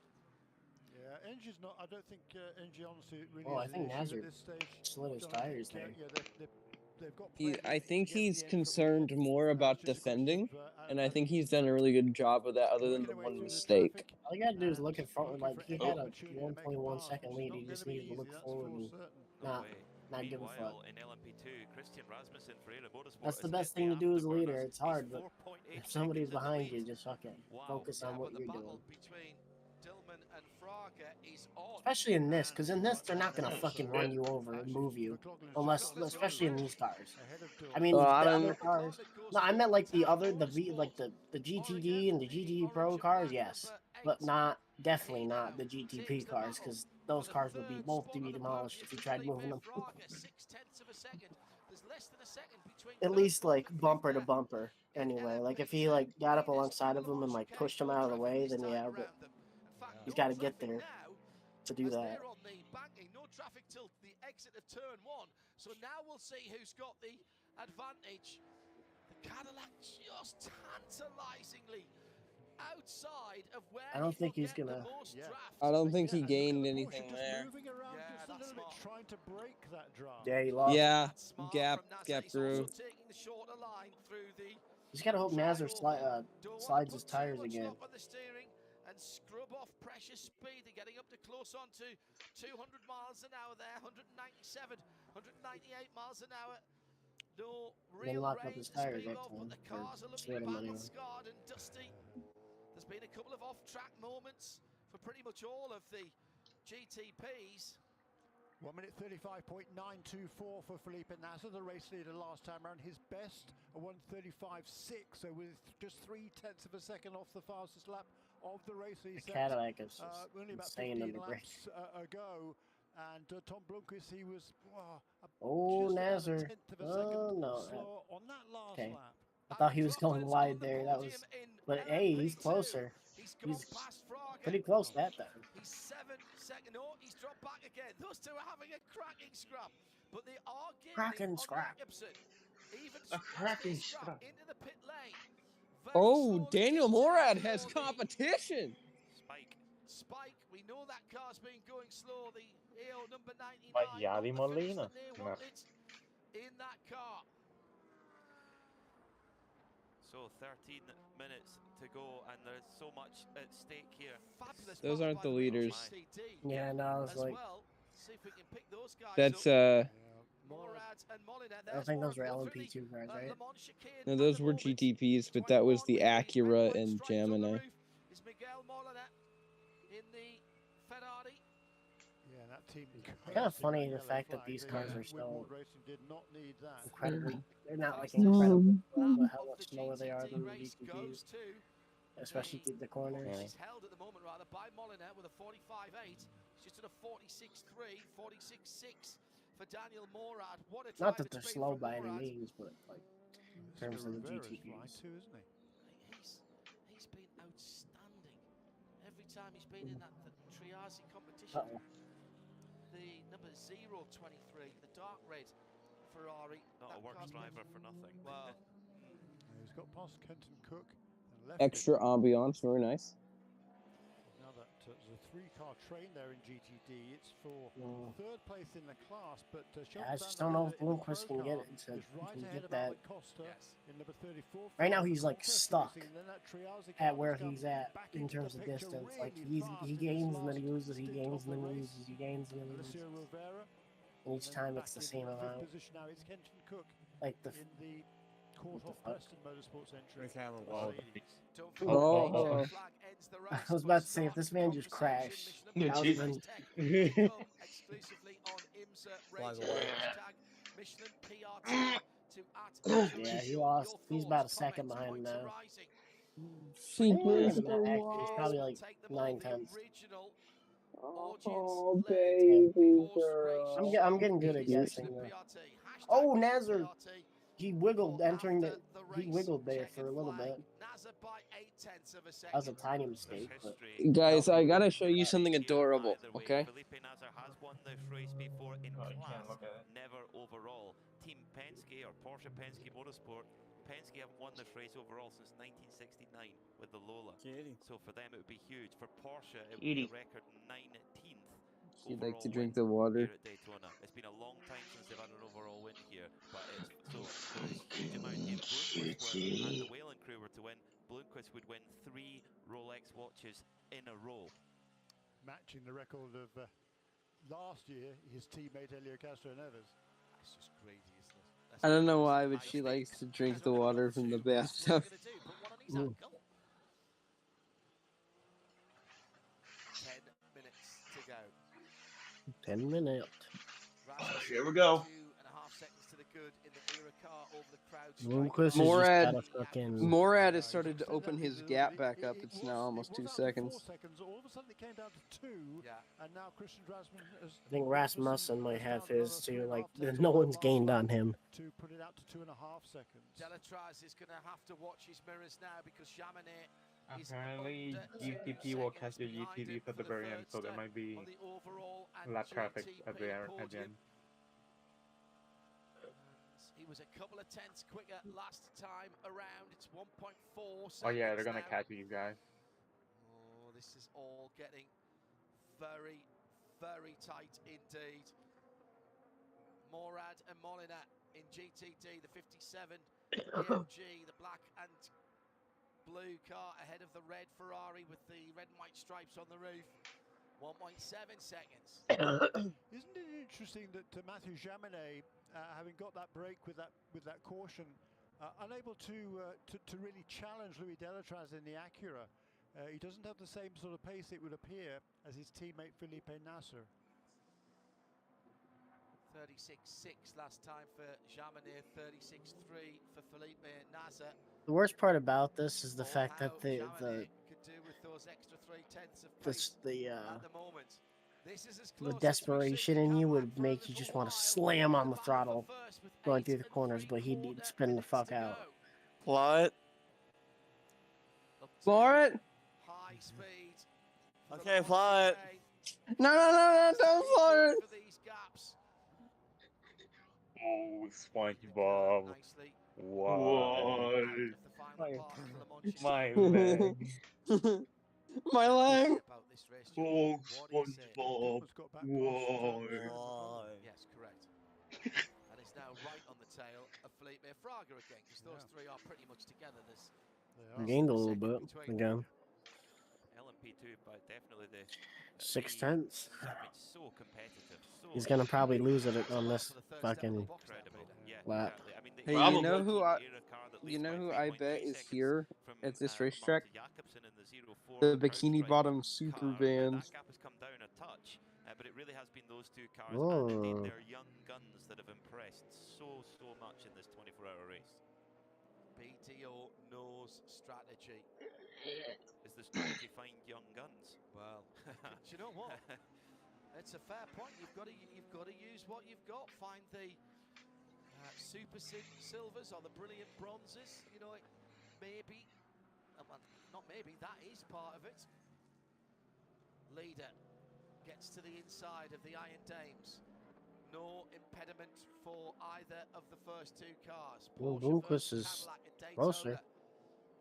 Yeah, Engi's not. I don't think Engi honestly really. Oh, I is think an issue Nazar at this stage. slid his tires there. Yeah, they've got. I think he's concerned more about defending, and I think he's done a really good job of that, other than the one mistake. All you gotta do is look in front. Like he had a 1.1 second lead. He just needed to look forward and not give a fuck. In LMP2, Christian Rasmussen for Aero Motorsport. That's the best thing to do as a leader. It's hard, but if somebody's behind you, just fucking focus on what you're doing. Especially in this, because in this they're not gonna fucking run you over and move you, especially in these cars. I mean, the other cars. No, I meant like the GTD and the GTD Pro cars, yes, but definitely not the GTP cars, because those cars would be both to be demolished if you tried moving them. At least like bumper to bumper, anyway. Like if he like got up alongside of him and like pushed him out of the way, then yeah, but he's got to get there to do that. On the banking, no traffic till the exit of turn 1. So now we'll see who's got the advantage. The Cadillac just tantalizingly outside of where I don't think he's gonna. I don't think he gained anything there. Trying to break that draft. Yeah, he lost. Yeah, gap through. He's got to hope Nazar slides his tires again. And scrub off pressure speed. They're getting up to close on to 200 miles an hour there, 197, 198 miles an hour. No real lock up his tires speed up off, to but him, the cars are or looking sweat him battle anyway. scarred and dusty. There's been a couple of off-track moments for pretty much all of the GTPs. 1 minute 35.924 for Felipe Nasr, the race leader last time around. His best, a 135.6, so with just 0.3 of a second off the fastest lap of the race. The Cadillac is only about insane 15 in the laps ago. And Tom Blomqvist, he was Nazar. Oh no. on that last Okay. lap. I thought he was going wide there. That was, but hey, he's closer. He's pretty close that time. He's 7 seconds. No, he's dropped back again. Those two are having a cracking scrap, but they are getting cracking scrap. A cracking scrap into the pit lane. Oh, Daniel Morad has competition. Spike, we know that car's been going slow. The AO number 99. Yadi Molina. In that car. So 13 minutes to go, and there's so much at stake here. Fabulous. Those aren't the leaders. Yeah, no, I was like, see if we can pick those guys that's I don't think those were LMP2 cars, right? No, those were GTPs, but that was the Acura and Gemini. Is Miguel Molina in the Ferrari? Yeah, that team. Kind of funny the fact that these cars are so incredibly. They're not like Mm. incredible, but how much slower they are than the GTPs, especially through the corners. She's held at the moment rather by Molina with a 45.8. She's at a 46.3, 46.6 for Daniel Morad. What a Not that they're slow by any means, but like in terms of the GTPs. He's been outstanding every time he's been in that Triazi competition. The number 023, the dark red Ferrari. Not a works driver for nothing. Well, he's got past Kenton Cook and left Extra ambiance, very nice. Now that there's a 3-car train there in GTD, it's for third place in the class, but I just don't know if Bloomquist can get it. Can get that. Right now he's like stuck at where he's at in terms of distance. Like he gains and then he loses, he gains and then he loses, he gains and then he loses. And each time it's the same amount. Like the. Oh. I was about to say, if this man just crashed, I would even. Yeah, he lost. He's about a second behind him now. He's probably like 9/10. Oh, baby girl. I'm getting good at guessing. Oh, Nazar. He wiggled entering the. He wiggled there for a little bit. That was a tiny mistake. But... Guys, I gotta show you something adorable, okay? Felipe Nasr has won this race before in class, never overall. Team Penske, or Porsche Penske Motorsport, Penske haven't won this race overall since 1969 with the Lola. So for them it would be huge. For Porsche it would be a record 19th He'd overall like to win drink the water. here at Daytona. It's been a long time since they've had an overall win here, but it's so there is huge amount. If Bloomquist and the Whalen crew were to win, Bloomquist would win 3 Rolex watches in a row. Matching the record of last year, his teammate Helio Castroneves. That's just crazy, isn't it? I don't know why, but she likes to drink the water from the bathtub. 10 minutes to go. 10 minutes. Here we go. 2.5 seconds to the good in the Era car over the crowd. Morad has started to open his gap back up. It's now almost 2 seconds. 4 seconds. All of a sudden it came down to 2. Yeah. And now Christian Rasmussen has... I think Rasmussen might have his too. Like, no one's gained on him. To put it out to 2.5 seconds. Delatraz is going to have to watch his mirrors now because Chamonix Apparently, GTP will catch the GTD at the very end, so there might be lap traffic at the end. He was a couple of tenths quicker last time around. It's 1.4 seconds. Oh yeah, they're gonna catch you guys. Oh, this is all getting very, very tight indeed. Morad and Molina in GTD, the 57 AMG, the black and blue car ahead of the red Ferrari with the red and white stripes on the roof. 1.7 seconds. Isn't it interesting that Mathieu Jaminet, having got that break with that caution, unable to really challenge Louis Delatraz in the Acura? He doesn't have the same sort of pace, it would appear, as his teammate Felipe Nasser. 36.6 last time for Jaminet, 36.3 for Felipe Nasser. The worst part about this is the fact that the desperation in you would make you just want to slam on the throttle going through the corners, but he'd need to spin the fuck out. What? Floor it? High speed. Okay, fly it. No, don't floor it. Oh, SpongeBob. Why? My leg. My leg. Oh, SpongeBob. Why? Yes, correct. And it's now right on the tail of Felipe Fraga again, because those three are pretty much together. Gained a little bit again. LMP2, but definitely the 6 tenths. So competitive. He's gonna probably lose it on this fucking lap. Hey, you know who I bet is here at this racetrack? The Bikini Bottom Super Bands. That gap has come down a touch, but it really has been those two cars and indeed their young guns that have impressed so much in this 24-hour race. PTO knows strategy. Is the strategy find young guns? Well, do you know what? It's a fair point. You've got to use what you've got. Find the super silvers or the brilliant bronzes. You know, maybe, well, not maybe. That is part of it. Leader gets to the inside of the Iron Dames. No impediment for either of the first two cars. Bloomquist is closer.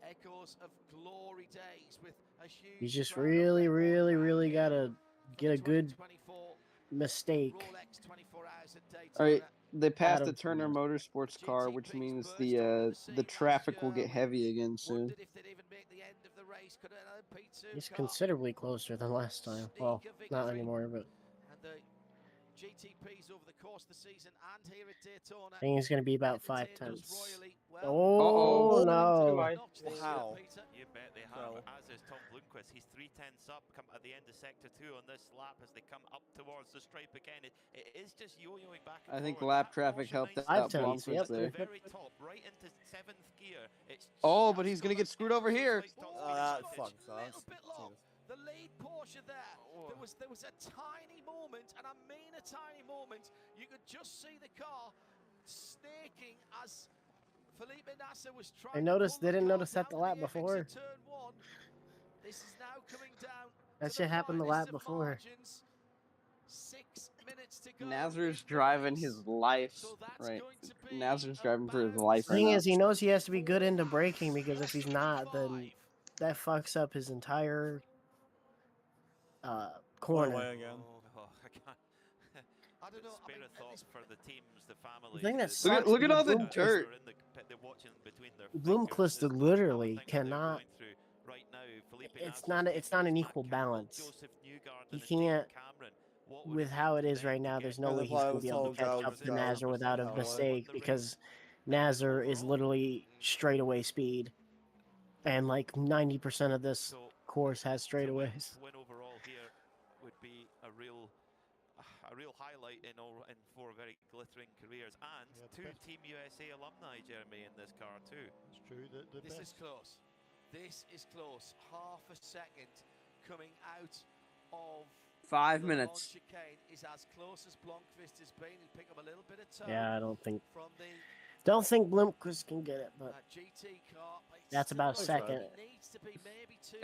Echoes of glory days with a huge. You just really gotta get a good mistake. All right, they passed the Turner Motorsports car, which means the traffic will get heavy again soon. He's considerably closer than last time. Well, not anymore, but. GTPs over the course of the season and here at Daytona. I think it's going to be about 5 tenths. Oh, no. Wow. You bet they have, as is Tom Bloomquist. He's 3 tenths up come at the end of Sector 2 on this lap as they come up towards the stripe again. It is just yo-yoing back and I think forward. lap traffic helped out Bloomquist there. Very top, right into 7th gear. It's but he's going to get screwed over here. That fucks us. The lead Porsche there. There was a tiny moment, and I mean a tiny moment. You could just see the car snaking as Felipe Nasser was trying. I noticed they didn't notice that the lap before. This is now coming down. That shit happened the lap before. 6 Nazar's driving his life, right? Nazar's driving for his life The right thing now. is, he knows he has to be good into braking because if he's not, then that fucks up his entire corner. again. I don't know. Spare a thought for the teams, the family. The thing that sucks look is at all the Bloom- dirt. Bloomquist literally cannot. It's not an equal balance. He can't. With how it is right now, there's no way he's going to be able to catch up to Nazar without a mistake because Nazar is literally straightaway speed, and like 90% of this course has straightaways. Win overall here would be a real highlight in 4 very glittering careers, and 2 Team USA alumni, Jeremy, in this car too. It's true. This is close. This is close. Half a second coming out of 5 minutes. chicane is as close as Blomqvist has been. He'll pick up a little bit of time. Yeah, I don't think Bloomquist can get it, but GT car, that's about a second.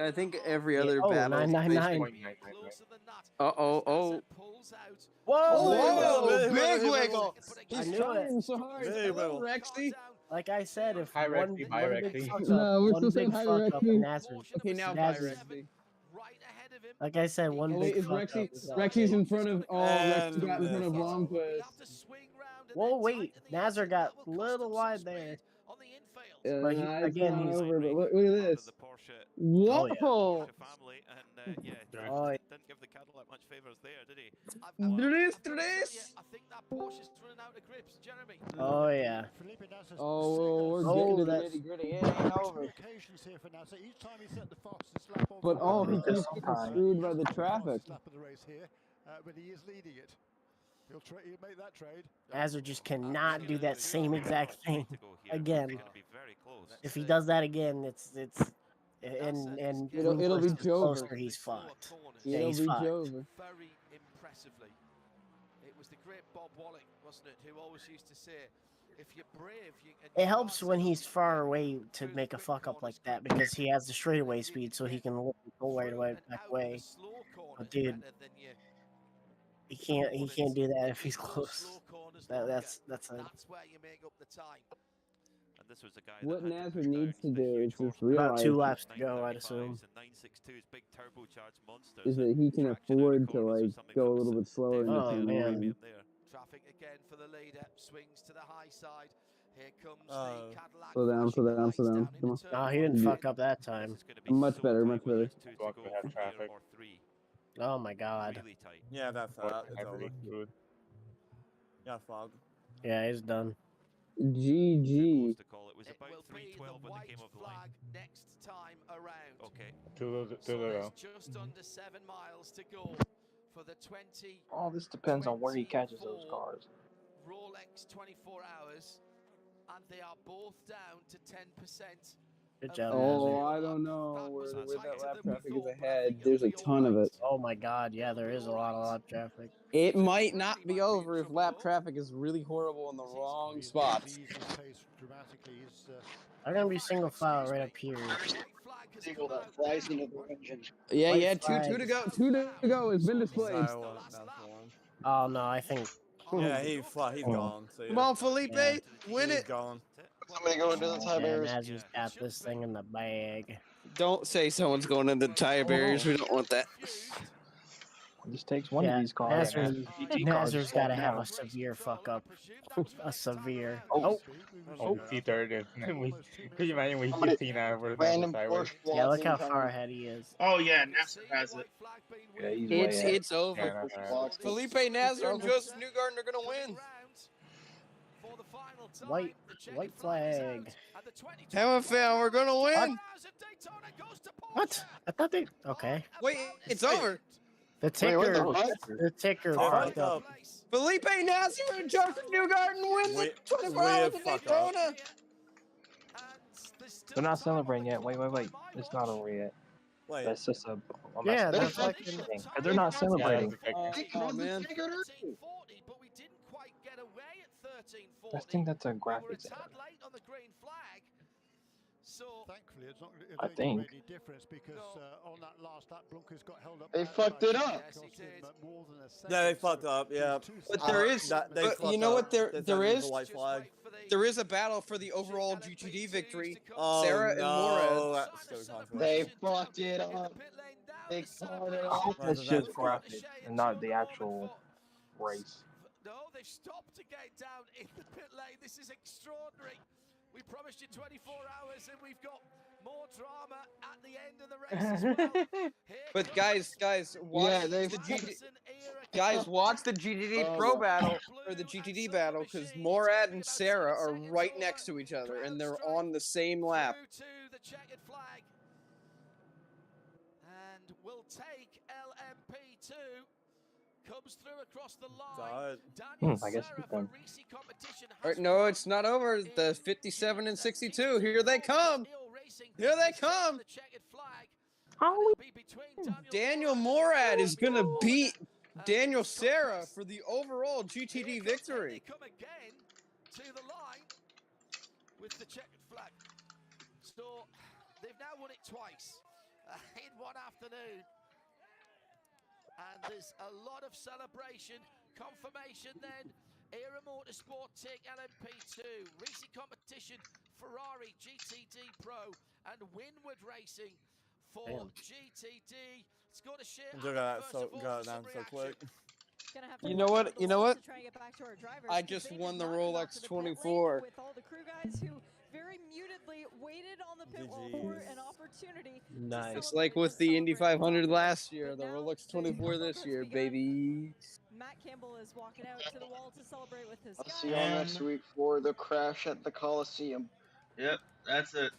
I think every other Oh, battle. 999. Oh. Whoa! Big wiggle. I He's knew trying it. so hard. Big wiggle. Rexy. Like I said, if Hi, one, Rexy. one Bye, big Rexy. fuck up, No, we're one still big saying hi, fuck up, Rexy. and Nazar's. Okay, now bye, Nazar's- Rexy. Like I said, one Oh, big wait, is fuck Rexy? up. is all. Rexy's in front of. Oh, And Rexy got in front of Blomqvist. Whoa, wait, Nazar got a little wide there. But he, It's again, gone he's over, but look at this. Oh, yeah. Whoa! Family, and Oh, yeah. didn't give the Cadillac much favors there, did he? Tres. I think that Porsche's running out of grips, Jeremy. Oh yeah. Felipe Nasser's Oh, we're Oh, getting to the that's- nitty gritty. It ain't over. occasions here for Nasser. Each time he set the fastest lap of But the oh, race. he keeps getting screwed by the traffic. Fastest lap of the race here, but he is leading it. He'll make that trade. Nazar just cannot do that same exact thing again. Gonna be very close. If he does that again, it's and It'll be Bloomquist is Jover. closer, he's fucked. Yeah, It'll he's be fucked. Jover. Very impressively. It was the great Bob Walling, wasn't it, who always used to say, if you're brave, It helps when he's far away to make a fuck up like that because he has the straightaway speed, so he can go right away back away. But dude, he can't do that if he's close. That's where you make up the time. And this was a guy What that had Nazar to needs to do is just about realize 2 laps to go, I'd 935s assume. and 962s, big turbocharged monsters is that he can traction afford out to corners or like something go a from little bit slower in Oh, the man. team. Traffic again for the leader, swings to the high side. Here comes the Cadillac. Slow down, slow down, slow down. Come on. No, he didn't fuck up that time. Much better, much better. Walk we have traffic. Oh my god. Really tight. Yeah, that's it's over. Good. Yeah, fog. Yeah, he's done. GG. To call it was about Will be 312 the when they white came over the flag line. next time around. Okay. So Two there's just under 7 miles to go for the 20. All this depends on where he catches those cars. Rolex 24 hours, and they are both down to 10%. Good job, Oh, Nazar. I don't know where that lap traffic is ahead. There's a ton of it. Oh my god, yeah, there is a lot of lap traffic. It might not be over if lap traffic is really horrible in the wrong spots. I'm gonna be single file right up here. Eagle that flies into the engine. Yeah, White yeah, flag. two to go. 2 to go. It's been displayed. Oh no, I think. Yeah, he's gone. So Come on, Felipe, win he's it. gone. Somebody go into the tie Yeah, barriers. Nazar's got this thing in the bag. Don't say someone's going into the tire barriers. We don't want that. It just takes one of these cars. Nazar's got to have a severe fuck up. A severe. Oh. T30. Could you imagine we hit Tina over the Random sideways? Porsche Yeah, look how flies far ahead he is. Oh yeah, Nasser has it. Yeah, he's way ahead. It's over. Yeah, no. Felipe Nazar and Joseph Newgarden are gonna win. White flag. Have a fan. We're gonna win. What? I thought they. Okay. Wait, it's over. The ticker. The ticker fucked up. Felipe Nazar and Joseph Newgarden win the 24 hours of Daytona. They're not celebrating yet. Wait. It's not over yet. Wait. That's just a. Yeah, that's they're fucking thing. They're not celebrating. Oh man. I think that's a graphics error. Thankfully, it's not I going to think. make any difference because on that last lap, Blunkers got held up. They fucked it up. More than a second, Yeah, they fucked up. Yeah, But there is, they you know what? There is, the white flag. there is a battle for the overall GTD victory. Oh, Sarah and Morad. that's so controversial. They fucked it up. They called it I off. hope that's just graphic and not the actual race. No, they've stopped to get down in the pit lane. This is extraordinary. We promised you 24 hours and we've got more drama at the end of the race as well. But guys, watch watch the GTD Pro battle or the GTD battle because Morad and Sarah are right next to each other and they're on the same lap. To the checkered flag, and will take LMP2. Comes through across the line. I guess it's done. No, it's not over. The 57 and 62. Here they come. Here they come. Daniel Morad is gonna beat Daniel Sarah for the overall GTD victory. They come again to the line with the checkered flag. So they've now won it twice in one afternoon. And there's a lot of celebration. Confirmation then. Era Motorsport take LMP2. Racing competition, Ferrari GTD Pro. And Winward Racing for GTD. Let's go to share. Got it down so quick. You know what? You know what? I just won the Rolex 24. With all the crew guys who very mutedly waited on the pit wall for an opportunity. Nice. Like with the Indy 500 last year, the Rolex 24 this year, baby. Matt Campbell is walking out to the wall to celebrate with his I'll see you all next week for the crash at the Coliseum. Yep, that's it.